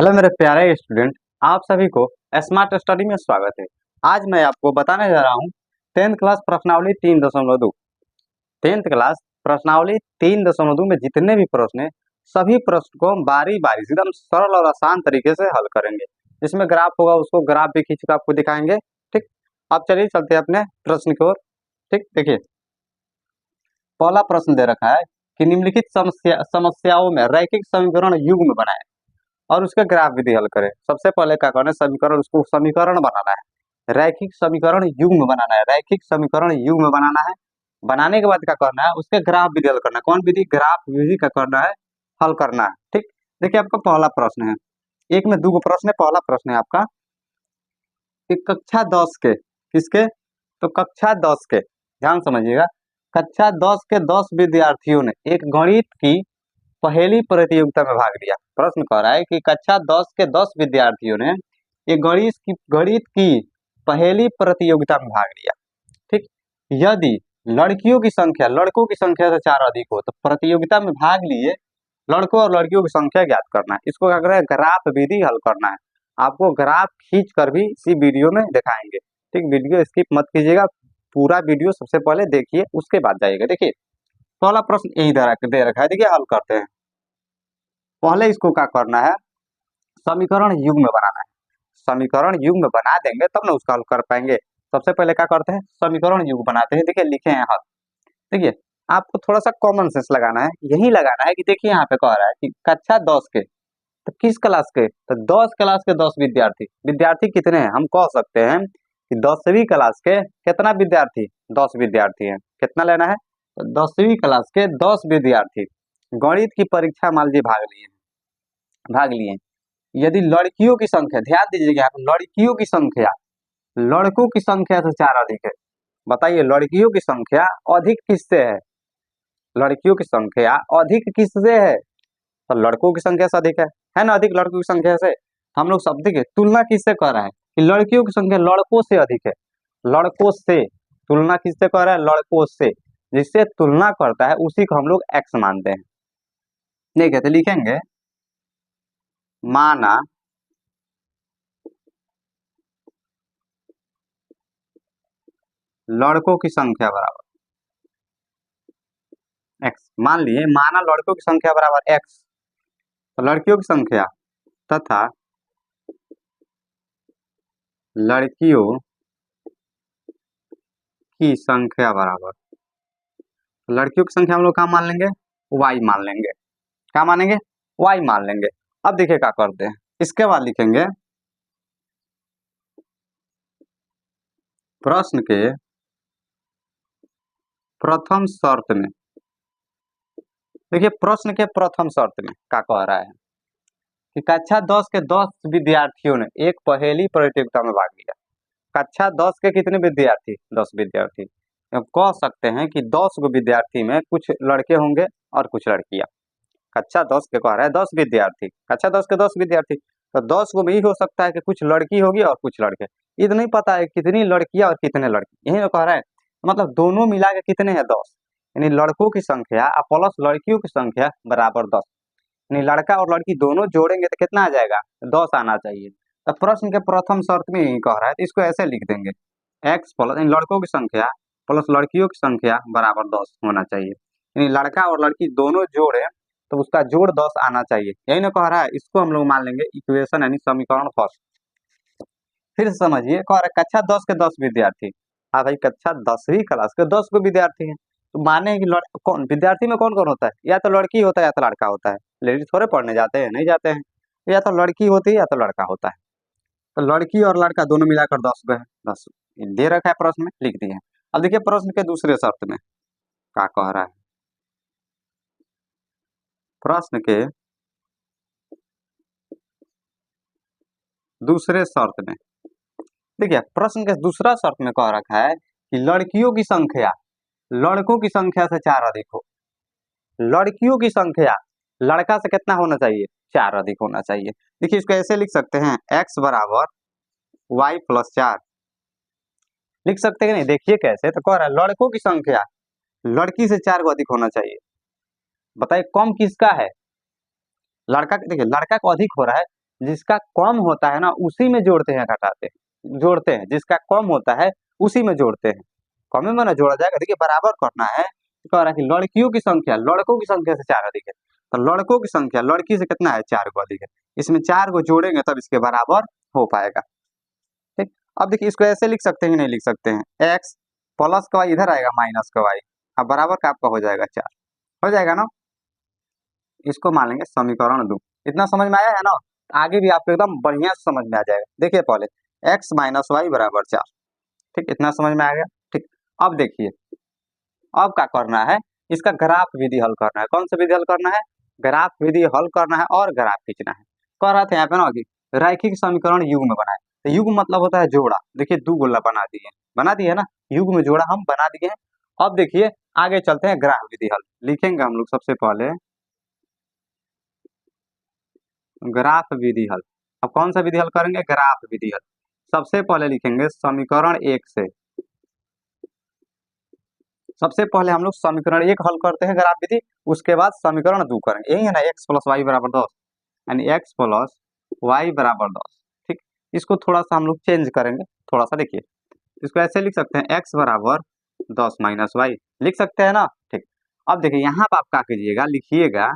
Hello मेरे प्यारे student, आप सभी को स्मार्ट स्टडी में स्वागत है। आज मैं आपको बताने जा रहा हूँ 10th क्लास प्रश्नावली 3.2। 10th क्लास प्रश्नावली 3.2 में जितने भी प्रश्न हैं सभी प्रश्न को हम बारी बारी से एकदम सरल और आसान तरीके से हल करेंगे। जिसमें ग्राफ होगा उसको ग्राफ भी खींच कर आपको दिखाएंगे। ठीक, अब चलिए चलते हैं अपने प्रश्न की ओर। ठीक, देखिए पहला प्रश्न दे रखा है कि निम्नलिखित समस्याओं में रैखिक समीकरण युग्म बनाए और उसका ग्राफ विधि हल करें। सबसे पहले क्या करना है, समीकरण उसको समीकरण बनाना है, रैखिक समीकरण युग्म बनाना है, रैखिक समीकरण युग्म बनाना है। बनाने के बाद क्या करना है, उसके ग्राफ विधि हल करना है। कौन विधि? ग्राफ विधि का करना है, हल करना है। ठीक, देखिए आपका पहला प्रश्न है, एक में दो प्रश्न है। पहला प्रश्न है आपका कि कक्षा 10 के किसके, तो कक्षा 10 के, ध्यान समझिएगा, कक्षा 10 के 10 विद्यार्थियों ने एक गणित की पहेली प्रतियोगिता में भाग लिया। प्रश्न कह रहा है कि कक्षा 10 के 10 विद्यार्थियों ने एक गणित की पहेली प्रतियोगिता में भाग लिया। ठीक, यदि लड़कियों की संख्या लड़कों की संख्या से 4 अधिक हो तो प्रतियोगिता में भाग लिए लड़कों और लड़कियों की संख्या ज्ञात करना है। इसको क्या करना है, ग्राफ विधि हल करना है। आपको ग्राफ खींच कर भी इसी वीडियो में दिखाएंगे। ठीक, वीडियो स्किप मत कीजिएगा, पूरा वीडियो सबसे पहले देखिए उसके बाद जाइएगा। देखिए पहला प्रश्न यही दे रखा है, देखिए हल करते हैं। पहले इसको क्या करना है, समीकरण युग्म बनाना है। समीकरण युग्म बना देंगे तब ना उसका हल कर पाएंगे। सबसे पहले क्या करते हैं, समीकरण युग्म बनाते हैं। देखिए लिखे हैं हल। देखिए आपको थोड़ा सा कॉमन सेंस लगाना है, यही लगाना है कि देखिए यहाँ पे कह रहा है कि कक्षा 10 के, तो किस क्लास के, तो 10 क्लास के 10 विद्यार्थी। विद्यार्थी कितने हैं, हम कह सकते हैं कि 10वीं क्लास के कितना विद्यार्थी, 10 विद्यार्थी हैं। कितना लेना है, तो 10वीं क्लास के 10 विद्यार्थी गणित की परीक्षा मान लीजिए भाग लिए। यदि लड़कियों की संख्या, ध्यान दीजिएगा यहाँ पर, लड़कियों की संख्या लड़कों की संख्या से 4 अधिक है। बताइए लड़कियों की संख्या अधिक किससे है, लड़कियों की संख्या अधिक किससे है, तो लड़कों की संख्या से अधिक है ना, अधिक लड़कों की संख्या से। हम लोग सब देखिए तुलना किससे कर रहा है कि लड़कियों की संख्या लड़कों से अधिक है। लड़कों से तुलना किससे कर रहा है, लड़कों से। जिससे तुलना करता है उसी को हम लोग एक्स मानते हैं। नहीं कहते, लिखेंगे माना लड़कों की संख्या बराबर एक्स। मान लिए माना लड़कों की संख्या बराबर एक्स, तो लड़कियों की संख्या तथा लड़कियों की संख्या बराबर, लड़कियों की संख्या हम लोग क्या मान लेंगे, वाई मान लेंगे। क्या मानेंगे, वाई मान लेंगे। अब देखिए क्या करते हैं, इसके बाद लिखेंगे प्रश्न के प्रथम शर्त में। देखिए प्रश्न के प्रथम शर्त में क्या कह रहा है कि कक्षा 10 के 10 विद्यार्थियों ने एक पहेली प्रतियोगिता में भाग लिया। कक्षा 10 के कितने विद्यार्थी, 10 विद्यार्थी। अब कह सकते हैं कि 10 गो विद्यार्थी में कुछ लड़के होंगे और कुछ लड़कियां। कक्षा 10 के कह रहा है 10 विद्यार्थी, कक्षा 10 के 10 विद्यार्थी, तो 10 गो में ही हो सकता है कि कुछ लड़की होगी और कुछ लड़के। ये तो नहीं पता है कितनी लड़कियां और कितने लड़के, यही तो कह रहा है। मतलब दोनों मिला के कितने हैं, 10। यानी लड़कों की संख्या प्लस लड़कियों की संख्या बराबर 10। यानी लड़का और लड़की दोनों जोड़ेंगे तो कितना आ जाएगा, 10 आना चाहिए। तो प्रश्न के प्रथम शर्त में यही कह रहा है, तो इसको ऐसे लिख देंगे, एक्स प्लस लड़कों की संख्या प्लस लड़कियों की संख्या बराबर 10 होना चाहिए। यानी लड़का और लड़की दोनों जोड़े तो उसका जोड़ 10 आना चाहिए। यही ना कह रहा है, इसको हम लोग मान लेंगे इक्वेशन यानी समीकरण फर्स्ट। फिर से समझिए, कह रहा है कक्षा 10 के 10 विद्यार्थी। हाँ भाई, कक्षा 10वीं क्लास के 10 को विद्यार्थी हैं, तो माने कि कौन विद्यार्थी में कौन कौन होता है, या तो लड़की होता है या तो लड़का होता है। लेडीज थोड़े पढ़ने जाते हैं, नहीं जाते हैं। या तो लड़की होती है या तो लड़का होता है। तो लड़की और लड़का दोनों मिलाकर 10 गए। 10 दे रखा है प्रश्न में, लिख दिए। अब देखिए प्रश्न के दूसरे शर्त में क्या कह रहा है, प्रश्न के दूसरे शर्त में देखिए, प्रश्न के दूसरा शर्त में कह रखा है कि लड़कियों की संख्या लड़कों की संख्या से 4 अधिक हो। लड़कियों की संख्या लड़का से कितना होना चाहिए, 4 अधिक होना चाहिए। देखिए इसको ऐसे लिख सकते हैं, x बराबर y प्लस 4 लिख सकते हैं। नहीं देखिए कैसे, तो कह रहा है लड़कों की संख्या लड़की से 4 को अधिक होना चाहिए। बताइए कम किसका है, लड़का। देखिए लड़का को अधिक हो रहा है, जिसका कम होता है ना उसी में जोड़ते हैं घटाते हैं, जोड़ते हैं, जिसका कम होता है उसी में जोड़ते हैं। कम में ना जोड़ा जाएगा। देखिए बराबर करना है, कह रहा है कि लड़कियों की संख्या लड़कों की संख्या से 4 अधिक है, तो लड़कों की संख्या लड़की से कितना है 4 को अधिक है, इसमें 4 को जोड़ेंगे तब इसके बराबर हो पाएगा। ठीक, अब देखिए इसको ऐसे लिख सकते हैं कि नहीं लिख सकते हैं, x प्लस का y इधर आएगा माइनस का y, अब बराबर का आपका हो जाएगा 4, हो जाएगा ना। इसको मान लेंगे समीकरण 2। इतना समझ में आया है ना, आगे भी आपको एकदम बढ़िया से समझ में आ जाएगा। देखिए पहले x माइनस वाई बराबर 4, ठीक, इतना समझ में आ गया। ठीक, अब देखिए अब क्या करना है, इसका ग्राफ विधि हल करना है। कौन सा विधि हल करना है, ग्राफ विधि हल करना है और ग्राफ खींचना है। कह रहा था यहाँ पे ना कि रैखिक समीकरण युग्म बनाए, तो युग्म मतलब होता है जोड़ा। देखिए दो गोला बना दिए ना, युग्म में जोड़ा हम बना दिए हैं। अब देखिए आगे चलते हैं, ग्राफ विधि हल लिखेंगे हम लोग। सबसे पहले ग्राफ विधि हल, अब कौन सा विधि हल करेंगे, ग्राफ विधि हल। सबसे पहले लिखेंगे समीकरण 1 से, सबसे पहले हम लोग समीकरण 1 हल करते हैं ग्राफ विधि, उसके बाद समीकरण 2 करेंगे। यही है ना, x प्लस वाई बराबर 10, यानी x प्लस वाई बराबर 10। ठीक, इसको थोड़ा सा हम लोग चेंज करेंगे, थोड़ा सा देखिए इसको ऐसे लिख सकते हैं, x बराबर 10 माइनस वाई लिख सकते हैं ना। ठीक, अब देखिए यहाँ पर आप क्या कीजिएगा, लिखिएगा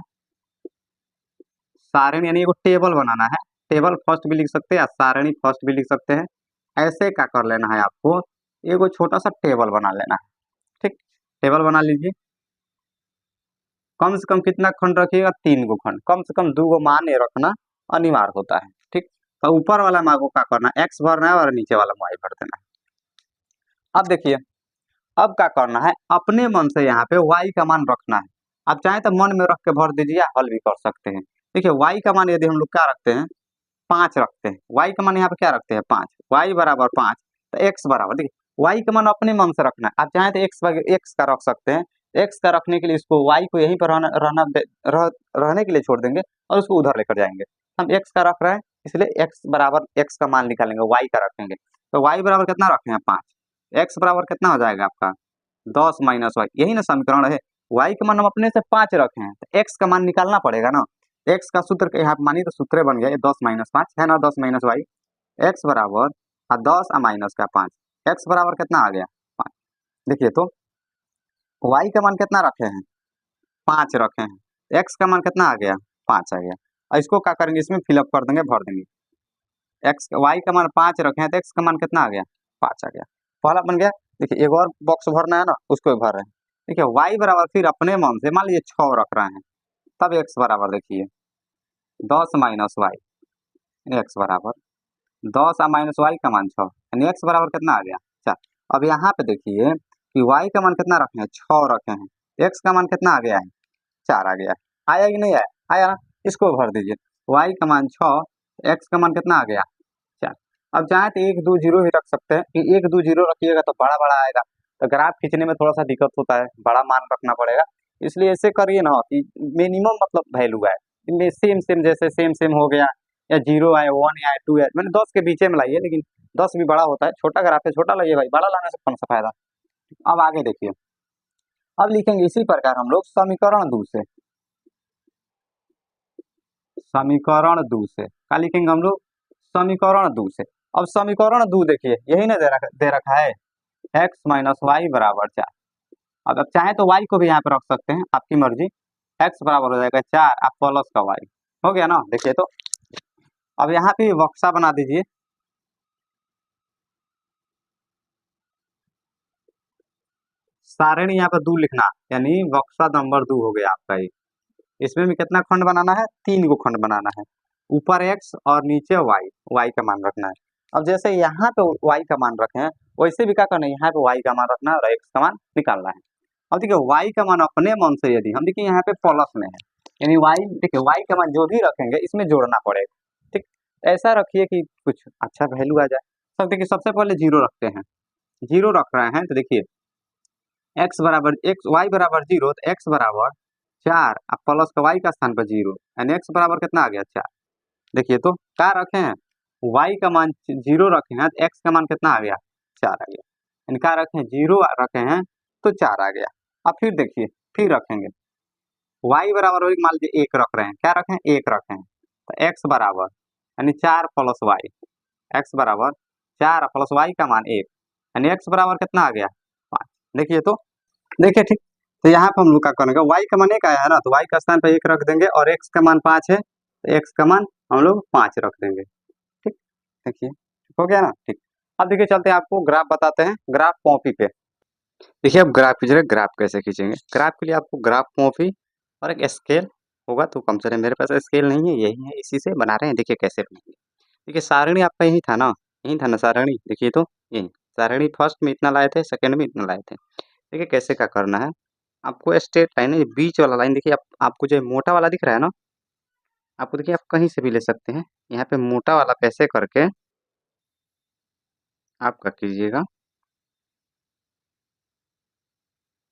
सारणी, यानी एगो टेबल बनाना है। टेबल फर्स्ट भी लिख सकते हैं, सारणी फर्स्ट भी लिख सकते हैं। ऐसे क्या कर लेना है आपको, एगो छोटा सा टेबल बना लेना है। ठीक, टेबल बना लीजिए। कम से कम कितना खंड रखिएगा, 3 गो खंड, कम से कम 2 गो मान रखना अनिवार्य होता है। ठीक, तो ऊपर वाला मान को क्या करना है, x भरना है और नीचे वाला y भर देना है। अब देखिए अब क्या करना है, अपने मन से यहाँ पे y का मान रखना है। आप चाहे तो मन में रख के भर दीजिए, हल भी कर सकते हैं। देखिए y का मान यदि हम लोग क्या रखते हैं, 5 रखते हैं, y का मान यहाँ पे क्या रखते हैं 5, y बराबर 5, तो x बराबर, देखिए y का मान अपने मन से रखना है। आप चाहे तो x का रख सकते हैं, x का रखने के लिए इसको y को यहीं पर रहने के लिए छोड़ देंगे और उसको उधर लेकर जाएंगे। हम x का रख रहे हैं इसलिए x बराबर x का मान निकालेंगे, y का रखेंगे, तो y बराबर कितना रखे हैं 5, x बराबर कितना हो जाएगा आपका 10 माइनस वाई, यही ना समीकरण है। y का मान हम अपने से 5 रखे हैं, तो x का मान निकालना पड़ेगा ना। x का सूत्र के यहाँ मानिए तो सूत्र बन गया 10 माइनस 5 है ना, 10 माइनस वाई, x बराबर 10 माइनस का 5, x बराबर कितना आ गया 5। देखिए तो y का मान कितना रखे हैं 5 रखे हैं, x का मान कितना आ गया 5 आ गया। और इसको क्या करेंगे, इसमें फिलअप कर देंगे, भर देंगे। y का मान 5 रखे हैं तो x का मान कितना आ गया 5 आ गया, पहला बन गया। देखिए एक और बॉक्स भरना है ना, उसको भी भर रहे हैं। देखिए y बराबर फिर अपने मन से मान लीजिए 6 रख रहे हैं, तब x बराबर देखिए 10 माइनस वाई, x बराबर 10 माइनस वाई का मान 6, यानी x बराबर कितना आ गया 4। अब यहाँ पे देखिए कि y का मान कितना रखे हैं 6 रखे हैं, x का मान कितना आ गया है 4 आ गया है। आया कि नहीं आया, आया ना, इसको भर दीजिए, y का मान 6, x का मान कितना आ गया 4। अब चाहे तो 1 2 0 भी रख सकते हैं, कि 1 2 0 रखिएगा तो बड़ा बड़ा आएगा, तो ग्राफ खींचने में थोड़ा सा दिक्कत होता है, बड़ा मान रखना पड़ेगा। इसलिए ऐसे करिए ना कि मिनिमम मतलब वैल्यू आए, इनमें सेम सेम, जैसे सेम सेम हो गया, या 0 आए 1 आए 2 आए, मैंने 10 के बीचे में लाइए, लेकिन 10 भी बड़ा होता है, छोटा ग्राफ है छोटा लाइए भाई, बड़ा लाने से कौन सा फायदा। अब आगे देखिए, अब लिखेंगे इसी प्रकार हम लोग समीकरण 2 से, समीकरण 2 से क्या लिखेंगे हम लोग, समीकरण 2 से। अब समीकरण 2 देखिए यही ना दे रखा है, x माइनस वाई बराबर 4। अब चाहे तो y को भी यहाँ पे रख सकते हैं, आपकी मर्जी, x बराबर हो जाएगा 4 आप प्लस का y, हो गया ना। देखिए तो अब यहाँ पे बक्सा बना दीजिए, सारणी यहाँ पर 2 लिखना, यानी बक्सा नंबर 2 हो गया आपका ये। इसमें भी कितना खंड बनाना है, 3 गो खंड बनाना है, ऊपर x और नीचे y का मान रखना है। अब जैसे यहाँ पे y का मान रखे हैं, वैसे भी क्या करना है, यहाँ पे y का मान रखना है और x का मान निकालना है। अब देखिए y का मान अपने मन से यदि हम देखिए यहाँ पे प्लस में है, यानी y, देखिए y का मान जो भी रखेंगे इसमें जोड़ना पड़ेगा। ठीक, ऐसा रखिए कि कुछ अच्छा वैल्यू आ जाए। सब देखिए सबसे पहले 0 रखते हैं, 0 रख रहे हैं, तो देखिए x बराबर y बराबर 0, तो x बराबर 4 अब प्लस का y का स्थान पर 0, यानी x बराबर कितना आ गया 4। देखिए तो क्या रखे हैं, y का मान 0 रखे हैं तो x का मान कितना आ गया 4 आ गया, यानी क्या रखे हैं 0 रखे हैं तो 4 आ गया। अब फिर देखिए फिर रखेंगे y बराबर वही मान लीजिए 1 रख रहे हैं, क्या रखें 1 रखे हैं, तो x बराबर यानी 4 प्लस वाई, एक्स बराबर 4 प्लस वाई का मान 1, यानी एक्स बराबर कितना आ गया 5। देखिए तो, देखिए ठीक। तो यहाँ पे हम लोग क्या करेंगे, वाई का मान 1 आया है ना, तो वाई का स्थान पर 1 रख देंगे और एक्स का मान 5 है, तो एक्स का मान हम लोग 5 रख देंगे। ठीक, देखिए हो गया ना। ठीक, अब देखिए चलते हैं, आपको ग्राफ बताते हैं, ग्राफ कॉपी पे। देखिए अब ग्राफ खींच रहे, ग्राफ कैसे खींचेंगे। ग्राफ के लिए आपको ग्राफ कॉपी और एक स्केल होगा, तो कम से कम मेरे पास स्केल नहीं है, यही है, इसी से बना रहे हैं। देखिए कैसे बनेंगे। देखिए सारणी आपका यही था ना, यही था ना सारणी, देखिए तो यही सारणी, फर्स्ट में इतना लाए थे, सेकंड में इतना लाए थे। देखिए कैसे क्या करना है, आपको स्ट्रेट लाइन है, बीच वाला लाइन देखिए, आपको जो मोटा वाला दिख रहा है ना, आपको देखिए आप कहीं से भी ले सकते हैं, यहाँ पे मोटा वाला पैसे करके आपका कीजिएगा,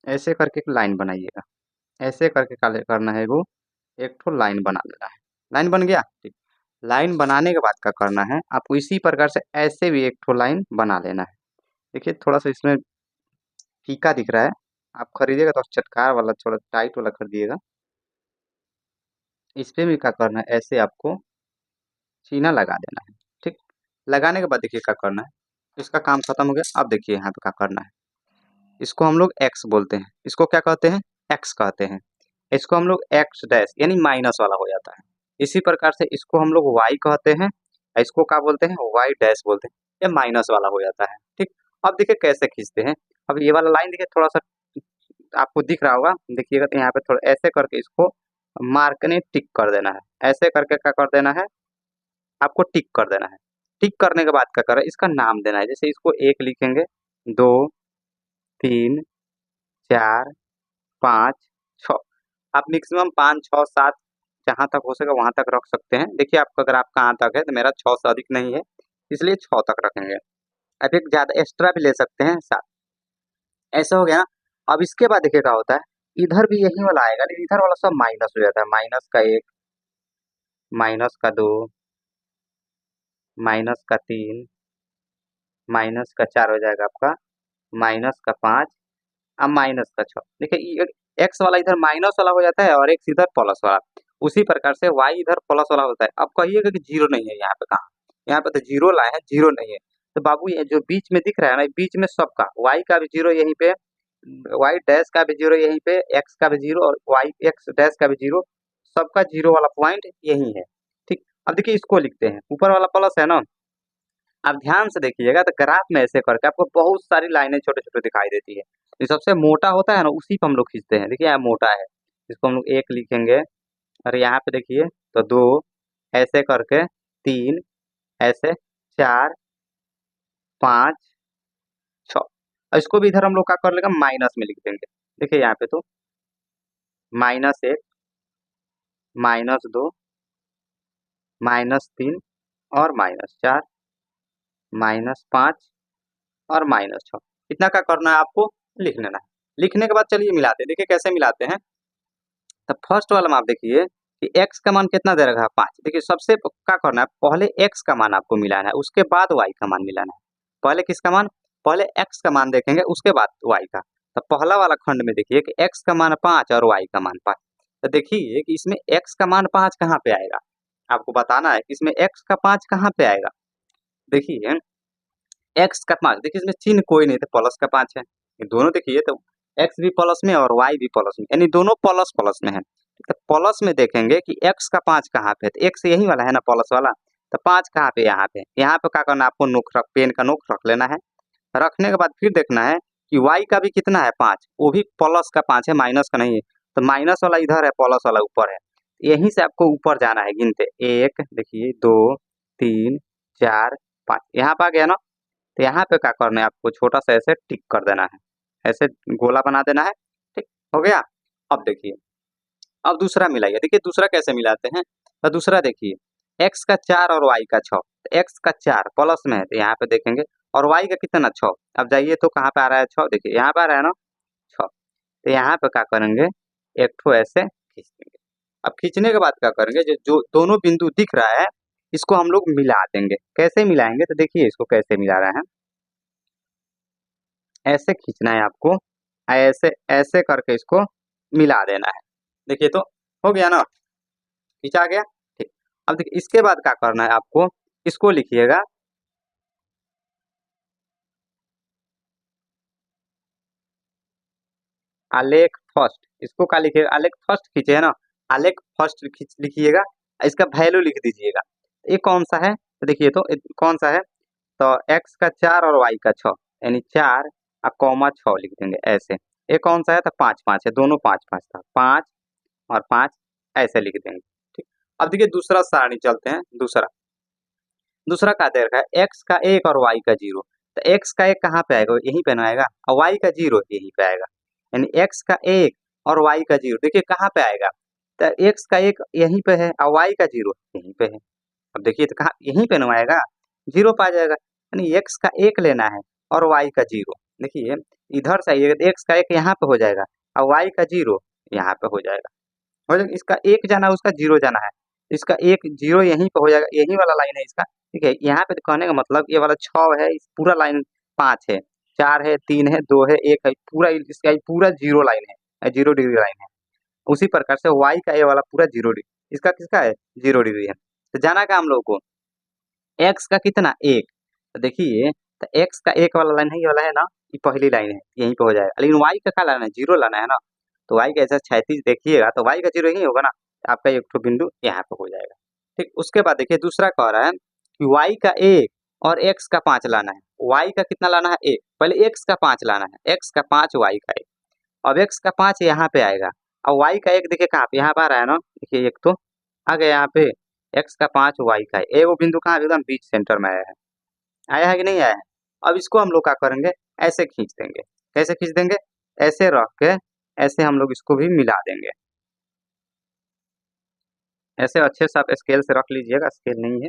ऐसे करके एक लाइन बनाइएगा, ऐसे करके करना है वो, एक ठो लाइन बना लेना है। लाइन बन गया, ठीक। लाइन बनाने के बाद क्या करना है, आपको इसी प्रकार से ऐसे भी एक ठो लाइन बना लेना है। देखिए थोड़ा सा इसमें फीका दिख रहा है, आप खरीदिएगा तो चटकार वाला, थोड़ा टाइट वाला खरीदिएगा। इस पे भी क्या करना है, ऐसे आपको चीना लगा देना है। ठीक, लगाने के बाद देखिए क्या करना है, इसका काम खत्म हो गया। अब देखिए यहाँ पे क्या करना है, इसको हम लोग एक्स बोलते हैं, इसको क्या कहते हैं, एक्स कहते हैं। इसको हम लोग एक्स डैश यानी माइनस वाला हो जाता है। इसी प्रकार से इसको हम लोग वाई कहते हैं, इसको क्या बोलते हैं, वाई डैश बोलते हैं, ये माइनस वाला हो जाता है। ठीक, अब देखिए कैसे खींचते हैं। अब ये वाला लाइन देखिए थोड़ा सा आपको दिख रहा होगा, देखिएगा तो यहाँ पे थोड़ा ऐसे करके इसको मार्क ने टिक कर देना है, ऐसे करके क्या कर देना है, आपको टिक कर देना है। टिक करने के बाद क्या करें, इसका नाम देना है, जैसे इसको 1 लिखेंगे, 2, 3, 4, 5, 6, आप मैक्सिमम 5, 6, 7 जहाँ तक हो सके वहाँ तक रख सकते हैं। देखिए आपका ग्राफ कहाँ तक है, तो मेरा 6 से अधिक नहीं है, इसलिए 6 तक रखेंगे। अब एक ज़्यादा एक्स्ट्रा भी ले सकते हैं 7, ऐसा हो गया ना। अब इसके बाद देखिए क्या होता है, इधर भी यही वाला आएगा, लेकिन इधर वाला सब माइनस हो जाता है, माइनस का 1, माइनस का 2, माइनस का 3, माइनस का 4 हो जाएगा आपका, माइनस का 5, अब माइनस का 6। देखिए एक्स वाला इधर माइनस वाला हो जाता है और एक्स इधर प्लस वाला, उसी प्रकार से वाई इधर प्लस वाला होता है। अब कहिएगा कि जीरो नहीं है, यहाँ पे कहाँ, यहाँ पे तो जीरो लाए हैं, जीरो नहीं है। तो बाबू ये जो बीच में दिख रहा है ना, बीच में सबका, वाई का भी जीरो यहीं पे, वाई डैश का भी जीरो यहीं पे, एक्स का भी जीरो और वाई एक्स डैश का भी जीरो, सबका जीरो वाला पॉइंट यही है। ठीक, अब देखिए इसको लिखते हैं, ऊपर वाला प्लस है ना, आप ध्यान से देखिएगा तो ग्राफ में ऐसे करके आपको बहुत सारी लाइनें छोटे छोटे दिखाई देती है। जो सबसे मोटा होता है ना, उसी को हम लोग खींचते हैं। देखिए यहाँ मोटा है, इसको हम लोग 1 लिखेंगे, और यहाँ पे देखिए तो 2, ऐसे करके 3, ऐसे 4, 5, 6, और इसको भी इधर हम लोग क्या कर लेगा, माइनस में लिख देंगे। देखिए यहाँ पे तो -1, -2, -3 और -4, -5 और -6, इतना क्या करना है आपको, लिख लेना है। लिखने के बाद चलिए मिलाते हैं, देखिए कैसे मिलाते हैं। तो फर्स्ट वाला में आप देखिए कि x का मान कितना दे रखा है, 5। देखिए सबसे क्या करना है, पहले x का मान आपको मिलाना है, उसके बाद y का मान मिलाना है। पहले किसका मान, पहले x का मान देखेंगे, उसके बाद y का। तो पहला वाला खंड में देखिए कि x का मान 5 और y का मान 5। तो देखिए कि इसमें x का मान 5 कहाँ पे आएगा, आपको बताना है कि इसमें x का 5 कहाँ पे आएगा। देखिए x का 5, देखिए इसमें चिन्ह कोई नहीं था, प्लस का 5 है, ये दोनों देखिए तो x भी प्लस में और y भी प्लस में, यानी दोनों प्लस प्लस में है। तो प्लस में देखेंगे कि x का 5 कहाँ पे है, तो x यही वाला है ना प्लस वाला, तो 5 कहाँ पे, यहाँ पे। यहाँ पे क्या करना है, आपको नोक रख, पेन का नोक रख लेना है। रखने के बाद फिर देखना है कि y का भी कितना है 5, वो भी प्लस का 5 है, माइनस का नहीं है। तो माइनस वाला इधर है, प्लस वाला ऊपर है, यहीं से आपको ऊपर जाना है गिनते, 1 देखिए, 2, 3, 4, 5, यहाँ पे आ गया ना। तो यहाँ पे क्या करना है, आपको छोटा सा ऐसे टिक कर देना है, ऐसे गोला बना देना है। ठीक हो गया। अब देखिए, अब दूसरा मिलाइए, देखिए दूसरा कैसे मिलाते हैं। तो दूसरा देखिए, x का 4 और y का 6, तो x का 4 प्लस में है, तो यहाँ पे देखेंगे, और y का कितना 6। अब जाइए तो कहाँ पे आ रहा है 6, देखिए यहाँ पे आ रहा है ना 6। तो यहाँ पे क्या करेंगे, एक ठो ऐसे खींच देंगे। अब खींचने के बाद क्या करेंगे, जो जो दोनों बिंदु दिख रहा है, इसको हम लोग मिला देंगे। कैसे मिलाएंगे, तो देखिए इसको कैसे मिला रहे हैं, ऐसे खींचना है आपको, ऐसे ऐसे करके इसको मिला देना है। देखिए तो हो गया ना, खींचा गया। ठीक, अब देखिए इसके बाद क्या करना है आपको, इसको लिखिएगा आलेख फर्स्ट, इसको क्या लिखिएगा, आलेख फर्स्ट खींचे है ना, आलेख फर्स्ट लिखिएगा, इसका वैल्यू लिख दीजिएगा। ये कौन सा है तो देखिए, तो कौन सा है, तो x का 4 और y का 6, यानी 4 और कॉमा 6 लिख देंगे ऐसे। ये कौन सा है, तो 5 5 है, दोनों 5 5 था, 5 और 5 ऐसे लिख देंगे। ठीक, अब देखिए दूसरा सारणी चलते हैं। दूसरा दूसरा क्या दे रखा है, x का 1 और y का 0, तो x का 1 कहाँ पे आएगा, यहीं पे ना आएगा, और y का 0 यहीं पे आएगा, यानी x का 1 और y का 0 देखिए कहाँ पे आएगा, तो x का 1 यहीं पे है और y का 0 यहीं पे है। अब देखिए तो कहाँ, यहीं पे ना आएगा, 0 पे आ जाएगा, यानी x का 1 लेना है और y का 0। देखिए इधर से आइएगा तो x का 1 यहाँ पे हो जाएगा और y का 0 यहाँ पे हो जाएगा। हो जाएगा, इसका 1 जाना है, उसका 0 जाना है, इसका 1 0 यहीं पे हो जाएगा, यही वाला लाइन है इसका। ठीक है, यहाँ पे तो कहने का मतलब ये वाला 6 है, इस पूरा लाइन 5 है, 4 है, 3 है, 2 है, 1 है, पूरा इसका पूरा 0 लाइन है, 0 डिग्री लाइन है। उसी प्रकार से y का ये वाला पूरा 0 डिग्री, इसका किसका है, 0 डिग्री है। तो जाना का हम लोग को x का कितना 1, तो देखिए तो x का 1 वाला लाइन है, ये वाला है ना, ये पहली लाइन है, यहीं पे हो जाएगा, लेकिन y का क्या लाना है, 0 लाना है ना, तो y का ऐसा क्षैतिज देखिएगा तो y का 0 ही होगा ना, तो आपका एक ठो बिंदु यहाँ पे हो जाएगा। ठीक, उसके बाद देखिए दूसरा कह रहा है कि y का 1 और x का 5 लाना है, y का कितना लाना है 1, पहले x का 5 लाना है, x का 5 y का 1, अब x का 5 यहाँ पे आएगा और y का 1 देखिए कहाँ पे, यहाँ पे आ रहा है ना, देखिए एक तो आ गया यहाँ पे, x का 5 y का 1, वो बिंदु कहाँ एकदम बीच सेंटर में आया है, आया है कि नहीं आया है। अब इसको हम लोग क्या करेंगे, ऐसे खींच देंगे, कैसे खींच देंगे, ऐसे रख के ऐसे हम लोग इसको भी मिला देंगे, ऐसे अच्छे से आप स्केल से रख लीजिएगा, स्केल नहीं है,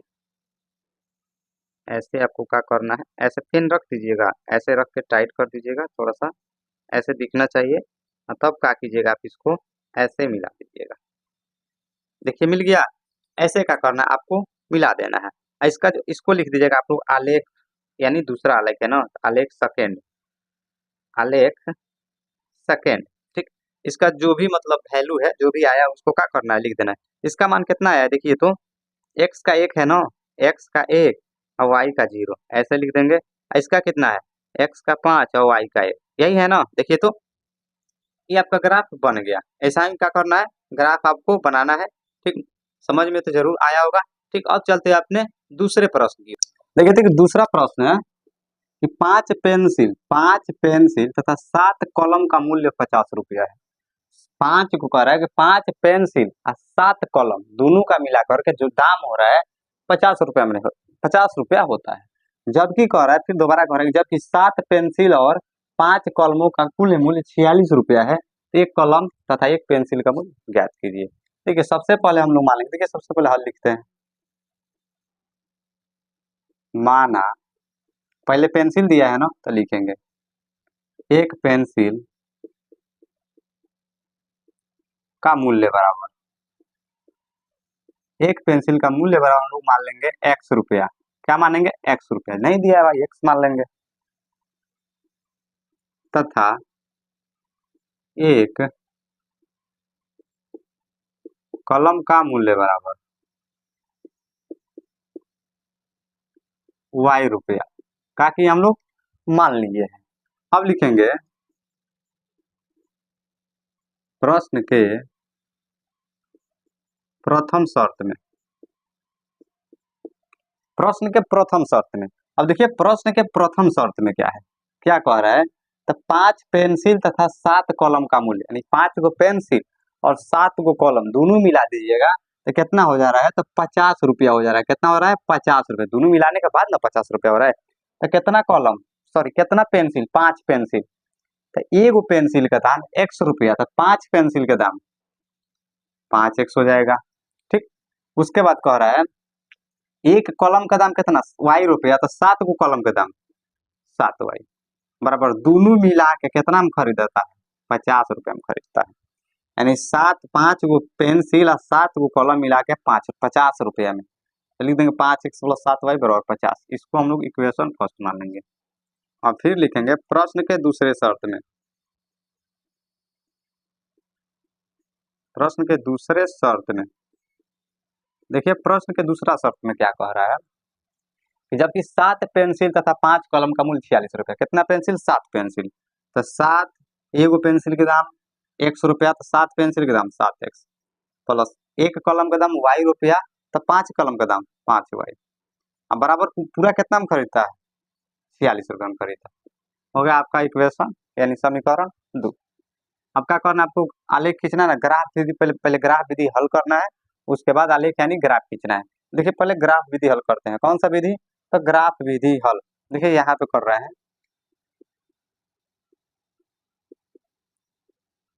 ऐसे आपको क्या करना है, ऐसे पिन रख दीजिएगा, ऐसे रख के टाइट कर दीजिएगा, थोड़ा सा ऐसे दिखना चाहिए, और तब क्या कीजिएगा, आप इसको ऐसे मिला दीजिएगा। देखिए मिल गया, ऐसे क्या करना है आपको, मिला देना है। इसका जो इसको लिख दीजिएगा आप लोग आलेख, यानी दूसरा आलेख है ना, आलेख सेकेंड, आलेख सेकेंड। ठीक, इसका जो भी मतलब वैल्यू है, जो भी आया उसको क्या करना है, लिख देना है। इसका मान कितना आया देखिए, तो x का 1 है ना, x का 1 और y का 0 ऐसे लिख देंगे। इसका कितना है, x का 5 और y का 1, यही है ना। देखिए तो ये आपका ग्राफ बन गया, ऐसा ही क्या करना है, ग्राफ आपको बनाना है। ठीक, समझ में तो जरूर आया होगा। ठीक, अब चलते हैं अपने दूसरे प्रश्न की। देखिए दूसरा प्रश्न है कि 5 पेंसिल तथा 7 कलम का मूल्य 50 रुपया है। 5 को कह रहा है कि 5 पेंसिल और 7 कलम दोनों का मिला करके जो दाम हो रहा है 50 रुपया में, 50 रुपया होता है। जबकि कह रहा है, फिर दोबारा कह रहा है कि जबकि 7 पेंसिल और 5 कलमों का कुल मूल्य 46 रुपया है, तो एक कलम तथा एक पेंसिल का मूल्य ज्ञात कीजिए। ठीक है, सबसे पहले हम लोग मान लेंगे, देखिए सबसे पहले हल लिखते हैं। माना पहले पेंसिल दिया है ना, तो लिखेंगे एक पेंसिल का मूल्य बराबर, एक पेंसिल का मूल्य बराबर हम लोग मान लेंगे x रुपया। क्या मानेंगे, x रुपया, नहीं दिया है भाई, x मान लेंगे, तथा एक कलम का मूल्य बराबर y रुपया, का कि हम लोग मान लिए हैं। अब लिखेंगे प्रश्न के प्रथम शर्त में, प्रश्न के प्रथम शर्त में। अब देखिए प्रश्न के प्रथम शर्त में क्या है, क्या कह रहा है, तो 5 पेंसिल तथा 7 कलम का मूल्य, यानी 5 गो पेंसिल और 7 गो कलम दोनों मिला दीजिएगा, तो कितना हो जा रहा है, तो 50 रुपया हो जा रहा है। कितना हो रहा है, 50 रुपया, दोनों मिलाने के बाद ना 50 रुपया हो रहा है। तो कितना कलम, सॉरी कितना पेंसिल, 5 पेंसिल, तो एगो पेंसिल का दाम x रुपया, तो 5 पेंसिल का दाम 5x हो जाएगा। ठीक, उसके बाद कह रहा है एक कलम का दाम कितना, y रुपया, तो 7 गो कलम का दाम 7y बराबर, दोनों मिला के कितना में खरीदता है, 50 रुपया में खरीदता है। यानी 5 गो पेंसिल और 7 गो कलम मिला के 50 रुपया में, तो लिख देंगे 5x + 7y बराबर 50। इसको हम लोग इक्वेशन फर्स्ट मान लेंगे। और फिर लिखेंगे प्रश्न के दूसरे शर्त में, प्रश्न के दूसरे शर्त में देखिए प्रश्न के दूसरा शर्त में क्या कह रहा है कि जबकि 7 पेंसिल तथा 5 कलम का मूल्य 46 रुपया। कितना पेंसिल? 7 पेंसिल। तो 7 एगो पेंसिल के दाम 100 रुपया, तो 7 पेंसिल के दाम 7x प्लस 1 कलम का दाम y रुपया, तो 5 कलम का दाम 5y। अब बराबर पूरा कितना में खरीदता है? 46 रुपये में खरीदता है। हो गया आपका इक्वेशन यानी समीकरण 2। अब क्या करना है आपको? आलेख खींचना है ना, ग्राफ विधि। पहले पहले ग्राफ विधि हल करना है, उसके बाद आलेख यानी ग्राफ खींचना है। देखिए पहले ग्राफ विधि हल करते हैं। कौन सा विधि? तो ग्राफ विधि हल। देखिए यहाँ पे कर रहे हैं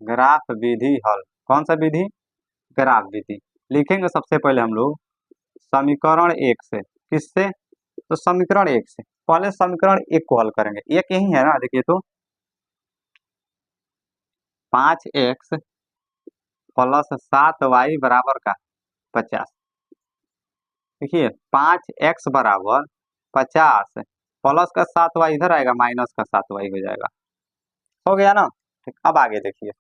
ग्राफ विधि हल। कौन सा विधि? ग्राफ विधि। लिखेंगे सबसे पहले हम लोग समीकरण 1 से। किससे? तो समीकरण 1 से। पहले समीकरण 1 को हल करेंगे। एक यही है ना, देखिए तो 5x प्लस 7y बराबर का 50। देखिए 5x बराबर 50 प्लस का 7y इधर आएगा, माइनस का 7y हो जाएगा। हो गया ना? ठीक, अब आगे देखिए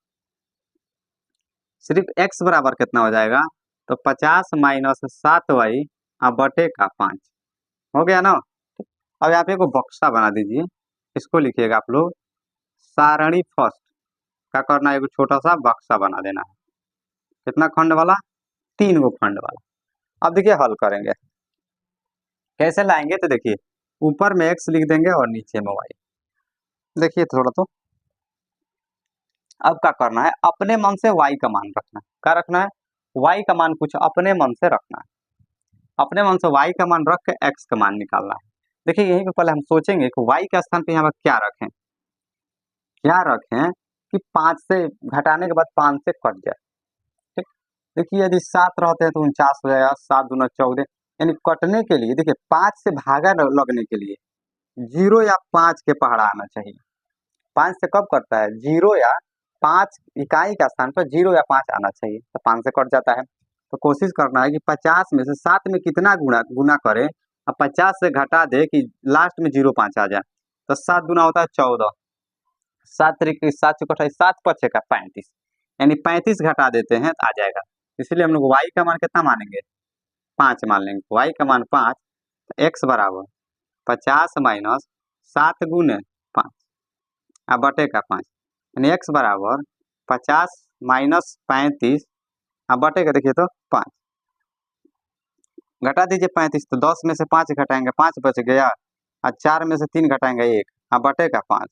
सिर्फ x बराबर कितना हो जाएगा? तो 50 माइनस 7y बटे का 5। हो गया ना? अब यहाँ पे एक बक्सा बना दीजिए, इसको लिखिएगा आप लोग सारणी फर्स्ट। क्या करना है? एक छोटा सा बक्सा बना देना है। कितना खंड वाला? 3 गो खंड वाला। अब देखिए हल करेंगे कैसे लाएंगे। तो देखिए ऊपर में x लिख देंगे और नीचे में y। देखिए थोड़ा तो अब क्या करना है? अपने मन से y का मान रखना है। क्या रखना है? y का मान कुछ अपने मन से रखना है। अपने मन से y का मान रख के x का मान निकालना है। देखिए यहीं पे पहले हम सोचेंगे कि y के स्थान पे यहाँ पर क्या रखें। क्या रखें कि 5 से घटाने के बाद 5 से कट जाए। ठीक, देखिए यदि 7 रहते हैं तो 49 हो जाएगा। 7 दूना 14, यानी कटने के लिए देखिए 5 से भागा लगने के लिए 0 या 5 के पहाड़ा आना चाहिए। 5 से कब कटता है? 0 या 5 इकाई का स्थान पर 0 या 5 आना चाहिए, तो 5 से कट जाता है। तो कोशिश करना है कि 50 में से 7 में कितना गुना गुना करे और 50 से घटा दे कि लास्ट में 0 5 आ जाए। तो 7 गुना होता है 14, 7 तरीके 7 चौक 28, 7 पचे का 35, यानी 35 घटा देते हैं तो आ जाएगा। इसलिए हम लोग y का मान कितना मानेंगे? 5 मान लेंगे। y का मान 5, तो x बराबर 50 माइनस 7 गुने 5 बटे का 5, यानी x बराबर 50 माइनस 35 बटे का देखिए तो 5। घटा दीजिए 35, तो 10 में से 5 घटाएंगे 5 बच गया, और 4 में से 3 घटाएंगे 1 बटे का 5,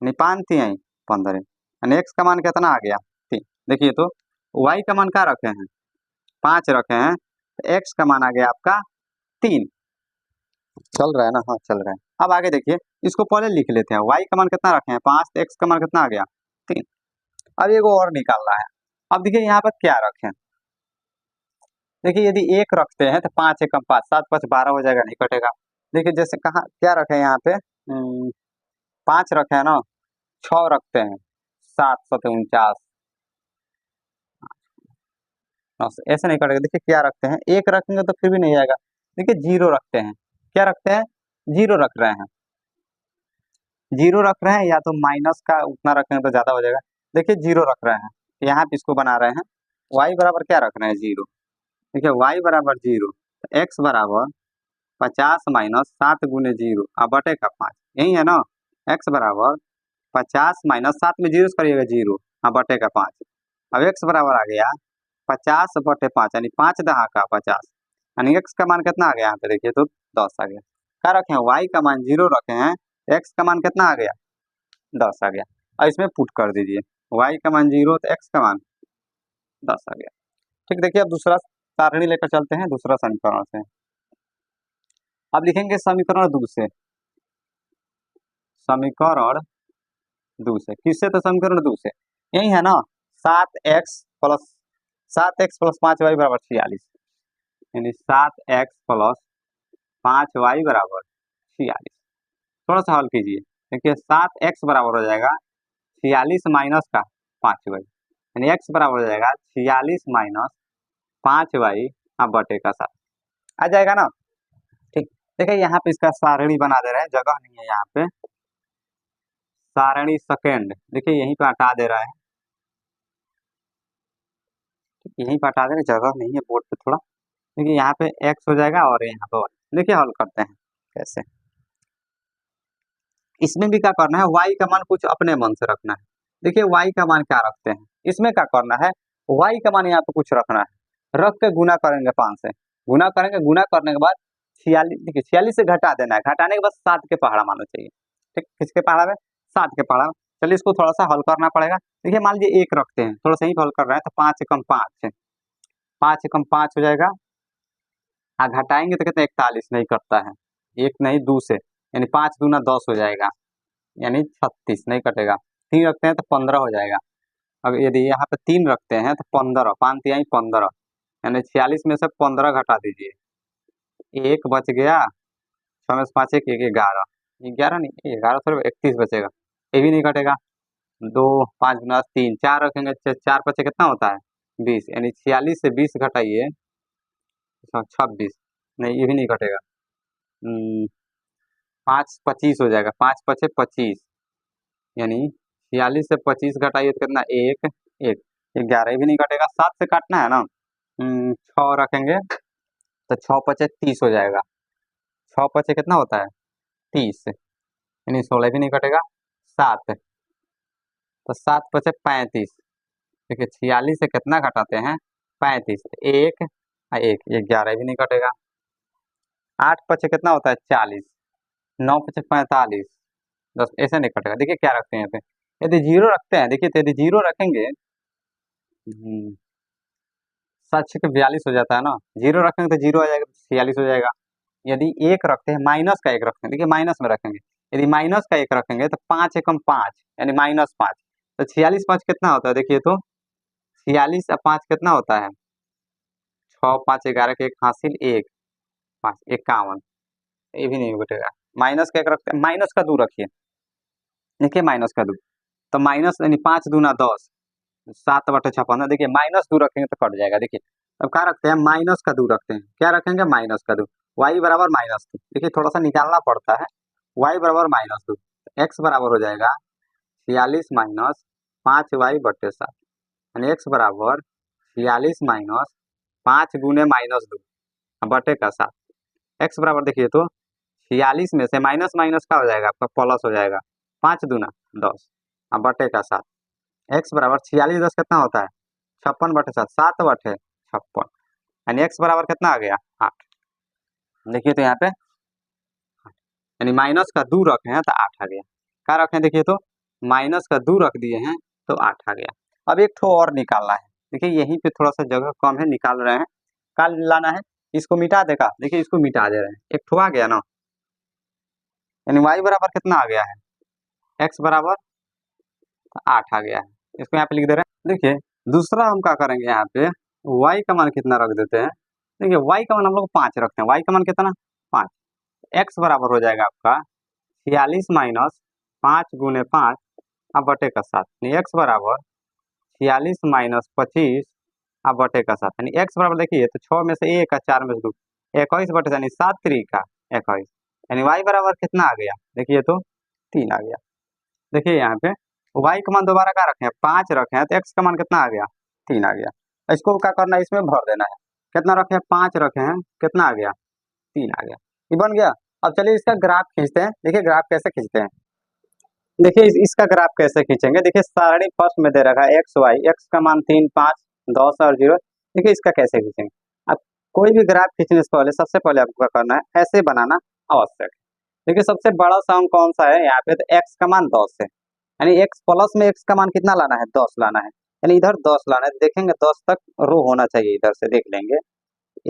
यानी 5 3 15, यानी x का मान कितना आ गया? 3। देखिए तो y का मान क्या रखे हैं? 5 रखे हैं, तो x का मान आ गया आपका 3। चल रहा है ना? हाँ चल रहा है। अब आगे देखिए इसको पहले लिख लेते हैं। y का मान कितना रखे हैं? 5, तो x का मान कितना आ गया? 3। अब एगो और निकालना है। अब देखिए यहाँ पर क्या रखें। देखिए यदि 1 रखते हैं तो 5 एकम 5, 7 5 12 हो जाएगा, नहीं कटेगा। देखिए जैसे कहाँ क्या रखे हैं यहाँ पे? 5 रखे हैं ना, 6 रखते हैं, 7 7 49, ऐसे नहीं कटेगा। देखिए क्या रखते हैं? 1 रखेंगे तो फिर भी नहीं आएगा। देखिए 0 रखते हैं। क्या रखते हैं? 0 रख रहे हैं। 0 रख रहे हैं या तो माइनस का उतना रखेंगे तो ज्यादा हो जाएगा। देखिए 0 रख रहे हैं, यहाँ पे इसको बना रहे हैं। y बराबर क्या रख रहे हैं? 0। देखिए y बराबर 0, तो x बराबर 50 माइनस 7 गुने 0 बटे का 5, यही है ना? x बराबर 50 माइनस 7 में 0 करिएगा 0 बटे का 5। अब x बराबर आ गया 50 बटे 5, यानी 5 दहा का 50, यानी x का मान कितना आ गया? यहाँ पे देखिए तो 10 आ गया। क्या रखे हैं? y का मान 0 रखे हैं, x का मान कितना आ गया? 10 आ गया। और इसमें पुट कर दीजिए, y का मान 0 तो x का मान 10 आ गया। ठीक, देखिए अब दूसरा सारणी लेकर चलते हैं दूसरा समीकरण से। अब लिखेंगे समीकरण 2 से। समीकरण 2 से किससे? तो समीकरण 2 से यही है ना, 7x प्लस 5y बराबर 46, यानी 7x प्लस 5y बराबर 46। थोड़ा सा हल कीजिए। देखिए 7x बराबर हो जाएगा 46 माइनस का 5y, यानी x बराबर हो जाएगा 46 माइनस 5y बटे का 7 आ जाएगा ना? ठीक, देखिए यहाँ पे इसका सारणी बना दे रहे हैं, जगह नहीं है यहाँ पे। सारणी सेकेंड देखिए यहीं पे हटा दे रहा है, यहीं पे हटा दे रहे, जगह नहीं है बोर्ड पे थोड़ा। देखिए यहाँ पे एक्स हो जाएगा और यहाँ पे y। देखिए हल करते हैं कैसे। इसमें भी क्या करना है, y का मान कुछ अपने मन से रखना है। देखिए y का मान क्या रखते हैं, इसमें क्या करना है, y का मान यहाँ पे कुछ रखना है, रख के गुना करेंगे 5 से, गुना करेंगे, गुना करने के बाद 46, देखिए 46 से घटा देना है, घटाने के बाद 7 के पहाड़ा मानना चाहिए। ठीक, किसके पहाड़ा में, 7 के पहाड़ा में। चलिए इसको थोड़ा सा हल करना पड़ेगा। देखिए मान लीजिए 1 रखते हैं, थोड़ा सा ही हल कर रहे हैं, तो 5 एकम 5, 5 एकम 5 हो जाएगा। घटाएंगे तो कितने, 41 नहीं करता है, एक नहीं 2 से, यानी 5 दूना 10 हो जाएगा, यानी 36 नहीं कटेगा। 3 रखते हैं तो 15 हो जाएगा। अब यदि यहाँ पे 3 रखते हैं तो 15, 5 तिहाई 15, यानी 46 में से 15 घटा दीजिए, एक बच गया, 6 में से 5 एक 11, 11 नहीं 11 थोड़ा 31 बचेगा, ये भी नहीं घटेगा। 2 5 गुना 3, 4 रखेंगे, 4 बचे कितना होता है 20, यानी 46 से 20 घटाइए 26, नहीं ये भी नहीं घटेगा। 5 25 हो जाएगा, 5 पचे 25, यानी 46 से 25 घटाइए तो कितना, एक एक 11 भी नहीं घटेगा। 7 से काटना है ना, 6 रखेंगे तो 6 पचे 30 हो जाएगा, 6 पचे कितना होता है 30, यानी 16 भी नहीं घटेगा। 7 तो 7 पचे 35, देखिए 46 से कितना घटाते हैं 35, एक एक 11 भी नहीं घटेगा। 8 पचे कितना होता है 40, 9 पचे 45, 10 ऐसे नहीं कटेगा। देखिए क्या रखते हैं यहाँ पे, यदि जीरो रखते हैं, देखिए तो यदि जीरो रखेंगे, 7 के 42 हो जाता है ना, जीरो रखेंगे तो जीरो आ जाएगा, 46 हो जाएगा। यदि एक रखते हैं, माइनस का एक रखते हैं, देखिए माइनस में रखेंगे, यदि माइनस का एक रखेंगे तो 5 एकम 5, यानी -5, तो 46 5 कितना होता है, देखिए तो 46 और 5 कितना होता है, 6 5 11 के एक हासिल, एक 5 51, ये भी नहीं घटेगा। माइनस का एक रखते हैं, माइनस का 2 रखिए, देखिए माइनस का 2, तो माइनस यानी 5 दूना 10, 7/56, देखिए -2 रखेंगे तो कट जाएगा। देखिए अब क्या रखते हैं, माइनस का 2 रखते हैं, क्या रखेंगे -2, y बराबर -2, देखिए थोड़ा सा निकालना पड़ता है, y बराबर -2, x बराबर हो जाएगा 46 माइनस 5y/7, यानी x बराबर 46 माइनस 5 गुने -2 बटे का 7। x बराबर देखिए तो 46 में से माइनस माइनस का हो जाएगा आपका प्लस हो जाएगा, 5 दूना 10 बटे का 7। x बराबर 46 10 कितना होता है 56/7, 7/56, यानी x बराबर कितना आ गया 8। देखिए तो यहाँ पे यानी माइनस का 2 रखे हैं तो 8 आ गया। क्या रखे हैं, देखिए तो माइनस का 2 रख दिए हैं तो 8 आ गया। अब एक ठो और निकालना है, देखिए यहीं पे थोड़ा सा जगह कम है, निकाल रहे हैं, क्या लाना है, इसको मिटा देगा, देखिए इसको मिटा दे रहे हैं, एक ठो आ गया ना, यानी y बराबर कितना आ गया है, x बराबर 8 आ गया है, इसको यहाँ पे लिख दे रहे हैं। देखिए दूसरा हम क्या करेंगे, यहाँ पे y का मान कितना रख देते हैं, देखिए y का मान हम लोग 5 रखते हैं, y का मान कितना 5, x बराबर हो जाएगा आपका 46 माइनस 5 गुने 5 अब बटे का 7, यानी x बराबर 46 माइनस 25 अब बटे का 7, यानी x बराबर देखिए तो 6 में से 1 4 में से 2 21 बटे, यानी 7 3 21, यानी y बराबर कितना आ गया, देखिए तो 3 आ गया। देखिए यहाँ पे y का मान दोबारा क्या रखे हैं 5 रखे हैं, तो x का मान कितना आ गया 3 आ गया। इसको क्या करना है, इसमें भर देना है, कितना रखे हैं 5 रखे हैं, कितना आ गया 3 आ गया, ये बन गया। अब चलिए इसका ग्राफ खींचते हैं, देखिए ग्राफ कैसे खींचते हैं, देखिए इसका ग्राफ कैसे खींचेंगे, देखिए सारणी फर्स्ट में दे रखा है एक्स वाई, एक्स का मान 3 5 10 और 0, देखिए इसका कैसे खींचेंगे। अब कोई भी ग्राफ खींचने से पहले सबसे पहले आपको क्या करना है, ऐसे बनाना आवश्यक है। देखिए सबसे बड़ा सा अंक कौन सा है यहाँ पे, तो एक्स का मान 10 है, यानी एक्स प्लस में एक्स का मान कितना लाना है 10 लाना है, यानी इधर 10 लाना है, देखेंगे 10 तक रो होना चाहिए, इधर से देख लेंगे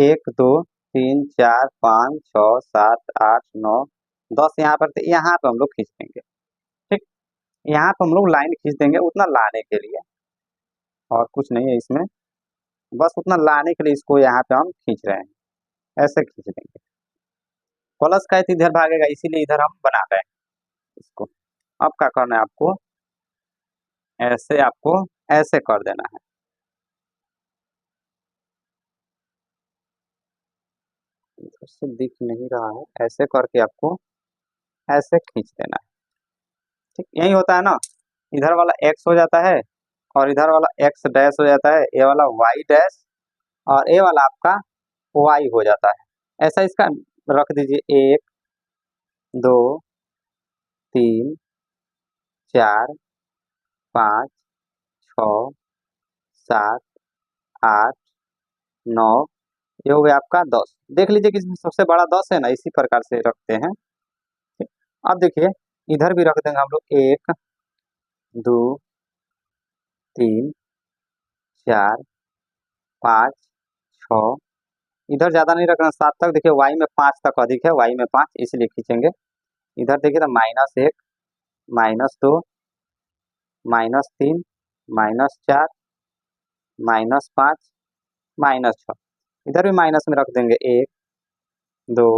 1 2 3 4 5 6 7 8 9 10, यहाँ पर, तो यहाँ पे हम लोग खींच देंगे। ठीक, यहाँ पे हम लोग लाइन खींच देंगे उतना लाने के लिए, और कुछ नहीं है इसमें, बस उतना लाने के लिए इसको यहाँ पे हम खींच रहे हैं, ऐसे खींच देंगे। प्लस का है तो इधर भागेगा, इसीलिए इधर हम बना रहे हैं इसको। अब क्या करना है आपको, आपको ऐसे कर देना है, इधर से दिख नहीं रहा है, ऐसे करके आपको ऐसे खींच देना है। ठीक, यही होता है ना, इधर वाला एक्स हो जाता है और इधर वाला एक्स डैश हो जाता है, ये वाला वाई डैश और ये वाला आपका वाई हो जाता है। ऐसा इसका रख दीजिए 1 2 3 4 5 6 7 8 9, ये हो गया आपका 10। देख लीजिए कि इसमें सबसे बड़ा 10 है ना, इसी प्रकार से रखते हैं। ठीक। अब देखिए इधर भी रख देंगे हम लोग 1 2 3 4 5 6, इधर ज्यादा नहीं रखना 7 तक। देखिए वाई में 5 तक अधिक है, वाई में 5 इसलिए खींचेंगे। इधर देखिए तो -1 -2 -3 -4 -5 -6, इधर भी माइनस में रख देंगे 1 2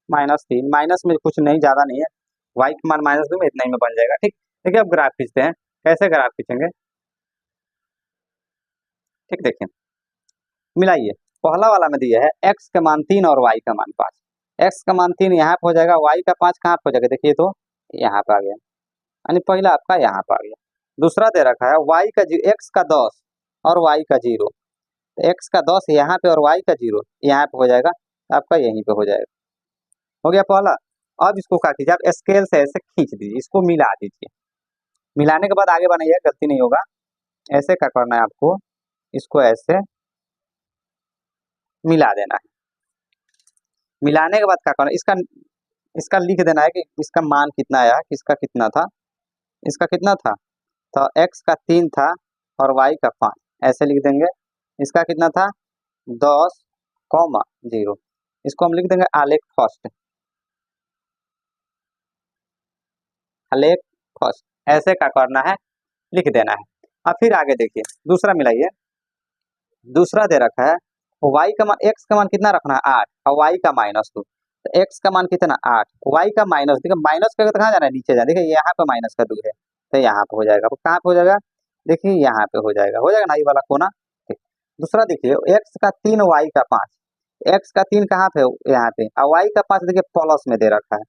-3, माइनस में कुछ नहीं ज्यादा नहीं है, वाई का मान -2 में इतना ही में बन जाएगा। ठीक। देखिए अब ग्राफ खींचते हैं, कैसे ग्राफ खींचेंगे। ठीक देखिए मिलाइए, पहला वाला में दिया है x का मान 3 और y का मान 5। x का मान 3 यहाँ पे हो जाएगा, y का 5 कहाँ पे हो जाएगा, देखिए तो यहाँ पे आ गया, यानी पहला आपका यहाँ पे आ गया। दूसरा दे रखा है y का x का 10 और y का 0, तो x का 10 यहाँ पे और y का 0 यहाँ पे हो जाएगा, तो आपका यहीं पे हो जाएगा। हो गया पहला। अब इसको क्या कीजिए, आप स्केल से ऐसे खींच दीजिए, इसको मिला दीजिए। मिलाने के बाद आगे बनाइए, गलती नहीं होगा। ऐसे क्या करना है आपको, इसको ऐसे मिला देना है। मिलाने के बाद क्या करना है, इसका इसका लिख देना है कि इसका मान कितना आया, किसका कितना था, इसका कितना था, तो x का 3 था और y का 5, ऐसे लिख देंगे। इसका कितना था 10, 0, इसको हम लिख देंगे आलेख फर्स्ट, आलेख फर्स्ट, ऐसे क्या करना है, लिख देना है। अब फिर आगे देखिए दूसरा मिलाइए। दूसरा दे रखा है y का मान, x का मान कितना रखना है 8 और y का -2, तो x का मान कितना 8, y का माइनस, देखिए माइनस का कहाँ जाना है, नीचे जाना, देखिए यहाँ पे माइनस का 2 है, तो यहाँ पे हो जाएगा। वो कहाँ पे हो जाएगा, देखिए यहाँ पे हो जाएगा, ना ये वाला कोना। ठीक। दूसरा देखिए x का 3 y का 5, x का 3 कहाँ पे, यहाँ पे, और y का 5 देखिए प्लस में दे रखा है,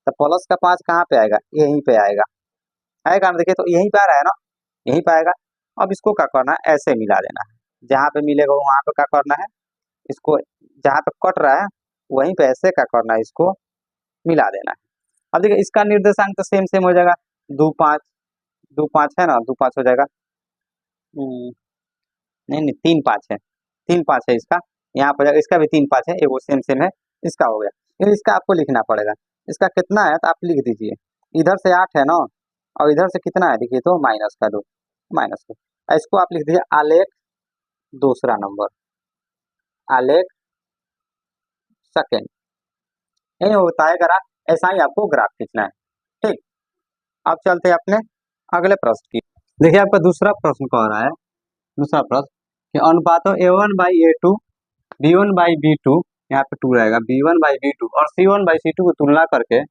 तो प्लस का 5 कहाँ पे आएगा, यहीं पे आएगा, आएगा ना, देखिए तो यहीं पे आ रहा है ना, यहीं पे आएगा। अब इसको क्या करना है, ऐसे मिला देना है, जहाँ पे मिलेगा वहां पे क्या करना है, इसको जहाँ पे कट रहा है वहीं पे ऐसे क्या करना है, इसको मिला देना है। अब देखिए इसका निर्देशांक तो सेम सेम हो जाएगा, 2 5, 2 5 है ना, 2 5 हो जाएगा। नहीं नहीं 3 5 है, 3 5 है इसका, यहाँ पर जाएगा, इसका भी 3 5 है, ये वो सेम सेम है, इसका हो गया। फिर इसका आपको लिखना पड़ेगा, इसका कितना है तो आप लिख दीजिए, इधर से 8 है ना, और इधर से कितना है देखिए तो -2, इसको आप लिख दीजिए आलेख दूसरा नंबर, आलेख सेकेंड, यही होता है ग्राफ, ऐसा ही आपको ग्राफ खींचना है। ठीक। अब चलते हैं अपने अगले प्रश्न की। देखिए आपका दूसरा प्रश्न कह रहा है, दूसरा प्रश्न कि अनुपातों A1/A2 B1/B2, यहाँ पे 2 रहेगा, B1/B2 और C1/C2 की तुलना करके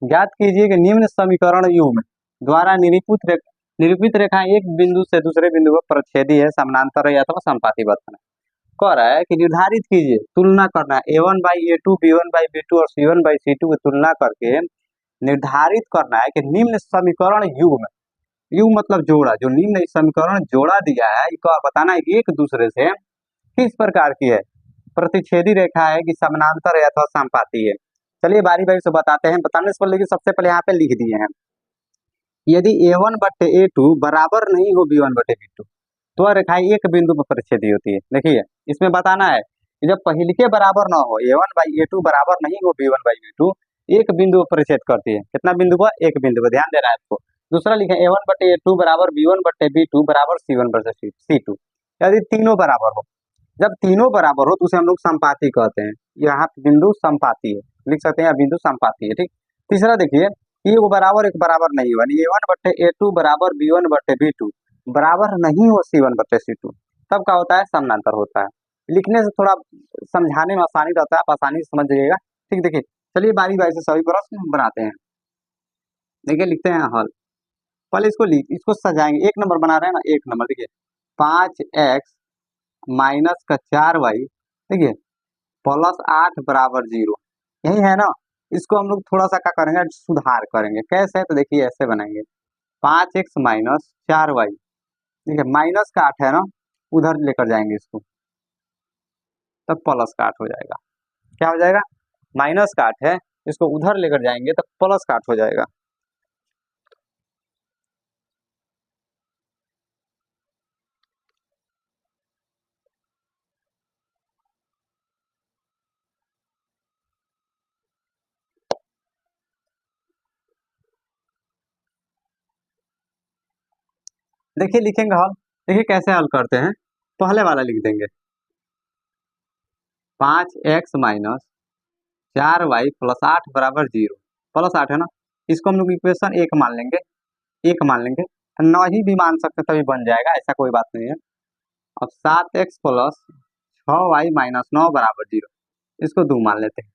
ज्ञात कीजिए कि निम्न समीकरण युग्म द्वारा निरूपित रेखा एक बिंदु से दूसरे बिंदु पर प्रतिच्छेदी है, समानांतर है या तो समपाती बतन है। कह रहा है कि निर्धारित कीजिए, तुलना करना है A1/A2 B1/B2 और C1/C2 की तुलना करके निर्धारित करना है कि निम्न समीकरण युग्म, युग्म मतलब जोड़ा, जो निम्न समीकरण जोड़ा दिया है इसको बताना है कि एक दूसरे से किस प्रकार की है, प्रतिच्छेदी रेखा है कि समानांतर है अथवा समपाती है। चलिए बारी बारी से बताते हैं, बताने से पहले लेकिन सबसे पहले यहाँ पे लिख दिए हैं, यदि A1/A2 बराबर नहीं हो B1/B2 तो वह रेखा एक बिंदु पर प्रतिच्छेदी होती है। देखिए इसमें बताना है कि जब पहले के बराबर ना हो, A1/A2 बराबर नहीं हो B1/B2, एक बिंदु पर प्रतिच्छेद करती है, कितना बिंदु पर, एक बिंदु पर, ध्यान देना है आपको। दूसरा लिखे A1/A2 बराबर B1/B2 बराबर C1/C2, यदि तीनों बराबर हो, जब तीनों बराबर हो तो उसे हम लोग संपाती कहते हैं, यहाँ बिंदु संपाती है, लिख सकते हैं बिंदु संपाती है। ठीक। तीसरा देखिए एक बराबर एक बराबर नहीं हो, यानी A1/A2 बराबर B1/B2 बराबर नहीं हो C1/C2, तब क्या होता है, समानांतर होता है। लिखने से थोड़ा समझाने में आसानी रहता है, आप आसानी से समझ जाइएगा। ठीक। देखिए चलिए बारी बारी से सभी प्रश्न बनाते हैं। देखिए लिखते हैं हल, पहले इसको सजाएंगे, एक नंबर बना रहे हैं ना, एक नंबर देखिए 5x माइनस का 4y, देखिए +8 बराबर 0, यही है ना। इसको हम लोग थोड़ा सा क्या करेंगे, सुधार करेंगे, कैसे, तो देखिए ऐसे बनाएंगे 5x माइनस 4y, देखिए माइनस का 8 है ना, उधर लेकर जाएंगे इसको, तो प्लस का 8 हो जाएगा। क्या हो जाएगा? माइनस का 8 है, इसको उधर लेकर जाएंगे तो प्लस का 8 हो जाएगा। देखिए लिखेंगे हल। देखिए कैसे हल करते हैं। पहले वाला लिख देंगे 5x माइनस 4y प्लस 8 बराबर 0। प्लस 8 है ना, इसको हम लोग इक्वेशन एक मान लेंगे, एक मान लेंगे, नहीं भी मान सकते तभी बन जाएगा, ऐसा कोई बात नहीं है। अब 7x प्लस 6y माइनस 9 बराबर 0, इसको 2 मान लेते हैं।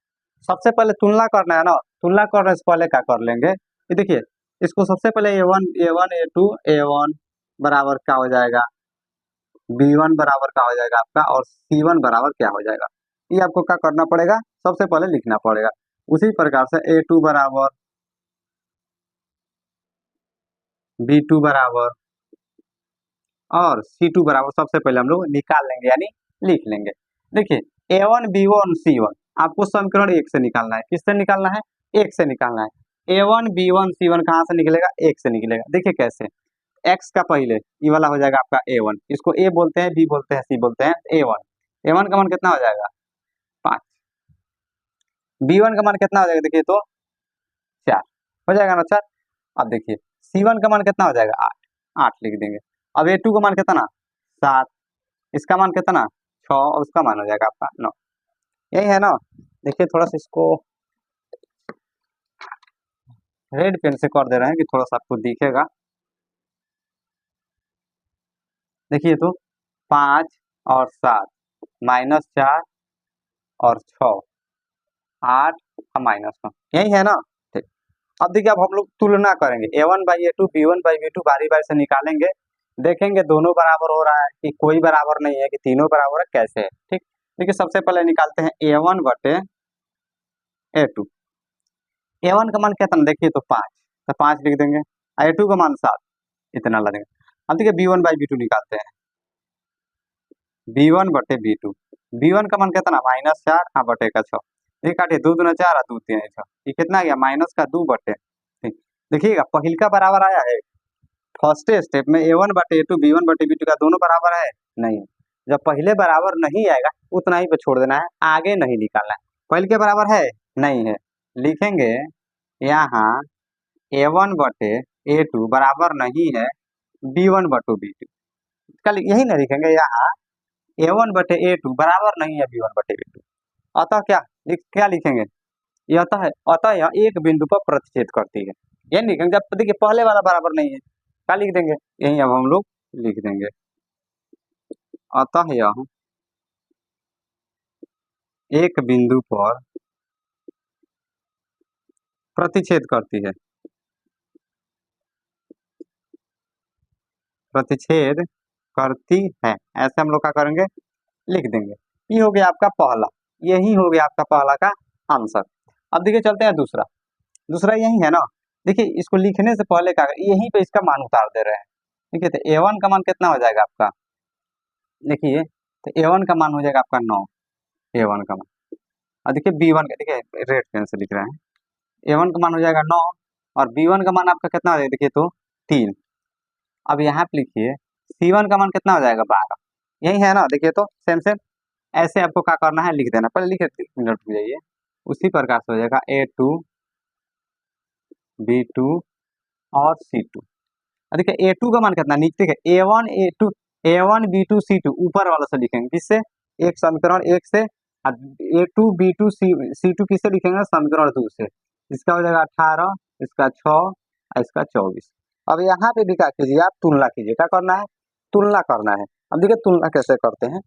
सबसे पहले तुलना करना है ना, तुलना करने से पहले क्या कर लेंगे, ये देखिए इसको सबसे पहले a1 a2 a1 बराबर क्या हो जाएगा, b1 बराबर क्या हो जाएगा आपका, और c1 बराबर क्या हो जाएगा, ये आपको क्या करना पड़ेगा, सबसे पहले लिखना पड़ेगा। उसी प्रकार से a2 बराबर b2 बराबर और c2 बराबर सबसे पहले हम लोग निकाल लेंगे, यानी लिख लेंगे। देखिए a1 b1 c1 आपको समीकरण एक से निकालना है। किससे निकालना है? एक से निकालना है। a1 b1 c1 कहाँ से निकलेगा? एक से निकलेगा। देखिए कैसे, x का पहले ये वाला हो जाएगा आपका a1, इसको a बोलते हैं, b बोलते हैं, c बोलते हैं, a1 का मान कितना हो जाएगा? 5। b1 का मान कितना हो जाएगा? देखिए तो 4 हो जाएगा ना, 4। अब देखिए c1 का मान कितना हो जाएगा? 8, 8 लिख देंगे। अब a2 का मान कितना? 7, इसका मान कितना? 6, और उसका मान हो जाएगा आपका 9। यही है ना। देखिए थोड़ा सा इसको रेड पेन से कर दे रहे हैं कि थोड़ा सा आपको दिखेगा। देखिए तो 5 और 7 माइनस 4 और 6 8 और माइनस 9, यही है ना। ठीक। अब देखिए अब हम लोग तुलना करेंगे a1 by a2 b1 by b2 बारी बारी से निकालेंगे, देखेंगे दोनों बराबर हो रहा है कि कोई बराबर नहीं है, कि तीनों बराबर है, कैसे है। ठीक, देखिए सबसे पहले निकालते हैं a1 बटे a2। a1 का मान कितना? देखिए तो 5, तो 5 लिख देंगे। a2 का मान 7, इतना ला देंगे। अब देखिए b1 बाई b2 निकालते हैं, b1 बटे b2। b1 का मान कितना? माइनस 4 हाँ बटे का 6, ये काटिए 2 दूना 4 और 2 3 6, ये कितना आ गया? माइनस का 2 बटे। ठीक, देखिएगा पहिल का बराबर आया है। फर्स्ट स्टेप में a1 बटे a2 b1 बटे b2 का दोनों बराबर है नहीं। जब पहले बराबर नहीं आएगा उतना ही पे छोड़ देना है, आगे नहीं निकालना है। पहले के बराबर है नहीं है, लिखेंगे यहाँ a1 बटे a2 बराबर नहीं है b1 बटे b2, कल यही ना लिखेंगे यहाँ a1 बटे a2 बराबर नहीं है b1 बटे b2। अतः क्या लिखेंगे? ये अतः यह एक बिंदु पर प्रतिच्छेद करती है, ये लिखेंगे। जब देखिए पहले वाला बराबर नहीं है, क्या लिख देंगे? यही अब हम लोग लिख देंगे, अतः यह एक बिंदु पर प्रतिच्छेद करती है, प्रतिच्छेद करती है, ऐसे हम लोग क्या करेंगे? लिख देंगे। ये हो गया आपका पहला, यही हो गया आपका पहला का आंसर। अब देखिए चलते हैं दूसरा। दूसरा यही है ना। देखिए इसको लिखने से पहले क्या, यहीं पे इसका मान उतार दे रहे हैं। देखिए तो a1 का मान कितना हो जाएगा आपका? देखिए तो a1 का मान हो जाएगा आपका 9, a1 का मान। और देखिए b1 का, देखिए रेड पेन से लिख रहे हैं, a1 का मान हो जाएगा 9 और b1 का मान आपका कितना हो जाएगा? देखिए तो 3। अब यहाँ पे लिखिए c1 का मान कितना हो जाएगा? 12, यही है ना। देखिए तो सेम सेम ऐसे आपको क्या करना है, लिख देना। पहले लिखे मिनट रुक जाइए, उसी प्रकार से हो जाएगा a2 b2 और c2। देखिए a2 का मान कितना? नीचे के a1 a2 a1 b2 c2 ऊपर वाला से लिखेंगे, किससे? एक समीकरण एक से। a2 b2 c2 किससे लिखेंगे? समीकरण 2 से। इसका हो जाएगा 18, इसका 6 और इसका 24। अब यहाँ पे भी क्या कीजिए, आप तुलना कीजिए। क्या करना है? तुलना करना है। अब देखिए तुलना कैसे करते हैं,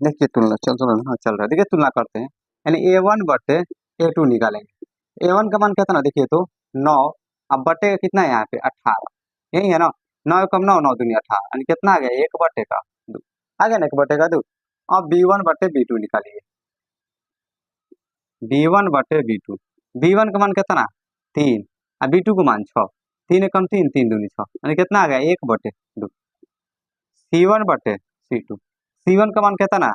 देखिए तुलना चल रहा है। देखिए तुलना करते हैं, यानी a1 बटे a2 निकालेंगे। a1 का मान कितना? देखिए तो 9, अब बटे कितना है यहाँ पे? 18, यही है ना। 9 कम 9, 9 दूनी 18, यानी कितना आ गया? 1 बटे का 2 आ गया ना, 1 बटे का 2। अब b1 बटे b2 निकालिए, b1 बटे b2। b1 का मान कितना? 3 और b2 का मान 6, 3 कम 3, 3 दूनी 6, यानी कितना आ गया? 1 बटे 2। c1 बटे c2, c1 का मान कितना?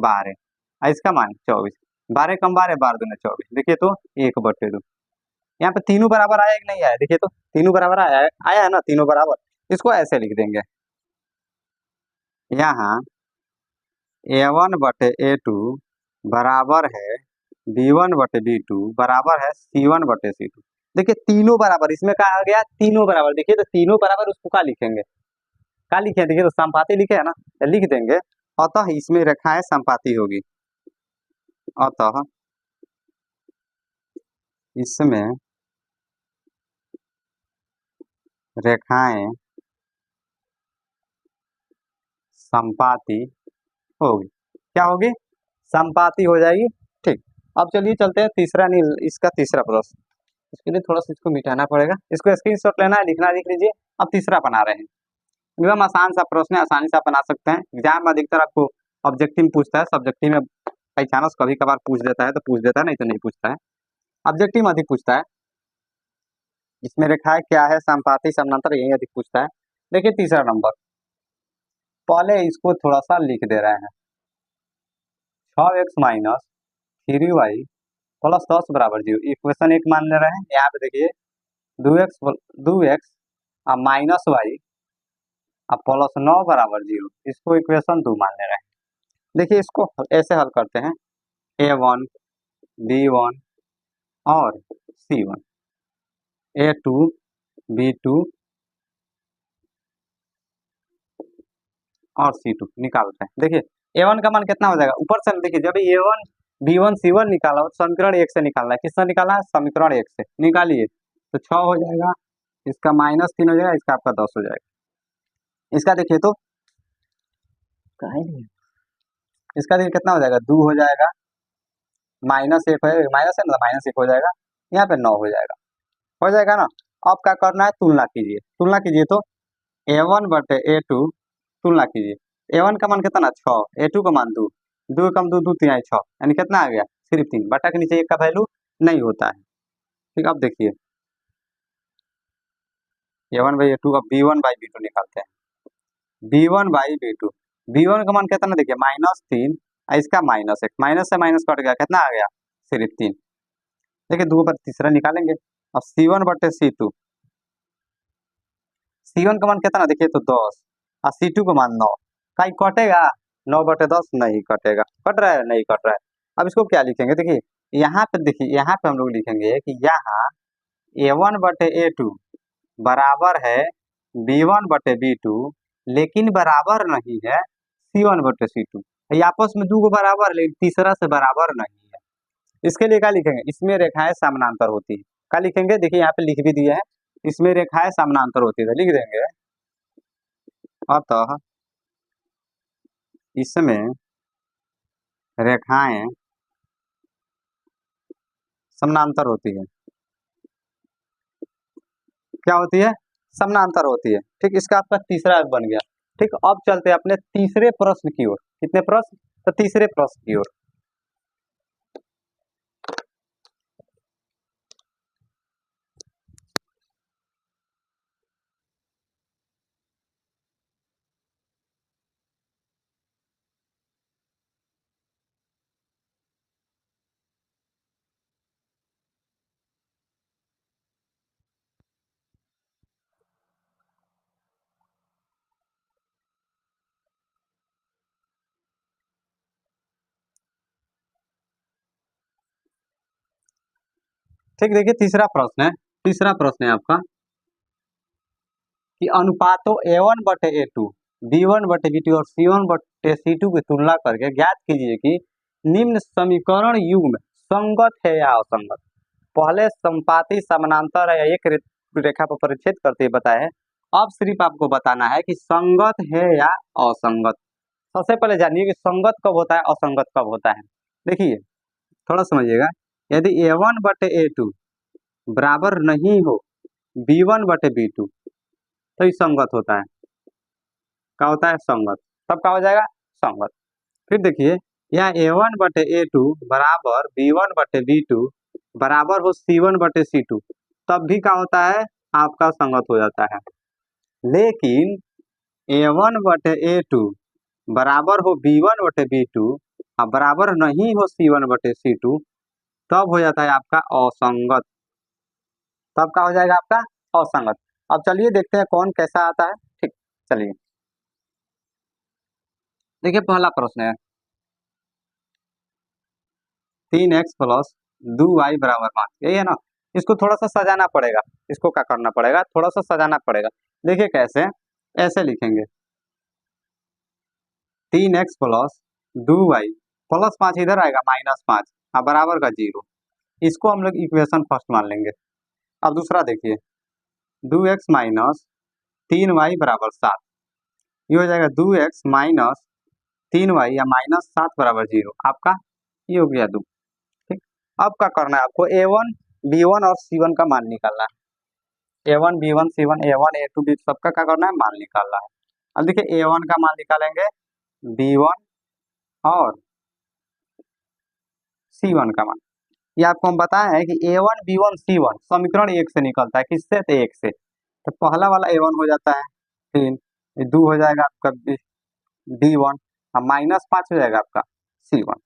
12 और इसका मान 24। 12 कम 12, 12 दूनी 24। देखिए तो 1/2। यहाँ पे तीनों बराबर आया कि नहीं आया? देखिए तो तीनों बराबर आया है ना, तीनों बराबर। इसको ऐसे लिख देंगे, यहाँ A1/A2 बराबर है B1/B2 बराबर है C1/C2। देखिए तीनों बराबर, इसमें क्या आ गया? तीनों बराबर। देखिए तो तीनों बराबर, उसको क्या लिखेंगे? क्या लिखे हैं? देखिए तो संपाती लिखे है ना, तो लिख देंगे अतः इसमें रेखाएं संपाती होगी। अतः इसमें रेखाएं संपाती होगी। क्या होगी? संपाती हो जाएगी। ठीक, अब चलिए चलते हैं तीसरा, नहीं इसका तीसरा प्रश्न। इसके लिए थोड़ा सा इसको मिटाना पड़ेगा, इसको स्क्रीनशॉट लेना है, लिखना लिख लीजिए। अब तीसरा बना रहे हैं, एकदम आसान सा प्रश्न है, आसानी से आप बना सकते हैं। एग्जाम में अधिकतर आपको ऑब्जेक्टिव में पूछता है, सब्जेक्टिव में बाई चांस कभी कभार पूछ देता है तो पूछ देता है, नहीं तो नहीं पूछता है। ऑब्जेक्टिव में अधिक पूछता है, इसमें रेखाएं क्या है, संपाती समानांतर, यही अधिक पूछता है। देखिए तीसरा नंबर, पहले इसको थोड़ा सा लिख दे रहे हैं। 6x माइनस 3y प्लस 10 बराबर 0, इक्वेशन 1 मान ले रहे हैं। यहाँ पे देखिए 2x माइनस वाई अब प्लस 9 बराबर 0, इसको इक्वेशन 2 मान ले रहे हैं। देखिए इसको ऐसे हल करते हैं, A1 B1 और C1, A2 B2 और C2 निकालते हैं। देखिए A1 का मान कितना हो जाएगा? ऊपर से देखिए, जब A1 B1 C1 निकाला हो, समीकरण 1 से निकालना है। किससे निकालना है? समीकरण 1 से निकालिए तो 6 हो जाएगा, इसका -3 हो जाएगा, इसका आपका 10 हो जाएगा। इसका देखिए तो इसका देखिए कितना हो जाएगा? 2 हो जाएगा, -1 है, माइनस है ना, -1 हो जाएगा, यहाँ पे 9 हो जाएगा ना। अब क्या करना है? तुलना कीजिए, तुलना कीजिए तो A1/A2 तुलना कीजिए। A1 का मान कितना? 6, A2 का मान 2, 2 कम 2 2 3 6, यानी कितना आ गया? सिर्फ 3। बटा के नीचे 1 का वैल्यू नहीं होता है। ठीक, अब देखिए A1/A2 अब B1/B2 निकालते हैं। B1/B2, B1 का मान कितना? देखिए -3, इसका -1, माइनस से माइनस कट गया, कितना आ गया? सिर्फ 3। देखिए 2 पर तीसरा निकालेंगे। अब C1/C2, C1 का मान कितना? देखिए तो 10 और C2 का मान 9, कहीं कटेगा? 9/10 नहीं कटेगा। कट रहा है? नहीं कट रहा है। अब इसको क्या लिखेंगे? देखिए यहाँ पे, देखिए यहाँ पे हम लोग लिखेंगे कि यहाँ A1/A2 बराबर है B1/B2, लेकिन बराबर नहीं है C1/C2। ये आपस में दो बराबर, लेकिन तीसरा से बराबर नहीं है। इसके लिए क्या लिखेंगे? इसमें रेखाएं समानांतर होती है। क्या लिखेंगे? देखिए यहाँ पे लिख भी दिया है, इसमें रेखाएं समानांतर होती है, लिख देंगे अतः इसमें रेखाएं समानांतर होती है। क्या होती है? समानांतर होती है। ठीक, इसका आपका तीसरा बन गया। ठीक, अब चलते हैं अपने तीसरे प्रश्न की ओर। कितने प्रश्न? तो तीसरे प्रश्न की ओर। ठीक, देखिए तीसरा प्रश्न है, तीसरा प्रश्न है आपका कि अनुपातों A1/A2, B1/B2 और C1/C2 की तुलना करके ज्ञात कीजिए कि निम्न समीकरण युग्म संगत है या असंगत। पहले संपाती समानांतर है, एक रेखा पर परिच्छेद करते हुए बताए हैं। अब सिर्फ आपको बताना है कि संगत है या असंगत। सबसे पहले जानिए कि संगत कब होता है, असंगत कब होता है। देखिए थोड़ा समझिएगा, यदि A1/A2 बराबर नहीं हो B1/B2 तो ये संगत होता है। क्या होता है? संगत। तब क्या हो जाएगा? संगत। फिर देखिए यहाँ A1/A2 बराबर B1/B2 बराबर हो C1/C2, तब भी क्या होता है? आपका संगत हो जाता है। लेकिन A1/A2 बराबर हो B1/B2 अब बराबर नहीं हो C1/C2 तब हो जाता है आपका असंगत, तब क्या हो जाएगा आपका असंगत। अब चलिए देखते हैं कौन कैसा आता है। ठीक, चलिए देखिए पहला प्रश्न है 3x प्लस 2y बराबर 5, यही है ना। इसको थोड़ा सा सजाना पड़ेगा, इसको क्या करना पड़ेगा, थोड़ा सा सजाना पड़ेगा। देखिए कैसे, ऐसे लिखेंगे 3x प्लस 2y प्लस 5 इधर आएगा -5 और बराबर का 0, इसको हम लोग इक्वेशन फर्स्ट मान लेंगे। अब दूसरा देखिए 2x माइनस 3y बराबर 7, ये हो जाएगा 2x माइनस 3y या -7 बराबर 0, आपका ये हो गया 2। ठीक, अब क्या करना है आपको, A1 B1 और C1 का मान निकालना है। A1 B1 C1 A1 A2 B सबका क्या करना है, मान निकालना है। अब देखिए A1 का मान निकालेंगे, B1 और C1 का मान, ये आपको हम बताए हैं कि A1 B1 C1 समीकरण 1 से निकलता है, किससे, तो 1 से। तो पहला वाला A1 हो जाता है 3, ये 2 हो जाएगा आपका B1 और -5 हो जाएगा आपका C1।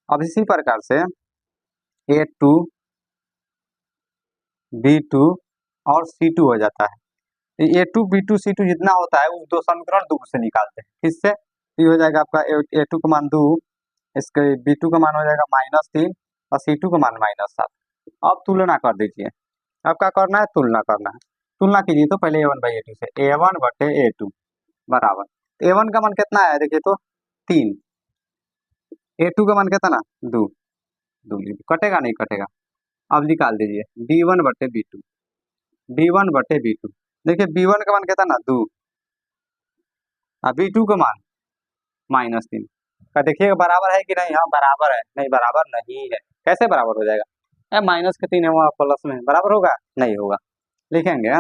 अब इसी प्रकार से A2 B2 और C2 हो जाता है। A2 B2 C2 जितना होता है उस दो समीकरण 2 से निकालते हैं, किससे, ये हो जाएगा आपका A2 का मान 2, इसके B2 का मान हो जाएगा -3 और C2 का मान -7। अब तुलना कर दीजिए, अब क्या करना है, तुलना करना है। तुलना कीजिए तो पहले A1/A2 से, A1/A2 बराबर A1 का मान कितना है देखिए तो 3, A2 का मान कितना 2, 2 कटेगा नहीं कटेगा। अब निकाल दीजिए B1/B2, B1/B2 देखिए B1 का मान कितना 2 और B2 का मान -3 का, देखिएगा बराबर है कि नहीं, हाँ बराबर है, नहीं बराबर नहीं है। कैसे बराबर हो जाएगा, माइनस के 3 है वहाँ प्लस में, बराबर होगा नहीं होगा, लिखेंगे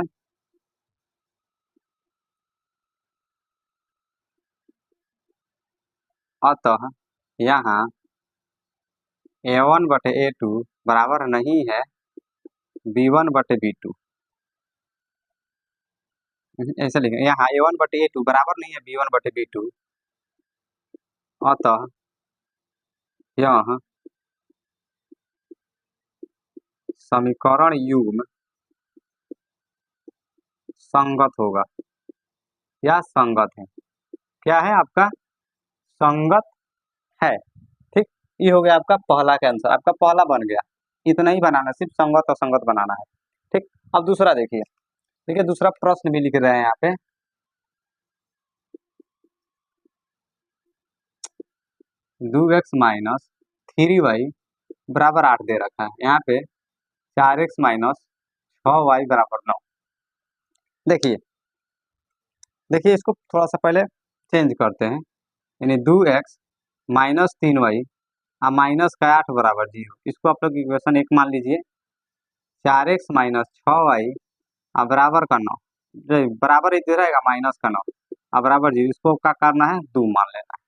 अतः यहाँ A1/A2 बराबर नहीं है B1/B2, ऐसे लिखेंगे यहाँ A1/A2 बराबर नहीं है B1/B2, अतः यह समीकरण युग्म संगत होगा या संगत है। क्या है आपका, संगत है। ठीक, ये हो गया आपका पहला का आंसर, आपका पहला बन गया। इतना ही बनाना, सिर्फ संगत और संगत बनाना है। ठीक, अब दूसरा देखिए, देखिए दूसरा प्रश्न भी लिख रहे हैं यहाँ पे 2x माइनस 3y बराबर 8 दे रखा है, यहाँ पे 4x माइनस 6y बराबर 9। देखिए देखिए इसको थोड़ा सा पहले चेंज करते हैं, यानी 2x माइनस 3y और माइनस का 8 बराबर 0, इसको आप लोग इक्वेशन 1 मान लीजिए। 4x माइनस 6y और बराबर का 9, बराबर इधर रहेगा माइनस का 9 और बराबर 0, इसको क्या करना है, 2 मान लेना है।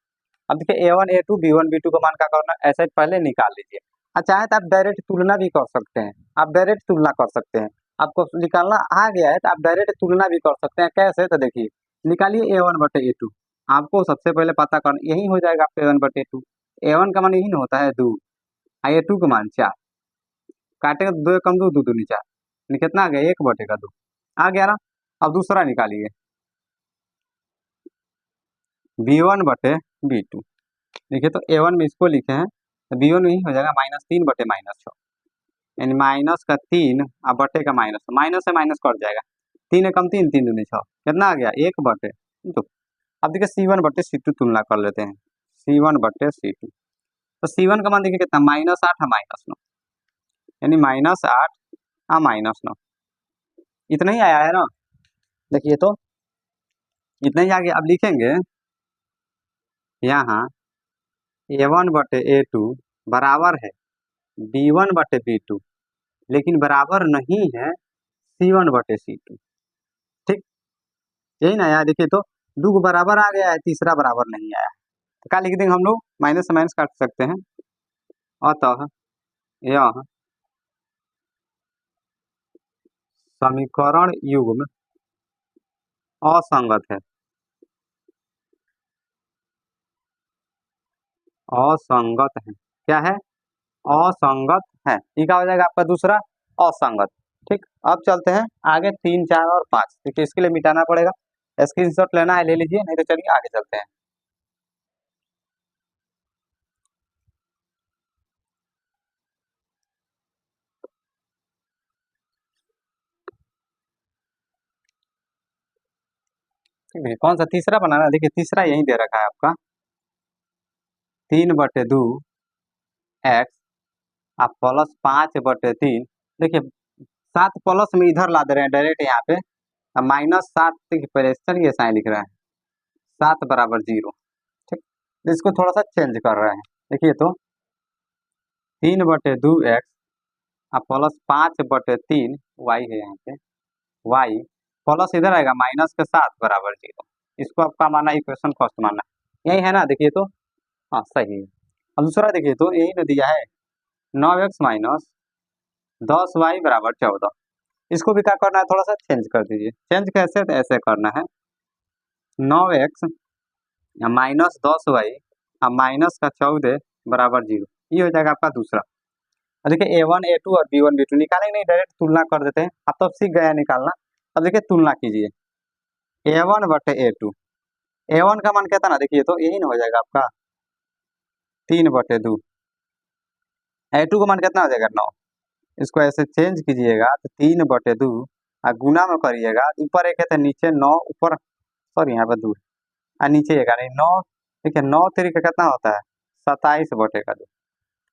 अब देखिए A1 A2 B1 B2 का मान क्या करना है, ऐसे पहले निकाल लीजिए। चाहे तो आप डायरेक्ट तुलना भी कर सकते हैं, आप डायरेक्ट तुलना कर सकते हैं, आपको निकालना आ गया है तो आप डायरेक्ट तुलना भी कर सकते हैं। कैसे, तो देखिए निकालिए A1/A2, आपको सबसे पहले पता करना यही हो जाएगा आपका A1/A2। A1 का मान यही ना होता है 2, A2 का मान 4, काटेगा 2 कम 2 2 दूनी 4, कितना आ गया 1/2 आ गया ना। अब दूसरा निकालिए B1/B2, देखिए तो A1 में इसको लिखे हैं तो B1 में ही हो जाएगा -3/-6, यानी माइनस का 3 और बटे का माइनस, माइनस से माइनस कट जाएगा, 3 एकम 3 3 दूनी 6, कितना आ गया 1/2। अब देखिए C1/C2 तुलना कर लेते हैं, C1/C2 तो C1 का मान देखिए कितना -8 और -9, यानी -8 और -9, इतना ही आया है ना। देखिए तो इतना ही आ गया। अब लिखेंगे यहाँ A1/A2 बराबर है B1/B2, लेकिन बराबर नहीं है C1/C2। ठीक, यही ना यार, देखिए तो 2 को बराबर आ गया है, तीसरा बराबर नहीं आया, तो क्या लिख देंगे हम लोग, माइनस से माइनस काट सकते हैं। अतः यह समीकरण युग्म असंगत है। असंगत है। क्या है? असंगत है। ये क्या हो जाएगा आपका दूसरा? असंगत। ठीक, अब चलते हैं आगे 3, 4 और 5। देखिए इसके लिए मिटाना पड़ेगा, स्क्रीनशॉट लेना है ले लीजिए, नहीं तो चलिए आगे चलते हैं। ठीक है, कौन सा तीसरा बनाना है? देखिए तीसरा यही दे रखा है आपका, 3/2 एक्स आप प्लस 5/3। देखिए 7 प्लस में इधर ला दे रहे हैं डायरेक्ट यहाँ पे, -7 पहले चलिए साइन लिख रहे हैं, 7 बराबर 0। ठीक, तो इसको थोड़ा सा चेंज कर रहे हैं। देखिए तो 3/2 एक्स अब प्लस 5/3 वाई है यहाँ पे, वाई प्लस इधर आएगा -7 बराबर 0। इसको आपका माना इक्वेशन फर्स्ट मानना है। यही है ना? देखिए तो हाँ सही है। अब दूसरा देखिए तो यही ना दिया है, 9x माइनस 10y बराबर 14। इसको भी क्या करना है? थोड़ा सा चेंज कर दीजिए। चेंज कैसे? तो ऐसे करना है, 9x -10y अब माइनस का 14 बराबर 0। ये हो जाएगा आपका दूसरा। अब देखिए A1 A2 और B1 B2 निकालेंगे नहीं, डायरेक्ट तुलना कर देते हैं। आप तो सीख गए हैं निकालना। अब देखिए तुलना कीजिए, A1/A2, A1 का मान क्या था ना? देखिए तो यही ना हो जाएगा आपका 3/2, A2 का मान कितना हो जाएगा? 9। इसको ऐसे चेंज कीजिएगा तो 3/2 गुना में करिएगा, ऊपर एक है तो नीचे 9, ऊपर सॉरी यहाँ पर 2 नीचे एक नहीं 9। देखिए 9 3 का कितना होता है? 27/2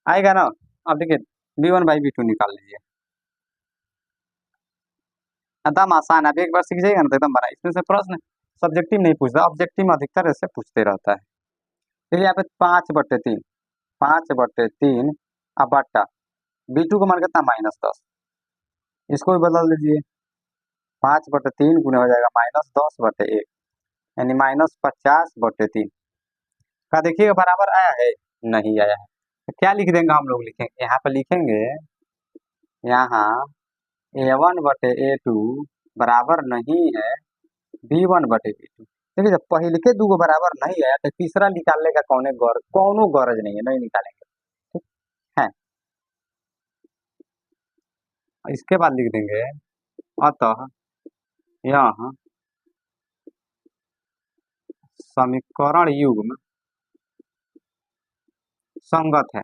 आएगा ना? अब देखिए B1/B2 निकाल लीजिए, एकदम आसान है। अब एक बार सीख जाइएगा ना तो एकदम बना। इसमें से प्रश्न सब्जेक्टिव नहीं पूछता, ऑब्जेक्टिव में अधिकतर ऐसे पूछते रहता है। फिर यहाँ पे 5/3, 5/3 अब बट्टा B2 का मान कितना? -10। इसको भी बदल दीजिए, 5/3 गुना हो जाएगा -10/1 यानी -50/3 का। देखिएगा बराबर आया है? नहीं आया है। तो क्या लिख देंगे हम लोग? लिखेंगे यहाँ पे, लिखेंगे यहाँ A1/A2 बराबर नहीं है B1/B2। देखिए जब पहले के दो बराबर नहीं आया तो तीसरा निकालने का कौनो गरज नहीं है, नहीं निकालेंगे। ठीक है, इसके बाद लिख देंगे अतः यह समीकरण युग्म संगत है।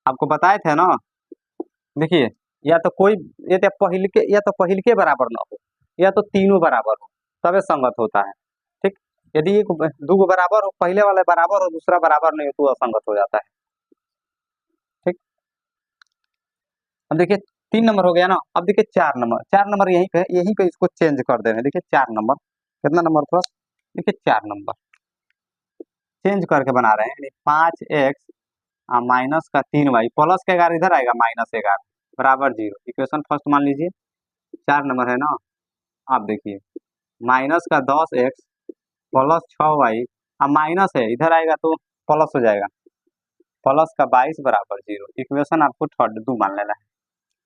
आपको बताए थे ना? देखिए या तो कोई, या तो पहिल के बराबर ना हो, या तो तीनों बराबर हो, तबे संगत होता है। ठीक, यदि एक दो बराबर हो, पहले वाले बराबर हो, दूसरा बराबर नहीं हो तो असंगत हो जाता है। ठीक, अब देखिए 3 नंबर हो गया ना। अब देखिए 4 नंबर, 4 नंबर यहीं पे इसको चेंज कर दे रहे हैं। देखिए 4 नंबर, कितना नंबर पर? देखिए 4 नंबर चेंज करके बना रहे हैं। 5x -3y प्लस का 11 इधर आएगा, -11 बराबर 0। इक्वेशन फर्स्ट मान लीजिए, 4 नंबर है ना। आप देखिए -10x प्लस 6y अब माइनस है, इधर आएगा तो प्लस हो जाएगा, +22 बराबर 0। इक्वेशन आपको थर्ड 2 मान लेना है।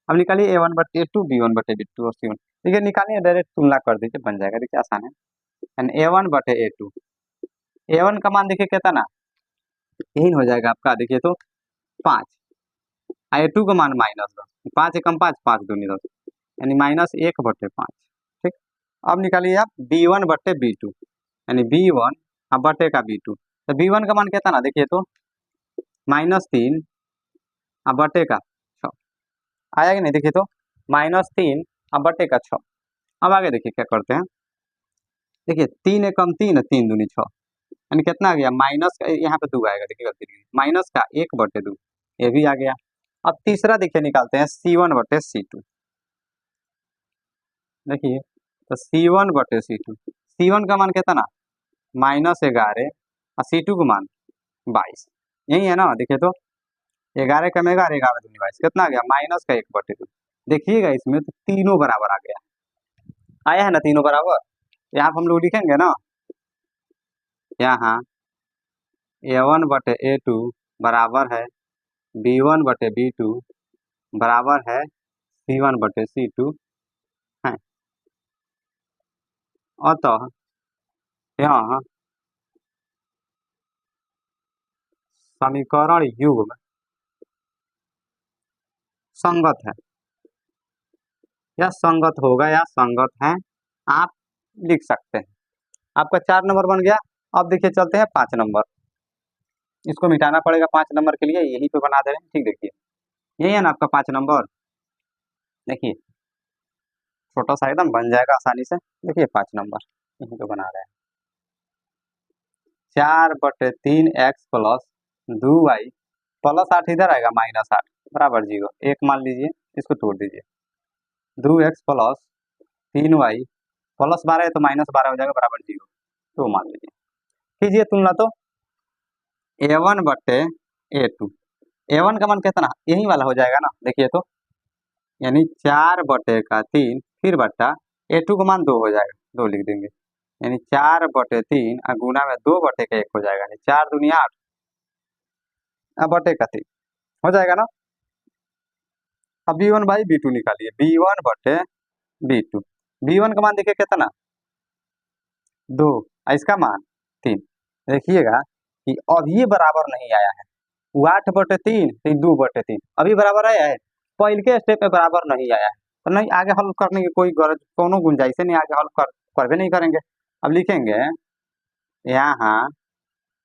अब निकालिए A1/A2 B1/B2 और C1। देखिए निकालिए, डायरेक्ट तुलना कर दीजिए, बन जाएगा। देखिए आसान है। एंड A1/A2, A1 का मान देखिए कितना ना, यही हो जाएगा आपका। देखिए तो 5, A2 का मान -10, 5 एकम 5, 5 दूनी 10 यानी -1/5। ठीक, अब निकालिए आप B1/B2 यानी B1 अब बटे का B2। तो B1 का मान कितना ना? देखिए तो -3 अब बटे का 6 आया कि नहीं? देखिए तो -3 अब बटे का 6। अब आगे देखिए क्या करते हैं। देखिए 3 एकम 3, 3 दूनी 6 यानी कितना आ गया? माइनस का यहाँ पे 2 आएगा, देखिए गलती नहीं, माइनस का 1/2 ये भी आ गया। अब तीसरा देखिए निकालते हैं, C1/C2। देखिए तो C1/C2, C1 का मान कितना ना? -11 और C2 का मान 22। यही है ना? देखिए तो 11 कम 11, 11 दूनी 22 कितना आ गया? -1/2। देखिएगा इसमें तो तीनों बराबर आ गया, आया है ना? तीनों बराबर। यहाँ पर हम लोग लिखेंगे ना, यहाँ A1/A2 बराबर है B1/B2 बराबर है C1/C2 है। अतः यहाँ समीकरण युग्म संगत है या संगत होगा या संगत है, आप लिख सकते हैं। आपका 4 नंबर बन गया। अब देखिए चलते हैं 5 नंबर। इसको मिटाना पड़ेगा 5 नंबर के लिए, यहीं पे बना दे रहे हैं। ठीक, देखिए यही है ना आपका 5 नंबर। देखिए छोटा सा एकदम बन जाएगा आसानी से। देखिए 5 नंबर यहीं पे बना रहे हैं। 4/3x प्लस 2y प्लस 8 इधर आएगा -8 बराबर 0। एक मान लीजिए, इसको तोड़ दीजिए। 2x प्लस 3y प्लस 12 है तो -12 हो जाएगा बराबर 0। तो मान लीजिए, कीजिए तुलना। तो a1/a2, a1 का मान कितना, यही वाला हो जाएगा ना। देखिए तो यानी 4/3 फिर बट्टा a2 का मान 2 हो जाएगा, 2 लिख देंगे। यानी 4/3 गुना में 2/1 हो जाएगा। 4 दूनी 8 बटे 3 हो जाएगा ना। अब b1/b2 निकालिए। b1/b2, b1 का मान देखिए कितना 2, इसका मान 3। देखिएगा कि अब ये बराबर नहीं आया है। 8/3 फिर 2/3 अभी बराबर आया है, पहले के स्टेप पे बराबर नहीं आया है। तो नहीं, आगे हल करने की कोई गरज, कोनो गुंजाइश नहीं, आगे हल करवे नहीं करेंगे। अब लिखेंगे यहाँ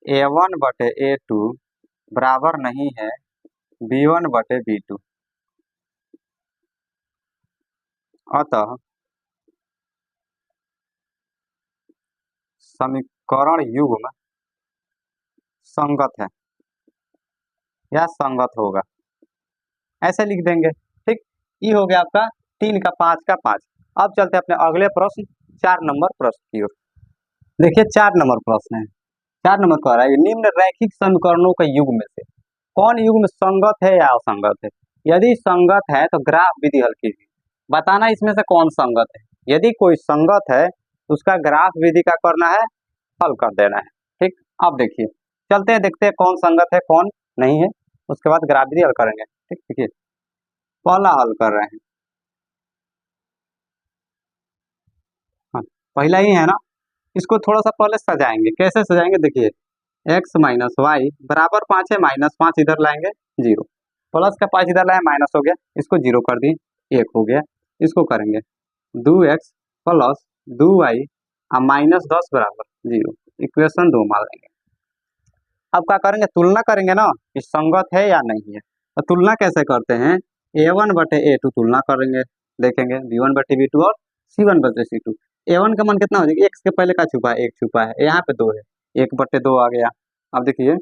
a1/a2 बराबर नहीं है b1/b2, अतः समीकरण युग्म संगत है या संगत होगा, ऐसे लिख देंगे। ठीक, ये हो गया आपका 3 का 5 का 5। अब चलते हैं अपने अगले प्रश्न 4 नंबर प्रश्न की ओर। देखिए 4 नंबर प्रश्न है। 4 नंबर कह रहा है निम्न रैखिक समीकरणों के युग्म में से कौन युग्म संगत है या असंगत है। यदि संगत है तो ग्राफ विधि हल कीजिए। बताना इसमें से कौन संगत है। यदि कोई संगत है तो उसका ग्राफ विधि का करना है, हल कर देना है। ठीक, अब देखिए चलते हैं, देखते हैं कौन संगत है कौन नहीं है, उसके बाद ग्राफ विधि हल करेंगे। ठीक, देखिए पहला हल कर रहे हैं। हाँ, पहला ही है ना। इसको थोड़ा सा पहले सजाएंगे। कैसे सजाएंगे, देखिए x माइनस वाई बराबर 5 है, -5 इधर लाएंगे 0, प्लस का 5 इधर लाए माइनस हो गया, इसको 0 कर दिए, 1 हो गया। इसको करेंगे 2x प्लस 2y -10 बराबर 0, इक्वेशन 2 मान लेंगे। अब क्या करेंगे, तुलना करेंगे ना कि संगत है या नहीं है। तो तुलना कैसे करते हैं, a1/a2 तुलना करेंगे, देखेंगे b1/b2 और c1/c2। a1 का मान कितना हो जाएगा, x के पहले का छुपा है, 1 छुपा है, यहाँ पे 2 है, 1/2 आ गया। अब देखिए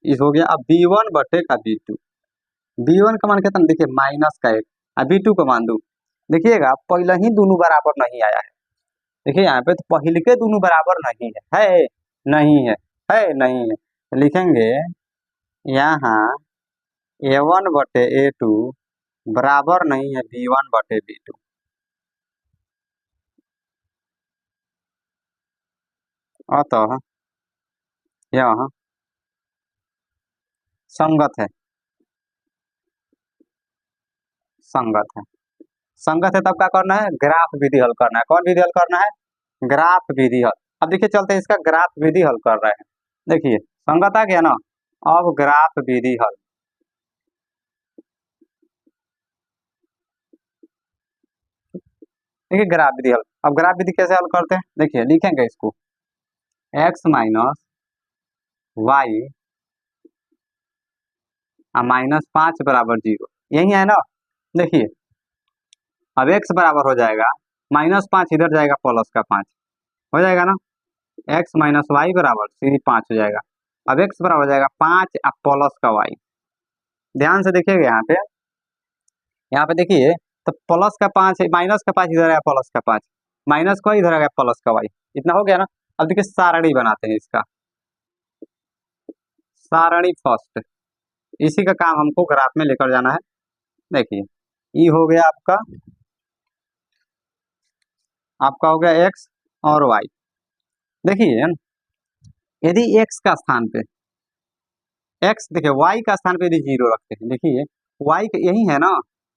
इस हो गया। अब b1/b2, b1 का मान कितना, देखिए -1 और b2 का मान 2। देखिएगा पहले ही दोनों बराबर नहीं आया है। देखिए यहाँ पे तो पहले के दोनों बराबर नहीं है नहीं है नहीं है। तो लिखेंगे यहाँ a1/a2 बराबर नहीं है b1/b2, अतः यह संगत है। संगत है, संगत है तब क्या करना है, ग्राफ विधि हल करना है। कौन विधि हल करना है, ग्राफ विधि हल। अब देखिए चलते हैं इसका ग्राफ विधि हल कर रहे हैं। देखिए संगत आ गया ना। अब ग्राफ विधि हल, देखिए ग्राफ विधि हल। अब ग्राफ विधि कैसे हल करते हैं, देखिए लिखेंगे इसको x माइनस वाई -5 बराबर 0, यही है ना। देखिए अब x बराबर हो जाएगा -5 इधर जाएगा, प्लस का 5 हो जाएगा ना। x माइनस वाई बराबर सीधी 5 हो जाएगा। अब x बराबर हो जाएगा 5 अब प्लस का y। ध्यान से देखिएगा यहाँ पे देखिए, तो प्लस का 5 माइनस का 5 इधर आया, प्लस का 5 माइनस का इधर आ गया, प्लस का y, इतना हो गया ना। अब देखिए सारणी बनाते हैं इसका, सारणी फर्स्ट, इसी का काम हमको ग्राफ में लेकर जाना है। देखिए ये हो गया आपका, आपका हो गया x और y। देखिए यदि x का स्थान पे x, देखिए y का स्थान पे यदि 0 रखते हैं, देखिए y यही है ना।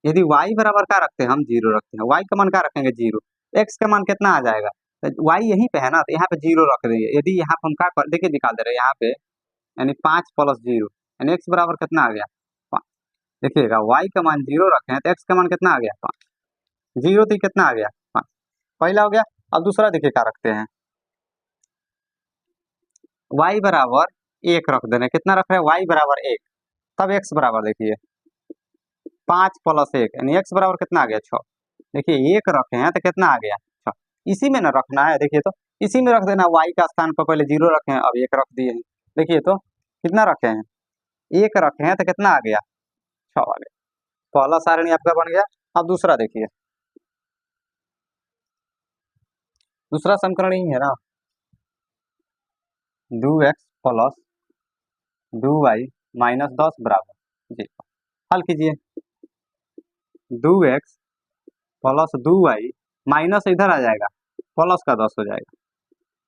यदि y बराबर क्या रखते हैं, हम 0 रखते हैं, y का मान क्या रखेंगे 0, x का मान कितना आ जाएगा, तो y यहीं पे है ना, तो यहाँ पे 0 रख देंगे। यदि यहाँ पे हम क्या देखिए निकाल दे रहे हैं यहाँ पे यानी 5 प्लस 0 यानी x बराबर कितना आ गया 5। देखिएगा y का मान 0 रखे हैं तो x का मान कितना आ गया 5। 0 थी कितना आ गया 5, पहला हो गया। अब दूसरा देखिए क्या रखते हैं, y बराबर 1 रख देने, कितना रख रहे हैं y बराबर 1, तब x बराबर देखिए 5 प्लस 1 यानी x बराबर कितना आ गया 6। देखिए 1 रखे हैं तो कितना आ गया 6, इसी में ना रखना है। देखिए तो इसी में रख देना, y का स्थान पर पहले 0 रखे हैं अब 1 रख दिए हैं। देखिए तो कितना रखे हैं 1 रखे हैं तो कितना आ गया 6 आ गया। पहला सारणी आपका बन गया। अब दूसरा देखिए, दूसरा समीकरण ही है ना, 2x प्लस 2y माइनस 10 बराबर जी, हल कीजिए। 2x प्लस 2y माइनस इधर आ जाएगा, प्लस का 10 हो जाएगा।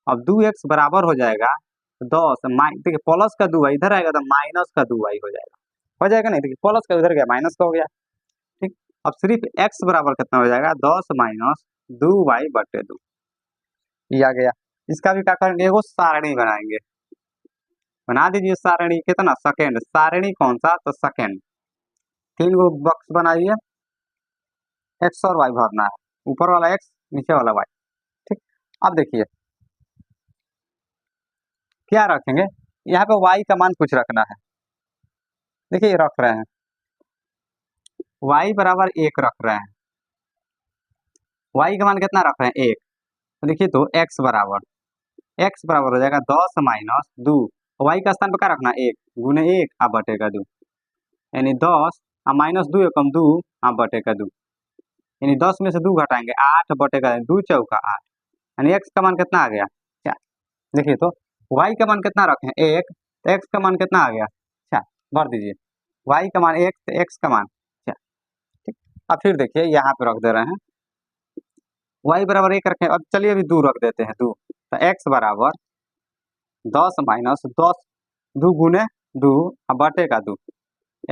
अब 2x बराबर हो जाएगा 10, देखिए प्लस का 2y इधर आएगा तो माइनस का 2y हो जाएगा नहीं, देखिए प्लस का उधर गया माइनस का हो गया। ठीक, अब सिर्फ x बराबर कितना हो जाएगा 10 माइनस 2y बटे 2, ये आ गया। इसका भी क्या करेंगे, एगो सारणी बनाएंगे, बना दीजिए सारणी। कितना सेकेंड, सारणी कौन सा तो सेकेंड। 3 गो बॉक्स बनाइए, x और y भरना है, ऊपर वाला x नीचे वाला y। ठीक, अब देखिए क्या रखेंगे, यहाँ पे y का मान कुछ रखना है। देखिए रख रहे हैं y बराबर 1 रख रहे हैं, y का मान कितना रख रहे हैं 1, तो देखिए तो x बराबर हो जाएगा 10 माइनस 2, y का स्थान पर क्या रखना 1 गुने 1 आप बटेगा 2, यानी 10 माइनस 2 एकम 2 आप बटेगा 2, यानी 10 में से 2 घटाएंगे 8 बटेगा 2 चौका 8, यानी x का मान कितना आ गया 4। देखिए तो y का मान कितना रखे हैं 1, तो x का मान कितना आ गया 4, भर दीजिए। y का मान 1 तो x का मान 4। ठीक, अब फिर देखिए यहाँ पे रख दे रहे हैं y बराबर 1 रखें, अब चलिए अभी 2 रख देते हैं 2, तो x बराबर 10 माइनस 10 2 गुने 2 बटेगा 2,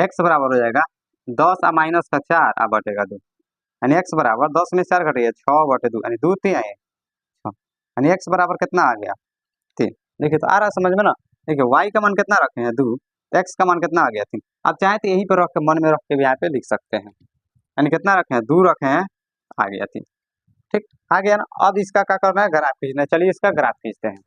x बराबर हो जाएगा 10 माइनस का 4 बटेगा 2, यानी x बराबर 10 में 4 घटिए 6 बटे 2 यानी 2 3 आए 6, यानी x बराबर कितना आ गया 3। देखिए तो आ रहा है समझ में ना। देखिए y का मान कितना रखे हैं 2, x का मान कितना आ गया 3। आप चाहे तो यहीं पर रख के मन में रख के भी यहाँ पे लिख सकते हैं, यानी कितना रखे हैं 2 रखे हैं आ गया 3। ठीक, आ गया ना। अब इसका क्या करना है, ग्राफ खींचना है। चलिए इसका ग्राफ खींचते हैं।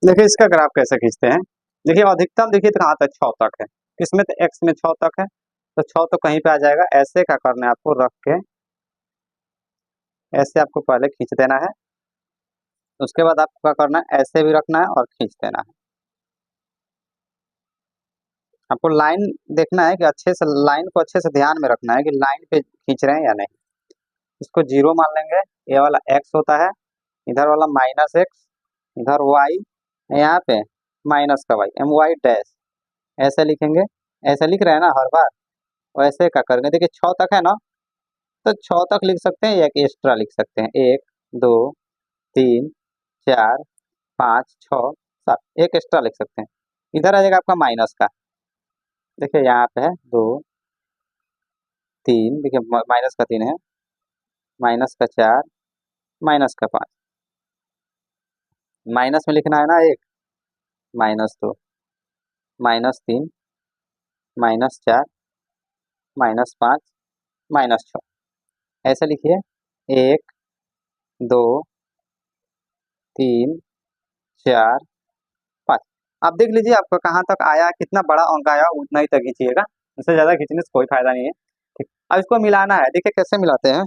देखिए इसका ग्राफ कैसे खींचते हैं, देखिए अधिकतम देखिए तो कहाँ तक 6 तक है, इसमें तो x में 6 तक है, तो 6 तो कहीं पे आ जाएगा। ऐसे क्या करना है आपको, रख के ऐसे आपको पहले खींच देना है, उसके बाद आपको क्या करना है ऐसे भी रखना है और खींच देना है। आपको लाइन देखना है कि अच्छे से लाइन को अच्छे से ध्यान में रखना है कि लाइन पे खींच रहे हैं या नहीं। इसको 0 मान लेंगे, ये वाला x होता है, इधर वाला माइनस x, इधर y, यहाँ पे माइनस का y, एम वाई डैश ऐसे लिखेंगे। ऐसे लिख रहे हैं ना हर बार, वैसे क्या करेंगे, देखिए 6 तक है ना, तो 6 तक लिख सकते हैं या एक एक्स्ट्रा लिख सकते हैं, 1 2 3 4 5 6 7, एक एक्स्ट्रा लिख सकते हैं। इधर आ जाएगा आपका माइनस का, देखिए यहाँ पे है 2 3, देखिए माइनस का 3 है, माइनस का 4, माइनस का 5, माइनस में लिखना है ना 1, minus 2, minus 3, minus 4, minus 5, minus 6, ऐसे लिखिए 1 2 3 4 5। आप देख लीजिए आपका कहाँ तक आया, कितना बड़ा अंक आया उतना ही तक खींचिएगा, उससे ज़्यादा खींचने से कोई फायदा नहीं है। ठीक, अब इसको मिलाना है, देखिए कैसे मिलाते हैं।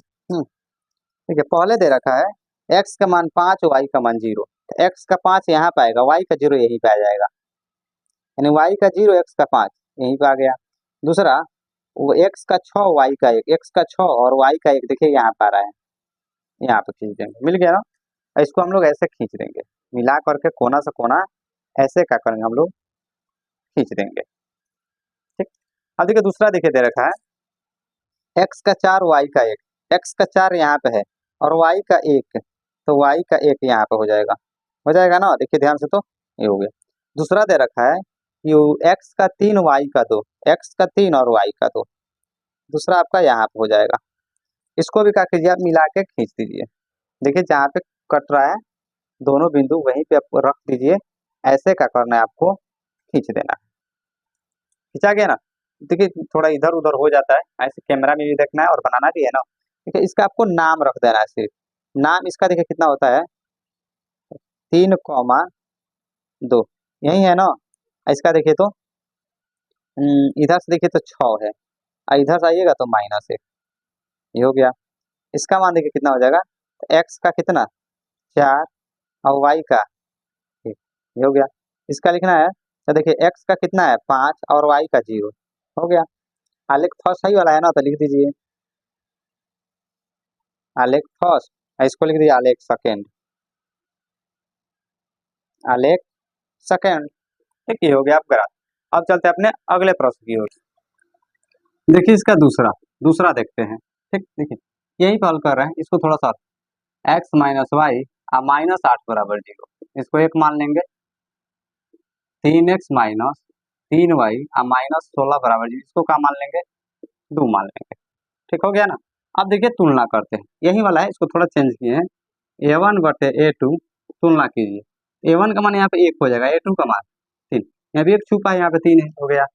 ठीक है, पहले दे रखा है x का मान 5 y का मान 0, तो x का 5 यहाँ पे आएगा, y का 0 यहीं पे आ जाएगा, यानी y का 0 x का 5 यहीं पे आ गया। दूसरा वो x का 6 y का 1, x का 6 और y का 1 देखिए यहाँ पे आ रहा है, यहाँ पे खींच देंगे, मिल गया ना। इसको हम लोग ऐसे खींच देंगे, मिला करके कोना से कोना ऐसे क्या करेंगे हम लोग खींच देंगे। ठीक, अब देखिए दूसरा देखिए दे रखा है x का 4 y का 1, x का 4 यहाँ पे है और y का 1, तो y का 1 यहाँ पे हो जाएगा ना। देखिए ध्यान से, तो ये हो गया। दूसरा दे रखा है कि x का 3 y का 2, x का 3 और y का 2, दूसरा आपका यहाँ पे हो जाएगा। इसको भी क्या कीजिए आप मिला के खींच दीजिए, देखिए जहाँ पे कट रहा है दोनों बिंदु वहीं पे आपको रख दीजिए। ऐसे क्या करना है आपको खींच देना। खींचा गया ना। देखिए थोड़ा इधर उधर हो जाता है, ऐसे कैमरा में भी देखना है और बनाना भी है ना। देखिए इसका आपको नाम रख देना है सिर्फ। नाम इसका देखिए कितना होता है, 3,2 यही है ना। इसका देखिए तो इधर से देखिए तो 6 है, और इधर से आइएगा तो -1, ये हो गया। इसका मान देखिए कितना हो जाएगा, एक्स का कितना 4 और वाई का 1, ये हो गया। इसका लिखना है तो देखिए एक्स का कितना है 5 और वाई का 0, हो गया। आलेख फर्स्ट सही वाला है ना, तो लिख दीजिए आलेख फर्स्ट, इसको लिख दीजिए आलेख सेकेंड, आलेख सेकेंड। ठीक, ये हो गया आपका। अब चलते हैं अपने अगले प्रश्न की ओर। देखिए इसका दूसरा दूसरा देखते हैं। ठीक, देखिए यही पर हल कर रहे हैं, इसको थोड़ा सा x माइनस वाई -8 बराबर 0, इसको एक मान लेंगे। 3x माइनस 3y -16 बराबर 0, इसको क्या मान लेंगे 2 मान लेंगे। ठीक हो गया ना। अब देखिए तुलना करते हैं, यही वाला है, इसको थोड़ा चेंज किए हैं। a1 बटे a2 तुलना कीजिए। a1 का मान यहाँ पे 1 हो जाएगा, a2 का मान 3, यहाँ भी 1 छुपा है, यहाँ पे 3 है, हो गया।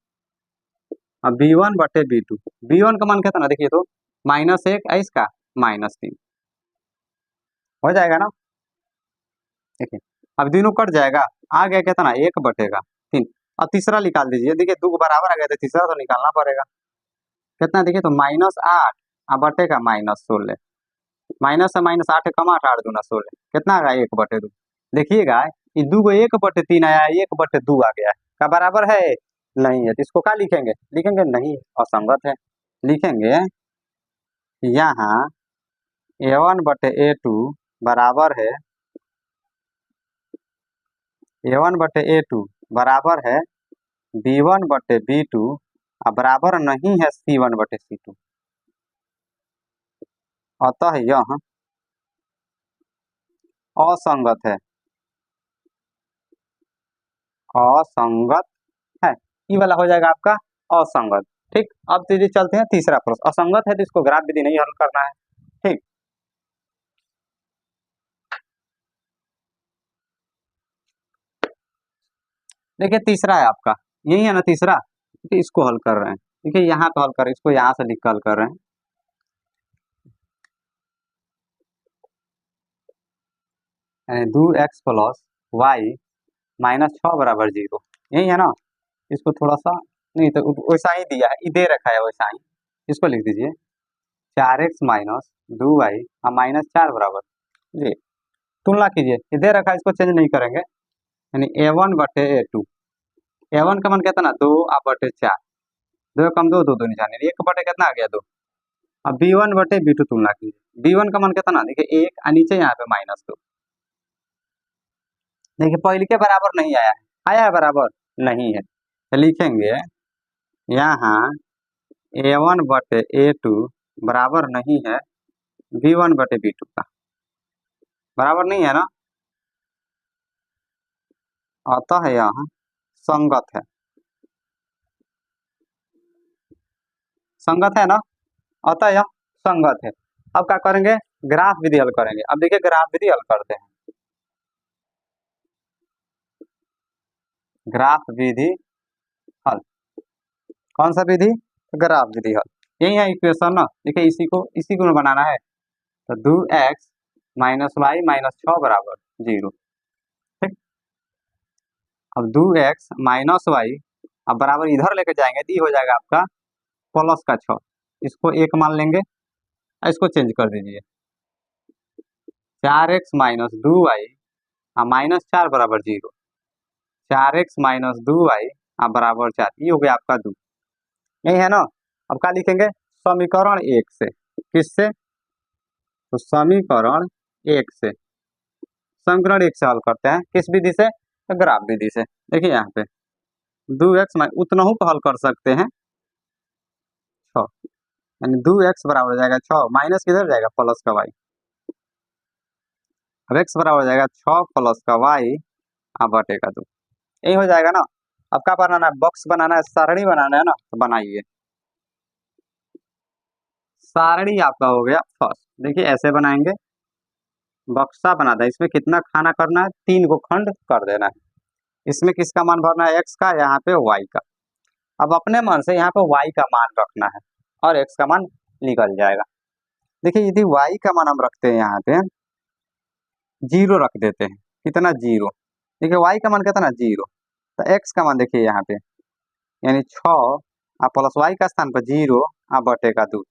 अब b1 बटे b2, b1 का मान कितना ना देखिए तो -1 है, इसका -3 हो जाएगा ना। देखिए अब तीनों कट जाएगा, आ गया कितना 1 बटेगा 3। और तीसरा निकाल दीजिए, देखिए 2 के बराबर आ गया तो तीसरा तो निकालना पड़ेगा। कितना देखिए तो -8 बटेगा -16, माइनस से -8 कमा 8 दूना 16, कितना आ गया 1 बटे 2। देखिएगा ये 2 को 1 बटे 3 आया, 1 बटे 2 आ गया है, का बराबर है नहीं है, तो इसको क्या लिखेंगे, लिखेंगे नहीं असंगत है। लिखेंगे यहाँ a1 बटे a2 बराबर है a1 बटे a2 बराबर है b1 बटे b2 बराबर नहीं है c1 बटे c2। अतः यह असंगत है, असंगत है। ये वाला हो जाएगा आपका असंगत। ठीक, अब चलिए चलते हैं तीसरा प्रश्न। असंगत है तो इसको ग्राफ विधि नहीं हल करना है। ठीक, देखिए तीसरा है आपका, यही है ना तीसरा, तो इसको हल कर रहे हैं। देखिए यहाँ पे हल कर, इसको यहाँ से लिख कर हल कर रहे हैं। दो एक्स प्लस वाई -6 बराबर 0, यही है ना। इसको थोड़ा सा नहीं तो वैसा ही दिया है, ये दे रखा है वैसा ही, इसको लिख दीजिए 4x माइनस 2y -4 बराबर जी। तुलना कीजिए, ये दे रखा है, इसको चेंज नहीं करेंगे। यानी a1 बटे a2, a1 का मान कितना 2 बटे 4, 2 कम 2 2 2 निशानी, 1 बटे कितना आ गया 2। अब b1 बटे b2 तुलना कीजिए, b1 का मान कितना देखिए 1 और नीचे यहाँ पे -2। देखिए पहले के बराबर नहीं आया है, आया है बराबर नहीं है, तो लिखेंगे यहाँ a1 बटे a2 बराबर नहीं है b1 बटे b2 का, बराबर नहीं है ना। अतः यह संगत है, संगत है ना, अतः यह संगत है। अब क्या करेंगे, ग्राफ विधि हल करेंगे। अब देखिए ग्राफ विधि हल करते हैं, ग्राफ विधि हल, कौन सा विधि, ग्राफ विधि हल, यही है इक्वेशन ना। देखिए इसी को बनाना है, तो 2x माइनस वाई -6 बराबर 0। ठीक, अब 2x माइनस वाई अब बराबर इधर लेके जाएंगे तो ये हो जाएगा आपका प्लस का 6, इसको 1 मान लेंगे, इसको चेंज कर दीजिए 4x माइनस 2y -4 बराबर 0, 4x माइनस 2y बराबर 4, ये हो गया आपका 2, यही है ना। अब क्या लिखेंगे, समीकरण 1 से, किससे, तो समीकरण 1 से, समीकरण 1 से हल करते हैं, किस विधि से, तो ग्राफ विधि से। देखिए यहाँ पे 2x उतना को हल कर सकते हैं 6, यानी 2x बराबर हो जाएगा 6, माइनस किधर जाएगा प्लस का y, अब x बराबर हो जाएगा 6 प्लस का y बटेगा 2, यही हो जाएगा ना। अब क्या बनाना है, बॉक्स बनाना है, सारणी बनाना है ना, तो बनाइए। सारणी आपका हो गया फर्स्ट, देखिए ऐसे बनाएंगे, बक्सा बना था, इसमें कितना खाना करना है 3 को खंड कर देना है, इसमें किसका मान भरना है, एक्स का, यहाँ पे वाई का। अब अपने मन से यहाँ पे वाई का मान रखना है और एक्स का मान निकल जाएगा। देखिए यदि वाई का मान हम रखते हैं यहाँ पे 0 रख देते हैं, कितना 0, देखिए वाई का मान कितना 0, तो एक्स का मान देखिए यहाँ पे यानी 6 प्लस वाई का स्थान पर 0 बटे का 2,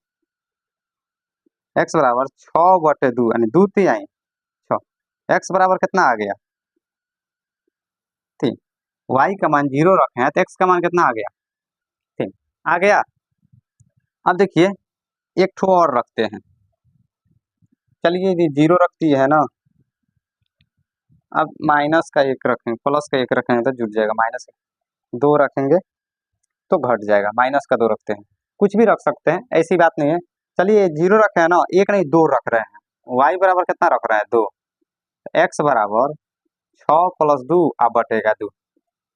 एक्स बराबर 6/2 यानी 2 3 आई 6, एक्स बराबर कितना आ गया 3, वाई का मान 0 रखे हैं तो एक्स का मान कितना आ गया 3 आ गया। अब देखिए एक ठो और रखते हैं, चलिए ये 0 रखती है ना, अब माइनस का 1 रखें, प्लस का 1 रखेंगे तो जुट जाएगा, माइनस 2 रखेंगे तो घट जाएगा, माइनस का 2 रखते हैं, कुछ भी रख सकते हैं, ऐसी बात नहीं है। चलिए 0 रखे हैं ना, 1 नहीं 2 रख रहे हैं, वाई बराबर कितना रख रहे हैं 2, एक्स बराबर 6 + 2 बटेगा 2,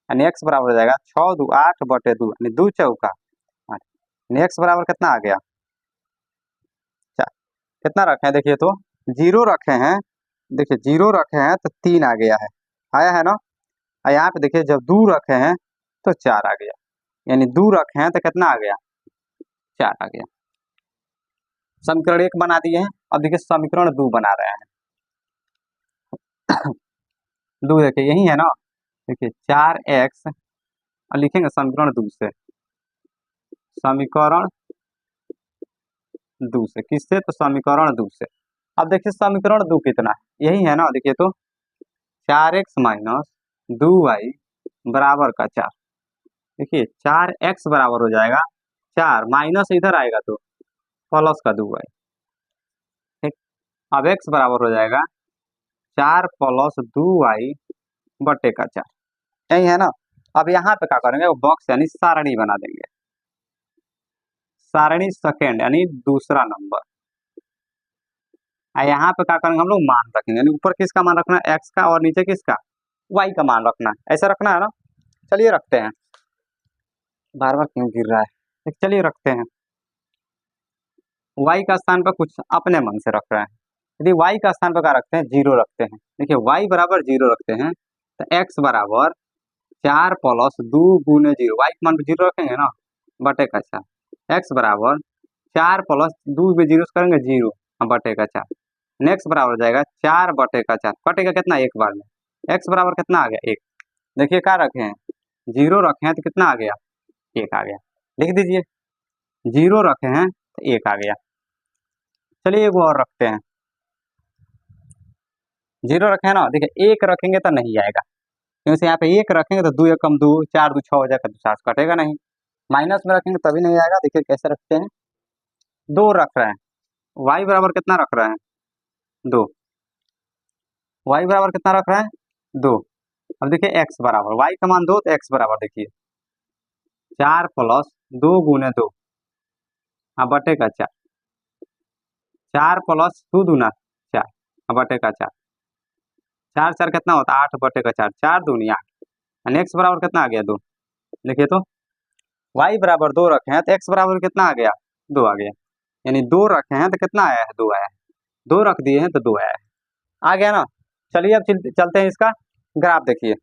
यानी एक्स बराबर हो जाएगा 6 2 8/2 यानी 2 चौका 8, यानी एक्स बराबर कितना आ गया 4। कितना रखे हैं देखिए, तो 0 रखे हैं, देखिए 0 रखे हैं तो 3 आ गया है, आया है ना। और यहाँ पे देखिए जब 2 रखे हैं तो 4 आ गया, यानी 2 रखे हैं तो कितना आ गया 4 आ गया। समीकरण 1 बना दिए हैं, अब देखिए समीकरण 2 बना रहे हैं। 2 देखिए यही है ना, देखिए 4x और लिखेंगे समीकरण 2 से, समीकरण 2 से किससे, तो समीकरण 2 से। अब देखिए समीकरण 2 कितना है, यही है ना, देखिए तो 4x - 2y बराबर का 4, देखिए 4x बराबर हो जाएगा 4, माइनस इधर आएगा तो प्लस का 2y, ठीक। अब x बराबर हो जाएगा 4 + 2y बटे का 4, यही है ना। अब यहाँ पे क्या करेंगे, वो बॉक्स यानी सारणी बना देंगे, सारणी सेकेंड यानी दूसरा नंबर। यहाँ पे क्या करेंगे हम लोग मान रखेंगे, यानी ऊपर किसका मान रखना है, एक्स का, और नीचे किसका, वाई का मान रखना है, ऐसा रखना है ना। चलिए रखते हैं, बार बार क्यों गिर रहा है, चलिए रखते हैं। वाई का स्थान पर कुछ अपने मन से रख रहे हैं, यदि वाई का स्थान पर क्या रखते हैं 0 रखते हैं, देखिए वाई बराबर 0 रखते हैं तो एक्स बराबर 4 + 2 × 0, वाई के मान पर 0 रखेंगे ना बटे का 4, एक्स बराबर 4 + 2 में 0 से करेंगे 0 बटे का 4, नेक्स्ट बराबर हो जाएगा 4 बटे का 4, कटेगा कितना एक बार में, एक्स बराबर कितना आ गया 1, देखिए क्या रखे हैं 0 रखे हैं तो कितना आ गया 1 आ गया, लिख दीजिए 0 रखे हैं तो 1 आ गया। चलिए एक और रखते हैं, 0 रखे हैं ना, देखिए 1 रखेंगे तो नहीं आएगा, क्योंकि यहाँ पे 1 रखेंगे तो 2 एकम 2, 4 2 6 हो जाएगा, तो 4 कटेगा नहीं, माइनस में रखेंगे तभी नहीं आएगा। देखिए कैसे रखते हैं, 2 रख रहे हैं, वाई बराबर कितना रख रहे हैं 2, वाई बराबर कितना रख रहे हैं 2। अब देखिए एक्स बराबर, वाई का मान 2 तो एक्स बराबर देखिए 4 + 2 × 2 बटे का 4, 4 + 2 दूना 4 बटे का 4, 4 4 कितना होता है 8 बटे का 4, 4 दूनी 8, एक्स बराबर कितना आ गया 2, देखिए तो वाई बराबर 2 रखे हैं तो एक्स बराबर कितना आ गया 2 आ गया, यानी 2 रखे हैं तो कितना आया है 2 आया है, 2 रख दिए हैं तो 2 आया है, आ गया ना। चलिए अब चलते हैं इसका ग्राफ देखिए,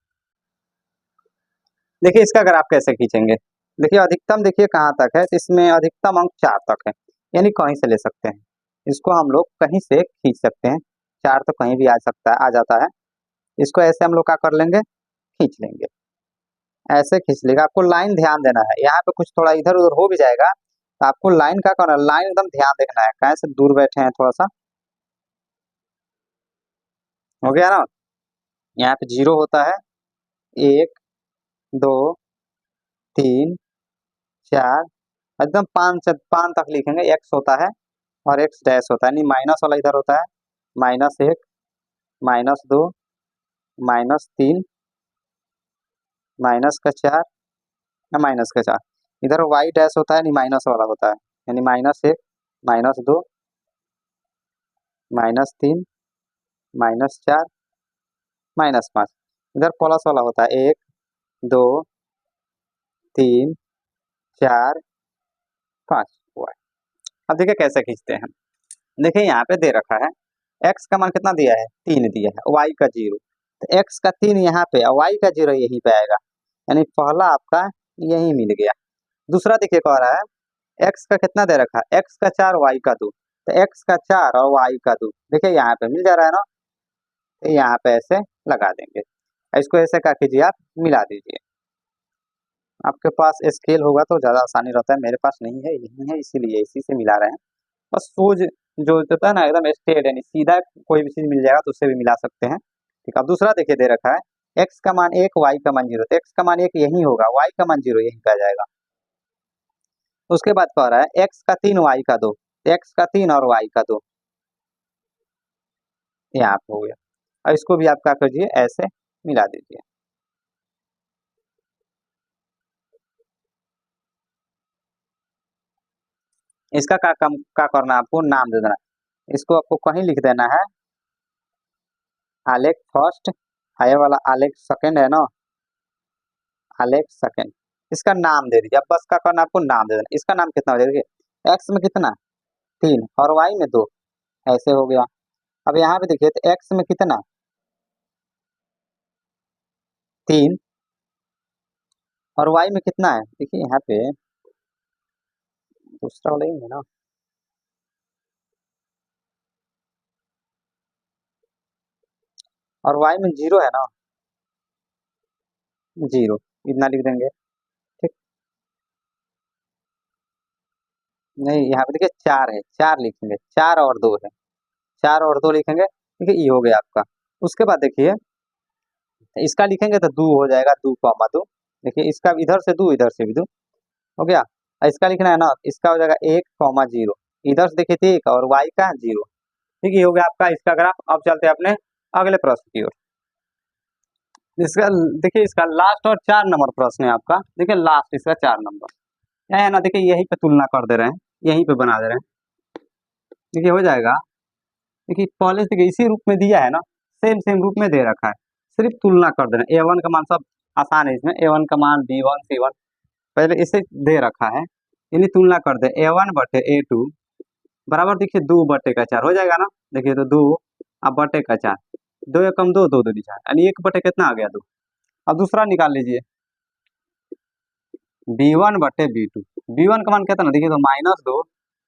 देखिए इसका ग्राफ कैसे खींचेंगे, देखिए अधिकतम देखिए कहाँ तक है, इसमें अधिकतम अंक 4 तक है, यानी कहीं से ले सकते हैं, इसको हम लोग कहीं से खींच सकते हैं, 4 तो कहीं भी आ सकता है, आ जाता है, इसको ऐसे हम लोग क्या कर लेंगे खींच लेंगे, ऐसे खींच लेगा। आपको लाइन ध्यान देना है, यहाँ पे कुछ थोड़ा इधर उधर हो भी जाएगा तो आपको लाइन क्या करना है, लाइन एकदम ध्यान देखना है, कहीं से दूर बैठे हैं थोड़ा सा, हो गया ना। यहाँ पे 0 होता है, 1 2 3 4 एकदम 5 तक लिखेंगे, एक्स होता है और एक्स डैश होता है, यानी माइनस वाला इधर होता है, -1 -2 -3 -4 या -4, इधर वाई डैश होता है, यानी माइनस वाला होता है, यानी -1 -2 -3 -4 -5, इधर प्लस वाला होता है 1 2 3 4 5 हुआ। अब देखिए कैसे खींचते हैं, देखिए यहाँ पे दे रखा है एक्स का मान कितना दिया है 3 दिया है, वाई का 0, तो एक्स का 3 यहाँ पे और वाई का 0 यहीं पे आएगा, यानी पहला आपका यही मिल गया। दूसरा देखिए कह रहा है एक्स का कितना दे रखा है, एक्स का 4 वाई का 2, तो एक्स का 4 और वाई का 2 देखिए यहाँ पे मिल जा रहा है ना, तो यहाँ पे ऐसे लगा देंगे। इसको ऐसे क्या कीजिए आप मिला दीजिए। आपके पास स्केल होगा तो ज़्यादा आसानी रहता है, मेरे पास नहीं है, यही है, इसीलिए इसी से मिला रहे हैं। बस सोच जो होता है ना एकदम स्ट्रेट, यानी सीधा कोई भी चीज़ मिल जाएगा तो उससे भी मिला सकते हैं। ठीक, अब दूसरा देखिए दे रखा है एक्स का मान 1 वाई का मान 0, तो एक्स का मान 1 यही होगा, वाई का मान 0 यहीं पे आ जाएगा। उसके बाद कह रहा है एक्स का 3 वाई का 2, एक्स का 3 और वाई का 2 यहाँ पे हो गया। और इसको भी आप क्या कीजिए ऐसे मिला दीजिए। इसका क्या करना है, आपको नाम दे देना है। इसको आपको कहीं लिख देना है आलेख फर्स्ट, ये वाला आलेख सेकंड है ना, आलेख सेकंड, इसका नाम दे दीजिए। अब बस क्या करना है, आपको नाम दे देना। इसका नाम कितना हो जाएगा, एक्स में कितना 3 और वाई में 2, ऐसे हो गया। अब यहाँ पे देखिए तो एक्स में कितना 3 और वाई में कितना है, देखिए यहाँ पे दूसरा वाला ही है ना, और वाई में 0 है ना, 0 इतना लिख देंगे। ठीक, नहीं यहाँ पे देखिए 4 है, 4 लिखेंगे, 4 और 2 है, 4 और 2 लिखेंगे। ठीक है, ये हो गया आपका। उसके बाद देखिए इसका लिखेंगे तो 2 हो जाएगा, 2,2। देखिए इसका इधर से 2 इधर से भी 2 हो गया। और इसका लिखना है ना, इसका हो जाएगा 1,0, इधर से देखिए तो 1 और वाई का 0। ठीक है, ये हो गया आपका इसका ग्राफ। अब चलते हैं अपने अगले प्रश्न की ओर। इसका देखिए इसका लास्ट और 4 नंबर प्रश्न है आपका। देखिए लास्ट इसका 4 नंबर क्या है ना, देखिए यहीं पे तुलना कर दे रहे हैं, यहीं पे बना दे रहे हैं। देखिए हो जाएगा, देखिए पहले से देखिए इसी रूप में दिया है ना, सेम सेम रूप में दे रखा है, सिर्फ तुलना कर दे रहे हैं। A1 का मान सब आसान है इसमें, A1 का मान B1 C1 पहले इसे दे रखा है, यानी तुलना कर दे A1 बटे A2 बराबर देखिए 2/4 हो जाएगा ना। देखिए तो 2 अब बटे का 4, 2 एकम 2, 2 दूनी 4, यानी 1 बटे कितना आ गया 2। अब दूसरा निकाल लीजिए B1 बटे B2, B1 का मान कितना देखिए तो -2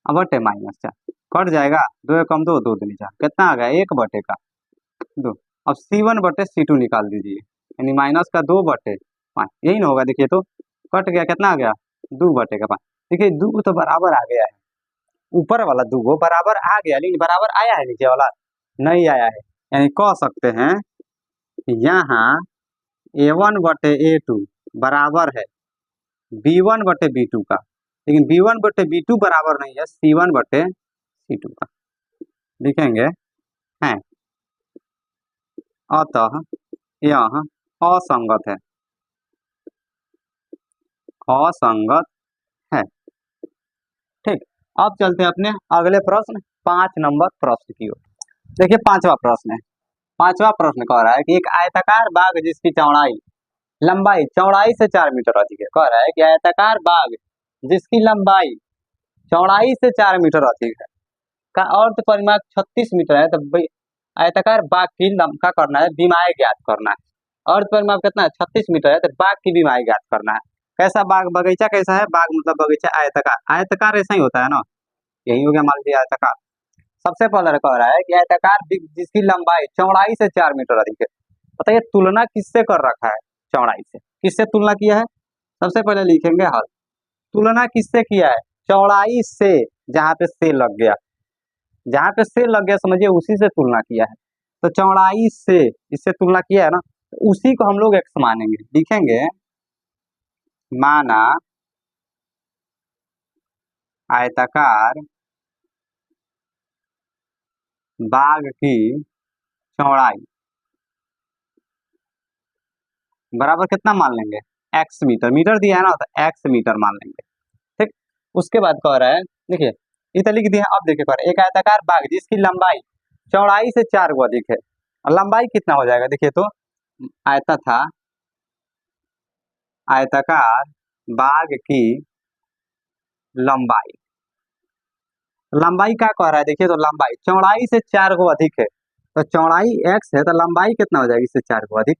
अब बटे -4 कट जाएगा, 2 एकम 2, 2 दूनी 4 कितना आ गया 1 बटे का 2। अब C1 बटे C2 निकाल दीजिए, यानी -2/5 यही ना होगा। देखिए तो कट गया, कितना आ गया 2/5। देखिए 2 तो बराबर आ गया है, ऊपर वाला 2 बराबर आ गया, लेकिन बराबर आया है नीचे वाला नहीं आया है, यानी कह सकते हैं कि यहाँ A1/A2 बराबर है B1/B2 का, लेकिन B1/B2 बराबर नहीं है C1/C2 का, लिखेंगे हैं, अतः यह असंगत है, असंगत है। ठीक, अब चलते हैं अपने अगले प्रश्न 5 नंबर प्रश्न की ओर। देखिए पांचवा प्रश्न है। पांचवा प्रश्न कह रहा है कि एक आयताकार बाग जिसकी चौड़ाई लंबाई चौड़ाई से 4 मीटर अधिक है। कह रहा है कि आयताकार बाग जिसकी लंबाई चौड़ाई से 4 मीटर अधिक है का अर्ध परिमाप 36 मीटर है, तो आयताकार बाग की का करना है बीमाई ज्ञात करना है। अर्ध परिमाप कितना है 36 मीटर है, तो बाग की बीमाई ज्ञात करना है। कैसा बाग, बगीचा कैसा है, बाग मतलब बगीचा आयताकार, आयताकार ऐसा ही होता है ना, यही हो गया मान लीजिए आयताकार। सबसे पहले कह रहा है कि आयताकार जिसकी लंबाई चौड़ाई से 4 मीटर अधिक है। बताइए तुलना किससे कर रखा है, चौड़ाई से, किससे तुलना किया है। सबसे पहले लिखेंगे हल, तुलना किससे किया है, चौड़ाई से, जहां पे से लग गया, जहां पे से लग गया समझिए उसी से तुलना किया है। तो चौड़ाई से इससे तुलना किया है ना, तो उसी को हम लोग एक्स मानेंगे, लिखेंगे माना आयताकार बाग की चौड़ाई बराबर कितना मान लेंगे, एक्स मीटर, मीटर दिया है ना तो एक्स मीटर मान लेंगे। ठीक, उसके बाद कह रहा है, देखिए इतना लिख दिया। अब देखिए कह रहा है एक आयताकार बाग जिसकी लंबाई चौड़ाई से 4 गुना अधिक है, और लंबाई कितना हो जाएगा, देखिए तो आयता था, आयताकार बाग की लंबाई, लंबाई क्या कह रहा है, देखिए तो लंबाई चौड़ाई से 4 गुना अधिक है, तो चौड़ाई x है तो लंबाई कितना हो जाएगी, इससे 4 को अधिक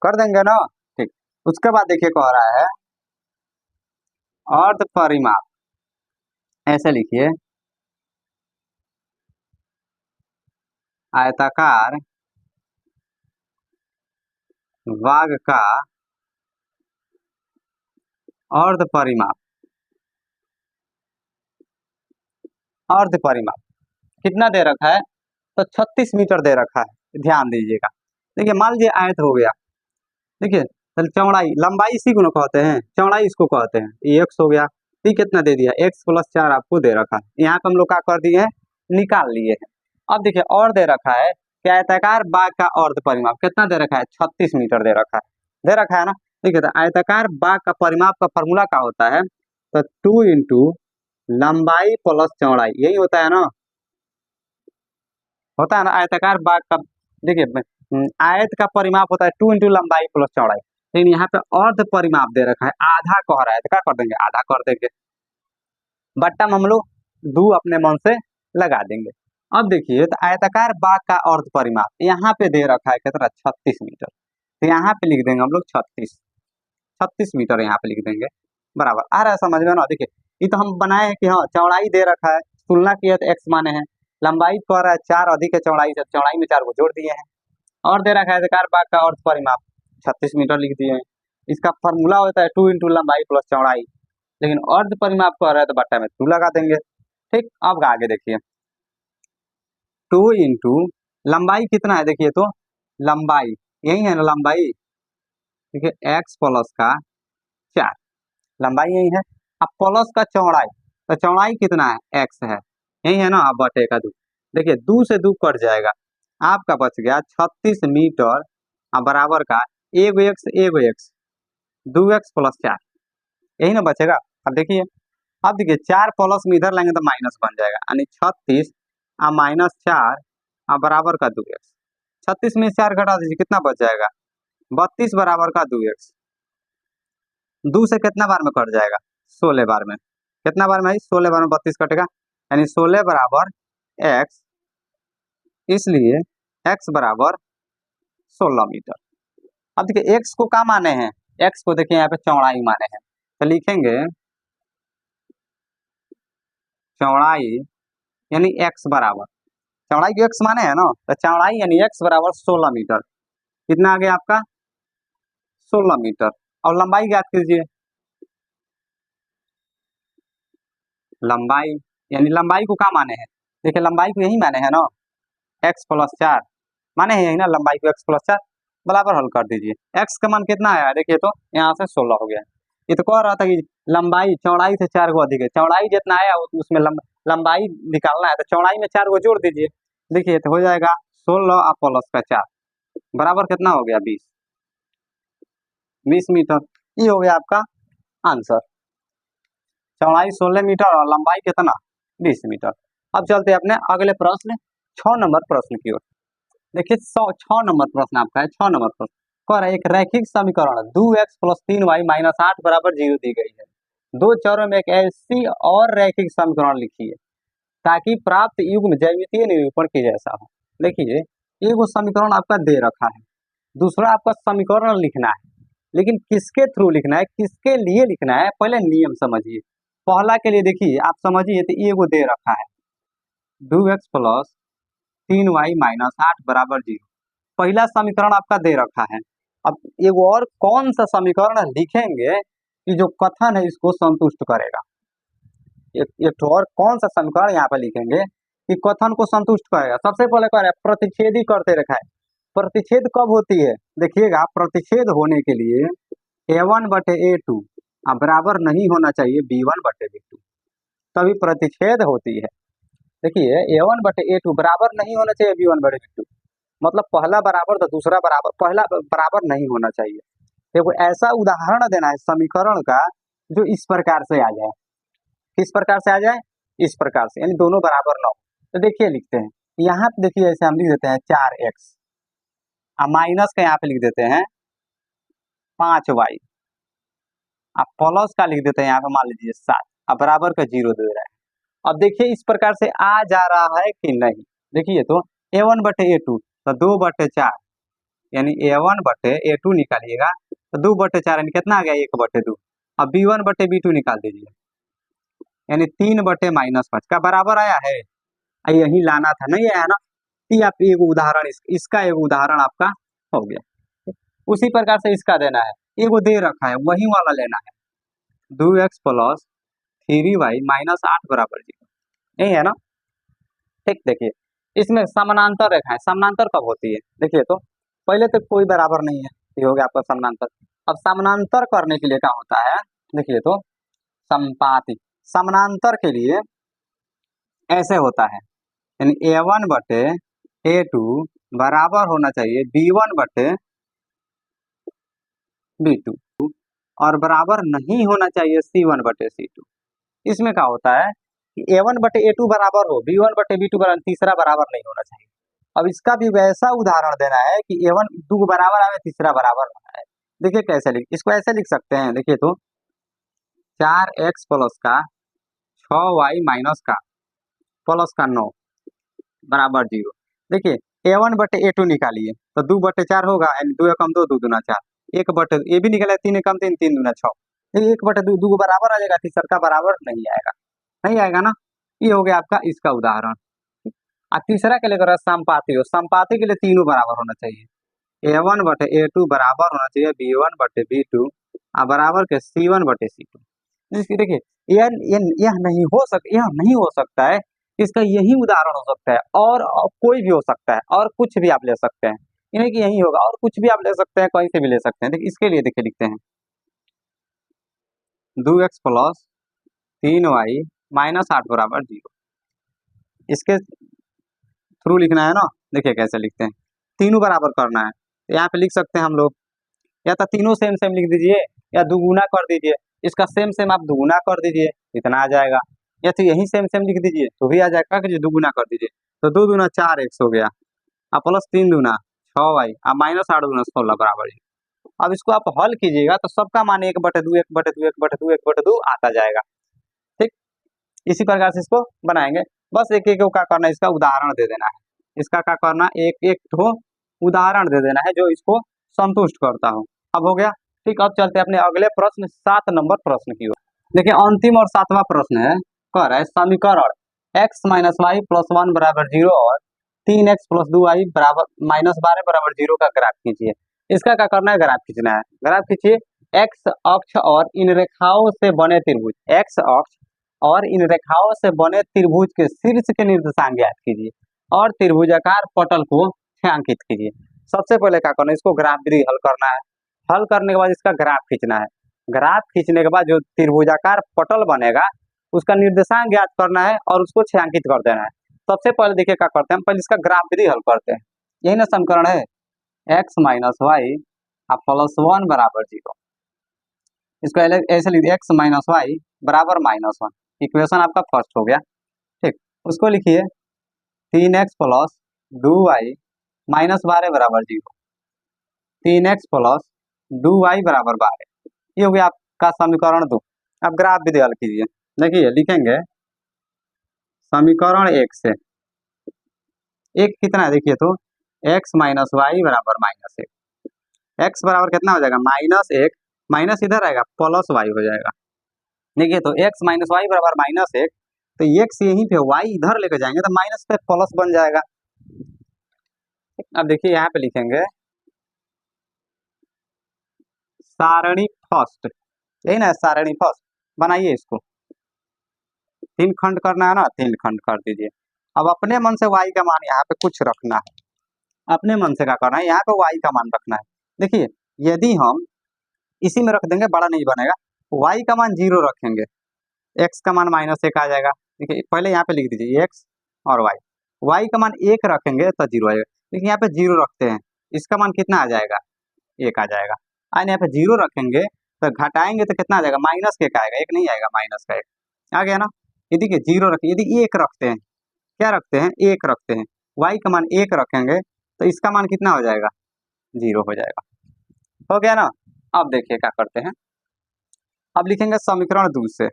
कर देंगे ना। ठीक, उसके बाद देखिए कह रहा है अर्ध परिमाप, ऐसे लिखिए आयताकार भाग का अर्ध परिमाप, अर्ध परिमाप कितना दे रखा है, तो 36 मीटर दे रखा है, ध्यान दीजिएगा। देखिए मान लीजिए आयत हो गया, देखिए चौड़ाई, लंबाई इसी को ना कहते हैं, चौड़ाई इसको कहते हैं, ये x हो गया, ये कितना दे दिया, x+4 आपको दे रखा है। यहाँ पे हम लोग क्या कर दिए हैं, निकाल लिए हैं। अब देखिए और दे रखा है कि आयताकार बाग का अर्ध परिमाप कितना दे रखा है, 36 मीटर दे रखा है ना। देखिए तो आयताकार बाग का परिमाप का फॉर्मूला क्या होता है, तो 2 इंटू लंबाई प्लस चौड़ाई, यही होता है ना, आयताकार बाग का। देखिए आयत का परिमाप होता है 2 इंटू लंबाई प्लस चौड़ाई, लेकिन यहाँ पे अर्ध परिमाप दे रखा है, आधा कह रहा है, तो क्या कर देंगे, आधा कर देंगे, बट्टा में हम लोग 2 अपने मन से लगा देंगे। अब देखिए तो आयताकार बाग का अर्ध परिमाप यहाँ पे दे रखा है कितना, 36 मीटर, तो यहाँ पे लिख देंगे हम लोग 36 मीटर यहाँ पे लिख देंगे, बराबर। आ रहा है समझ में ना। देखिए ये तो हम बनाए हैं कि हाँ चौड़ाई दे रखा है, तुलना किया तो x माने हैं, लंबाई कह रहा है 4 अधिक है चौड़ाई से, चौड़ाई में 4 को जोड़ दिए हैं, और दे रखा है आयताकार बाग का अर्ध परिमाप 36 मीटर लिख दिए हैं। इसका फॉर्मूला होता है 2 इंटू लंबाई प्लस चौड़ाई, लेकिन अर्ध परिमाप कह रहा है तो बट्टा में 2 लगा देंगे। ठीक, अब आगे देखिए 2 इंटू लंबाई कितना है, देखिए तो लंबाई यही है ना, लंबाई देखिए x प्लस का 4, लंबाई यही है, अब प्लस का चौड़ाई, तो चौड़ाई कितना है, x है, यही है ना, अब बटे का 2, देखिए 2 से 2 कट जाएगा, आपका बच गया 36 मीटर, अब बराबर का एगो x 2x+4, यही ना बचेगा। अब देखिए 4 प्लस में इधर लेंगे तो माइनस बन जाएगा, यानी 36 और -4 और बराबर का 2x, 36 में 4 घटा दीजिए कितना बच जाएगा, 32 बराबर का 2x, 2 से कितना बार में कट जाएगा, 16 बार में, कितना बार में, 16 बार में 32 कटेगा, यानी 16 बराबर x, इसलिए x बराबर 16 मीटर। अब देखिए x को क्या माने हैं, x को देखिए यहाँ पे चौड़ाई माने हैं, तो लिखेंगे चौड़ाई यानी x बराबर, चौड़ाई को x माने है ना, तो चौड़ाई यानी x बराबर 16 मीटर, कितना आ गया आपका 16 मीटर। और लंबाई ज्ञात कीजिए, लंबाई यानी लंबाई को क्या माने हैं, देखिए लंबाई को यही माने हैं ना, x+4 माने हैं यही ना, लंबाई को x+4 बराबर हल कर दीजिए, x का मान कितना आया, देखिए तो यहाँ से 16 हो गया। ये तो कह रहा था कि लंबाई चौड़ाई से 4 को अधिक है, चौड़ाई जितना आया उसमें लंबाई निकालना है, तो चौड़ाई में 4 को जोड़ दीजिए, देखिए तो हो जाएगा 16 और प्लस का 4 बराबर कितना हो गया, 20 मीटर। ये हो गया आपका आंसर, चौड़ाई 16 मीटर और लंबाई कितना, 20 मीटर। अब चलते हैं अपने अगले प्रश्न 6 नंबर प्रश्न की ओर। देखिए 6 नंबर प्रश्न आपका है, 6 नंबर प्रश्न कह रहा है एक रैखिक समीकरण 2x+3y-8 बराबर 0 दी गई है, दो चरों में एक ऐसी और रैखिक समीकरण लिखिए ताकि प्राप्त युग्म ज्यामितीय निरूपण के जैसा हो। देखिए एक समीकरण आपका दे रखा है, दूसरा आपका समीकरण लिखना है, लेकिन किसके थ्रू लिखना है, किसके लिए लिखना है, पहले नियम समझिए। पहला के लिए देखिए आप समझिए, तो ये दे रखा है 2x+3y-8 बराबर 0, पहला समीकरण आपका दे रखा है। अब एक और कौन सा समीकरण लिखेंगे कि जो कथन है इसको संतुष्ट करेगा, एक और कौन सा समीकरण यहाँ पे लिखेंगे कि कथन को संतुष्ट करेगा। सबसे पहले कह रहा है प्रतिच्छेदी करते रखा है, प्रतिच्छेद कब होती है, देखिएगा प्रतिच्छेद होने के लिए a1/a2 बराबर नहीं होना चाहिए b1/b2, तभी प्रतिच्छेद होती है। देखिए a1/a2 बराबर नहीं होना चाहिए b1/b2, मतलब पहला बराबर तो दूसरा बराबर, पहला बराबर नहीं होना चाहिए। देखो ऐसा उदाहरण देना है समीकरण का जो इस प्रकार से आ जाए, किस प्रकार से आ जाए, इस प्रकार से, यानी दोनों बराबर ना हो। तो देखिए लिखते हैं, यहाँ पे देखिए ऐसे हम लिख देते हैं 4x, अब माइनस का यहाँ पे लिख देते हैं 5y, अब प्लस का लिख देते हैं यहाँ पे मान लीजिए 7, अब बराबर का 0 दे रहा है। अब देखिए इस प्रकार से आ जा रहा है कि नहीं, देखिए तो A1/A2 तो 2/4, यानी A1/A2 निकालिएगा तो 2/4 यानी कितना आ गया 1/2। अब B1/B2 निकाल दीजिए, यानी 3/-5 का बराबर आया है। यही लाना था, नहीं आया ना। ये आप एक उदाहरण इसका एक उदाहरण आपका हो गया। उसी प्रकार से इसका देना है, एगो दे रखा है वही वाला लेना है। 2x + 3y - 8 = 0, यही है ना। ठीक, देखिए इसमें समानांतर रेखा है, समानांतर कब होती है देखिए तो, पहले तो कोई बराबर नहीं है, ये हो गया आपका समानांतर। अब समानांतर करने के लिए क्या होता है देखिए तो, संपाती। समानांतर के लिए ऐसे होता है, यानी A1/A2 बराबर होना चाहिए B1/B2 और बराबर नहीं होना चाहिए C1/C2। इसमें क्या होता है कि A1/A2 बराबर हो, B1/B2 बराबर, तीसरा बराबर नहीं होना चाहिए। अब इसका भी वैसा उदाहरण देना है कि A1 दो बराबर आवे, तीसरा बराबर ना आए। देखिए कैसे इसको ऐसे लिख सकते हैं, देखिए तो 4x + 6y - 9 बराबर 0। देखिए A1/A2 निकालिए तो 2/4 होगा, यानी 2 एकम 2, 2 दूना 4, 1/, ये भी निकला 3 एकम 3, 3 दूना 6। देखिए 1/2 दो बराबर आ जाएगा, तीसरा बराबर नहीं आएगा, नहीं आएगा ना। ये हो गया आपका इसका उदाहरण। और तीसरा के लिए अगर संपाती हो, संपाती के लिए तीनों बराबर होना चाहिए। A1/A2 बराबर होना चाहिए B1/B2 और बराबर के C1/C2। देखिए यह नहीं हो सकता है, इसका यही उदाहरण हो सकता है, और कोई भी हो सकता है, और कुछ भी आप ले सकते हैं। ये नहीं कि यही होगा, और कुछ भी आप ले सकते हैं, कहीं से भी ले सकते हैं। देखिए इसके लिए देखिए लिखते हैं 2x + 3y - 8 = 0। इसके थ्रू लिखना है ना। देखिए कैसे लिखते हैं, तीनों बराबर करना है। तो यहाँ पे लिख सकते हैं हम लोग, या तो तीनों सेम सेम लिख दीजिए, या दुगुना कर दीजिए। इसका सेम सेम आप दुगुना कर दीजिए, इतना आ जाएगा, या तो यही सेम सेम लिख दीजिए तो भी आ जाएगा, कि दुगुना कर दीजिए तो 2 दूना 4x हो गया, और प्लस 3 दूना 6y और -8 दूना 16 बराबर 0। अब इसको आप हल कीजिएगा तो सबका मान 1/2 1/2 1/2 1/2 आता जाएगा। ठीक, इसी प्रकार से इसको बनाएंगे। बस एक एक क्या करना है, इसका उदाहरण दे देना है। इसका क्या करना, एक एक ठो उदाहरण दे देना है जो इसको संतुष्ट करता हो। अब हो गया। ठीक, अब चलते हैं अपने अगले प्रश्न 7 नंबर प्रश्न की ओर। देखिए अंतिम और 7वां प्रश्न है, कह रहा है समीकरण x - y + 1 = 0 और 3x + 2y -12 = 0 का ग्राफ खींचिए। इसका क्या करना है, ग्राफ खींचना है। ग्राफ खींचिए। x अक्ष और इन रेखाओं से बने त्रिभुज, x अक्ष और इन रेखाओं से बने त्रिभुज के शीर्ष के निर्देशांक ज्ञात कीजिए और त्रिभुजाकार पटल को छायांकित कीजिए। सबसे पहले क्या करना है, इसको ग्राफ विधि हल करना है। हल करने के बाद इसका ग्राफ खींचना है। ग्राफ खींचने के बाद जो त्रिभुजाकार पटल बनेगा उसका निर्देशांक ज्ञात करना है और उसको छायांकित कर देना है। सबसे पहले देखिए क्या करते हैं, पहले इसका ग्राफ विधि हल करते हैं। यही ना समीकरण है, x - y + 1 = 0। इसको ऐसे लिखिए, x - y = -1। इक्वेशन आपका फर्स्ट हो गया। ठीक, उसको लिखिए 3x + 2y - 12 = 0। 3x + 2y = 12। ये हो गया आपका समीकरण 2। अब ग्राफ विधि हल कीजिए। देखिए लिखेंगे समीकरण 1 से, एक कितना है देखिए तो, x - y = -1। x बराबर कितना हो जाएगा, -1, माइनस इधर आएगा प्लस y हो जाएगा। देखिए तो x - y = -1, तो x यहीं पे, y इधर लेकर जाएंगे तो माइनस पे प्लस बन जाएगा। अब देखिए यहाँ पे लिखेंगे सारणी फर्स्ट, यही ना सारणी फर्स्ट। बनाइए इसको, 3 खंड करना है ना, 3 खंड कर दीजिए। अब अपने मन से y का मान यहाँ पे कुछ रखना है, अपने मन से क्या करना है, यहाँ पे y का मान रखना है। देखिए यदि हम इसी में रख देंगे बड़ा नहीं बनेगा, y का मान 0 रखेंगे, x का मान -1 आ जाएगा। देखिए पहले यहाँ पे लिख दीजिए x और y का मान 1 रखेंगे तो 0 आएगा। देखिए यहाँ पे 0 रखते हैं, इसका मान कितना आ जाएगा, 1 आ जाएगा। और यहाँ पे 0 रखेंगे तो घटाएंगे तो कितना आ जाएगा, -1 आएगा, 1 नहीं आएगा, -1 आ गया ना। ये देखिए 0 रखें, यदि 1 रखते हैं, क्या रखते हैं, 1 रखते हैं, y का मान 1 रखेंगे तो इसका मान कितना हो जाएगा, 0 हो जाएगा। हो गया ना। अब देखिए क्या करते हैं, अब लिखेंगे समीकरण 2 से,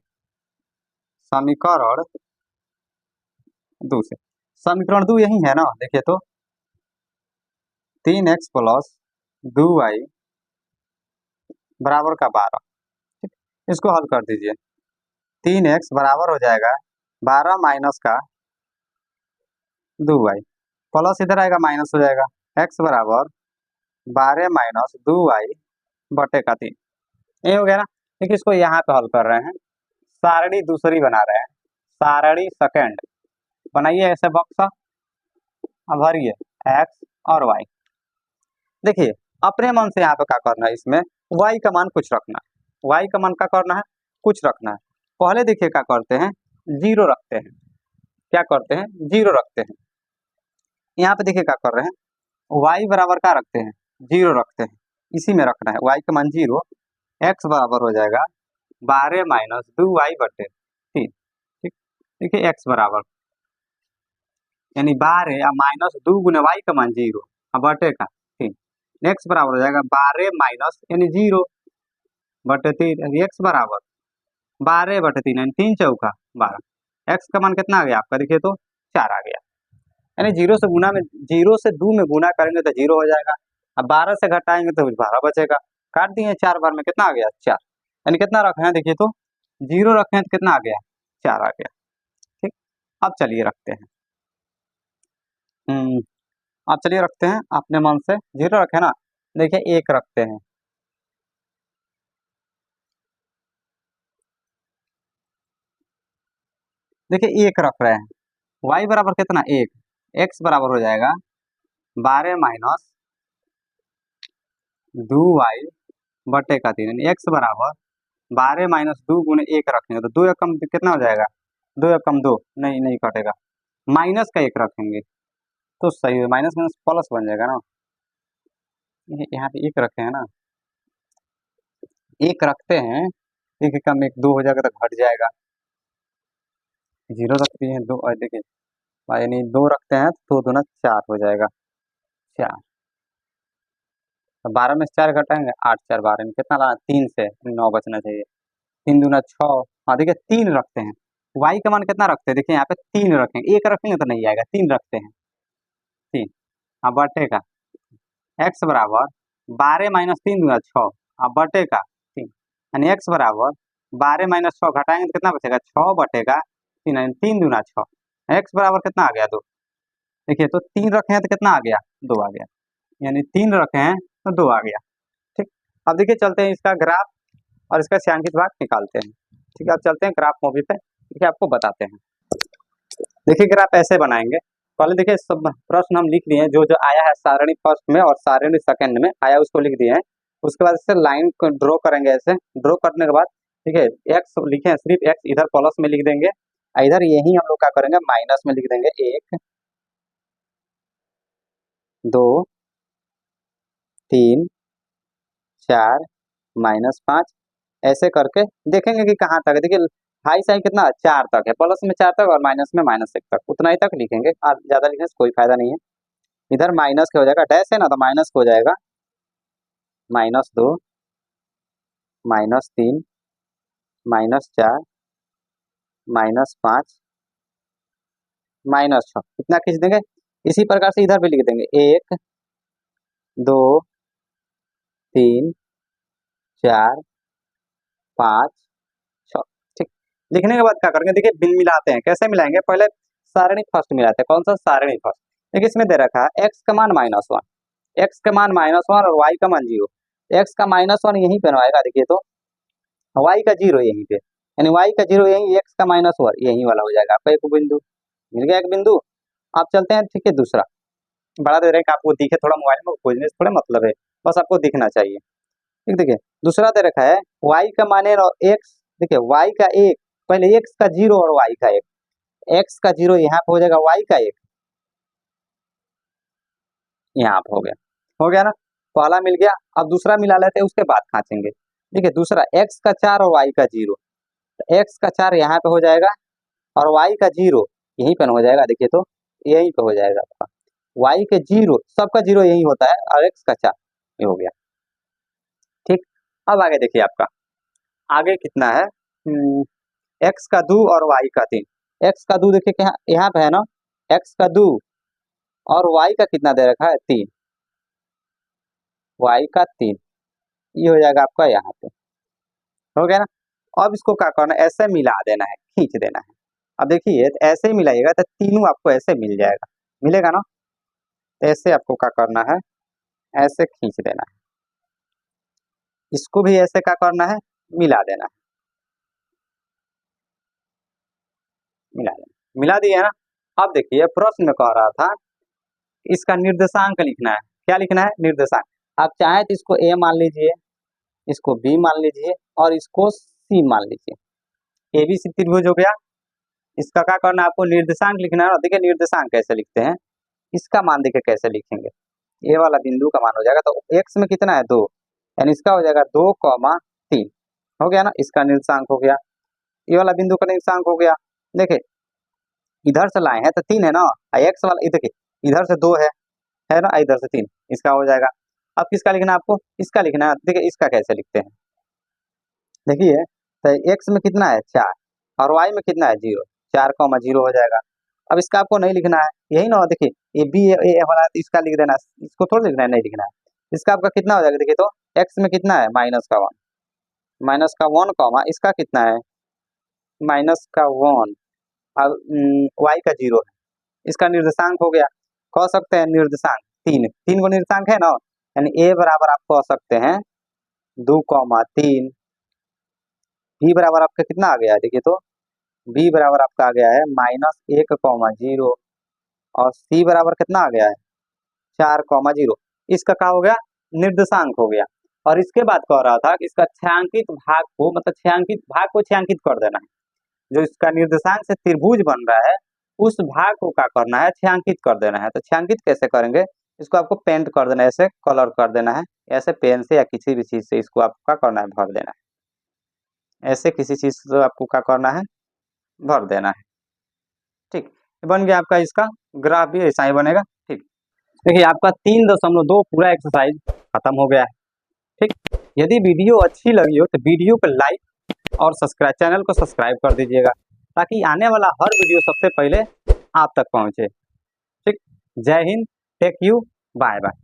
समीकरण 2 से समीकरण 2 यही है ना, देखिए तो 3x प्लस 2y बराबर का 12। इसको हल कर दीजिए। 3x बराबर हो जाएगा 12 माइनस का 2y, प्लस इधर आएगा माइनस हो जाएगा। x बराबर 12 माइनस 2y बटे का 3, ये हो गया ना। देखिए इसको यहाँ पे हल कर रहे हैं, सारणी दूसरी बना रहे हैं, सारणी सेकंड बनाइए ऐसे बक्सा, अब भरिए x और y। देखिए अपने मन से यहाँ पे क्या करना है, इसमें y का मान कुछ रखना है, y का मान क्या करना है, कुछ रखना है। पहले देखिए क्या करते हैं, जीरो रखते हैं, क्या करते हैं, जीरो रखते हैं। यहाँ पे देखिए क्या कर रहे हैं, y बराबर क्या रखते हैं, जीरो रखते हैं, इसी में रखना है y का मान जीरो। x बराबर हो जाएगा 12 माइनस 2y बटे 3। ठीक, देखिए x बराबर यानी 12 या माइनस 2 गुने y का मान जीरो और बटे का 3। x बराबर हो जाएगा 12 माइनस यानी जीरो बटे 3, x बराबर 12 बटे 3 यानी 3 चौका 12। x का मान कितना आ गया आपका, देखिए तो 4 आ गया। यानी जीरो से गुना में, जीरो से 2 में गुना करेंगे तो जीरो हो जाएगा, अब 12 से घटाएंगे तो 12 बचेगा। काट दिए 4 बार में, कितना आ गया 4, यानी कितना रखे हैं, देखिए तो जीरो रखे हैं तो कितना आ गया 4 आ गया। ठीक, अब चलिए रखते हैं, अब चलिए रखते हैं अपने मन से, जीरो रखे ना, देखिए 1 रखते हैं, देखिए 1 रख रहे हैं, y बराबर कितना 1, x बराबर हो जाएगा 12 माइनस 2y बटे का 3, यानी x बराबर 12 माइनस 2 गुने 1 रखेंगे तो 2 एकम कितना हो जाएगा, 2 एकम 2, नहीं नहीं कटेगा, माइनस का 1 रखेंगे तो सही है, माइनस माइनस प्लस बन जाएगा ना। यहाँ पे 1 रखे हैं ना, 1 रखते हैं, 1 एकम 1 2 हो जाएगा तो घट जाएगा, जीरो रखते हैं 2, और देखिए यानी 2 रखते हैं तो 2 दूना 4 हो जाएगा, 4। तो 12 में से 4 घटाएंगे, 8 4 12 में कितना लाना, 3 से 9 बचना चाहिए, 3 दूना 6। हाँ देखिए 3 रखते हैं, y का मान कितना रखते हैं, देखिए यहाँ पे 3 रखेंगे, 1 रखेंगे तो नहीं आएगा, 3 रखते हैं, 3। हाँ बटे का x बराबर 12 माइनस 3 दूना 6, हाँ बटे का 3, यानी x बराबर 12 माइनस 6 घटाएंगे तो कितना बचेगा, 6 बटे का 3, यानी 3 दूना 6, x बराबर कितना आ गया 2। देखिए तो 3 रखे हैं तो कितना आ गया, 2 आ गया, यानी 3 रखे हैं तो 2 आ गया। ठीक, अब देखिए चलते हैं इसका ग्राफ और इसका छायांकित भाग निकालते हैं। ठीक है, अब चलते हैं ग्राफ मूवी पे, देखिए आपको बताते हैं। देखिए ग्राफ ऐसे बनाएंगे, पहले देखिए सब प्रश्न हम लिख दिए हैं, जो जो आया है सारणी फर्स्ट में और सारणी सेकंड में आया उसको लिख दिए हैं। उसके बाद इससे लाइन को ड्रॉ करेंगे, ऐसे ड्रॉ करने के बाद ठीक है एक्स लिखे हैं, सिर्फ एक्स इधर प्लस में लिख देंगे, इधर यही हम लोग क्या करेंगे माइनस में लिख देंगे, 1 2 3 4 माइनस 5, ऐसे करके देखेंगे कि कहाँ तक है। देखिए हाई साइन कितना 4 तक है, प्लस में 4 तक और माइनस में -1 तक, उतना ही तक लिखेंगे, आप ज्यादा लिखने से कोई फायदा नहीं है। इधर माइनस का हो जाएगा, डैश है ना तो माइनस का हो जाएगा -2 -3 -4 -5 -6, इतना खींच देंगे। इसी प्रकार से इधर भी लिख देंगे 1 2 3 4 5 6। ठीक, लिखने के बाद क्या करेंगे, देखिए बिन मिलाते हैं, कैसे मिलाएंगे, पहले सारणी फर्स्ट मिलाते हैं, कौन सा सारणी फर्स्ट। देखिए इसमें दे रखा है x का मान -1, x का मान -1 और y का मान 0, x का -1 यहीं पे आएगा, देखिए तो y का 0 यहीं पे, यानी y का 0 यहीं, x का -1 यहीं वाला हो जाएगा आपका एक बिंदु, मिल गया एक बिंदु। आप चलते हैं, ठीक है दूसरा, बड़ा दे रहे हैं कि आपको दिखे, थोड़ा मोबाइल में खोजने से थोड़ा मतलब है, बस आपको दिखना चाहिए। ठीक, देखिए दूसरा दे रखा है y का मान और x, देखिए y का 1, पहले x का 0 और y का 1, x का 0 यहाँ पे हो जाएगा, y का 1 यहाँ पे हो गया ना, पहला मिल गया। अब दूसरा मिला लेते हैं, उसके बाद खाचेंगे। देखिए दूसरा x का 4 और y का 0, तो x का 4 यहाँ पे हो जाएगा और y का 0 यहीं पे हो जाएगा, देखिए तो यहीं पे हो जाएगा आपका, y के 0 सबका 0 यही होता है और x का 4 ये हो गया। ठीक, अब आगे देखिए आपका आगे कितना है, x का 2 और y का 3, x का 2 देखिए यहाँ पे है ना, x का 2 और y का कितना दे रखा है 3, y का 3, ये हो जाएगा आपका यहाँ पे, हो गया ना। अब इसको क्या करना है, ऐसे मिला देना है, खींच देना है। अब देखिए तो ऐसे ही मिलाइएगा तो तीनों आपको ऐसे मिल जाएगा, मिलेगा ना। तो ऐसे आपको क्या करना है, ऐसे खींच देना है, इसको भी ऐसे क्या करना है, मिला देना है, मिला देना, मिला दिया ना। अब देखिए प्रश्न में कह रहा था इसका निर्देशांक लिखना है। क्या लिखना है, निर्देशांक। आप चाहे तो इसको ए मान लीजिए, इसको बी मान लीजिए और इसको सी मान लीजिए। एबीसी त्रिभुज हो गया। इसका क्या करना है, आपको निर्देशांक लिखना है। देखिए निर्देशांक कैसे लिखते हैं, इसका मान देखिए कैसे लिखेंगे। ए वाला बिंदु का मान हो जाएगा, तो एक्स में कितना है 2, यानी इसका हो जाएगा 2,3, हो गया ना, इसका निर्देशांक हो गया। ये वाला बिंदु का निर्देशांक हो गया। देखिए इधर से लाए हैं तो 3 है ना, एक्स वाला देखिए इधर से 2 है ना, इधर से 3, इसका हो जाएगा। अब किसका लिखना है आपको, इसका लिखना है। देखिए इसका कैसे लिखते हैं, देखिए तो एक्स में कितना है 4 और वाई में कितना है 0, 4,0 हो जाएगा। अब इसका आपको नहीं लिखना है, यही ना, देखिए ये बी ए वाला है, तो इसका लिख देना, इसको थोड़ा लिखना है, नहीं लिखना है। इसका आपका कितना हो जाएगा, देखिए तो एक्स में कितना है -1, -1 कॉमा इसका कितना है -1, अब वाई का 0 है, इसका निर्देशांक हो गया। कह सकते हैं निर्देशांक 3, 3 को निर्देशांक है ना, यानी ए बराबर आप कह सकते हैं 2,3। बी बराबर आपका कितना आ गया है, देखिए तो बी बराबर आपका आ गया है -1,0 और सी बराबर कितना आ गया है 4,0। इसका क्या हो गया, निर्देशांक हो गया। और इसके बाद कह रहा था कि इसका छायांकित भाग को, मतलब छायांकित भाग को छायांकित कर देना है। जो इसका निर्देशांक से त्रिभुज बन रहा है उस भाग को क्या करना है, छायांकित कर देना है। तो छायांकित कैसे करेंगे, इसको आपको पेंट कर देना है, ऐसे कलर कर देना है, ऐसे पेन से या किसी भी चीज से इसको आपको क्या करना है, भर देना है, ऐसे किसी चीज से आपको क्या करना है, भर देना है। ठीक, बन गया आपका, इसका ग्राफ भी ऐसा ही बनेगा। ठीक, देखिए आपका 3.2 पूरा एक्सरसाइज खत्म हो गया है। ठीक, यदि वीडियो अच्छी लगी हो तो वीडियो को लाइक और सब्सक्राइब, चैनल को सब्सक्राइब कर दीजिएगा, ताकि आने वाला हर वीडियो सबसे पहले आप तक पहुंचे। ठीक, जय हिंद, टेक यू, बाय बाय।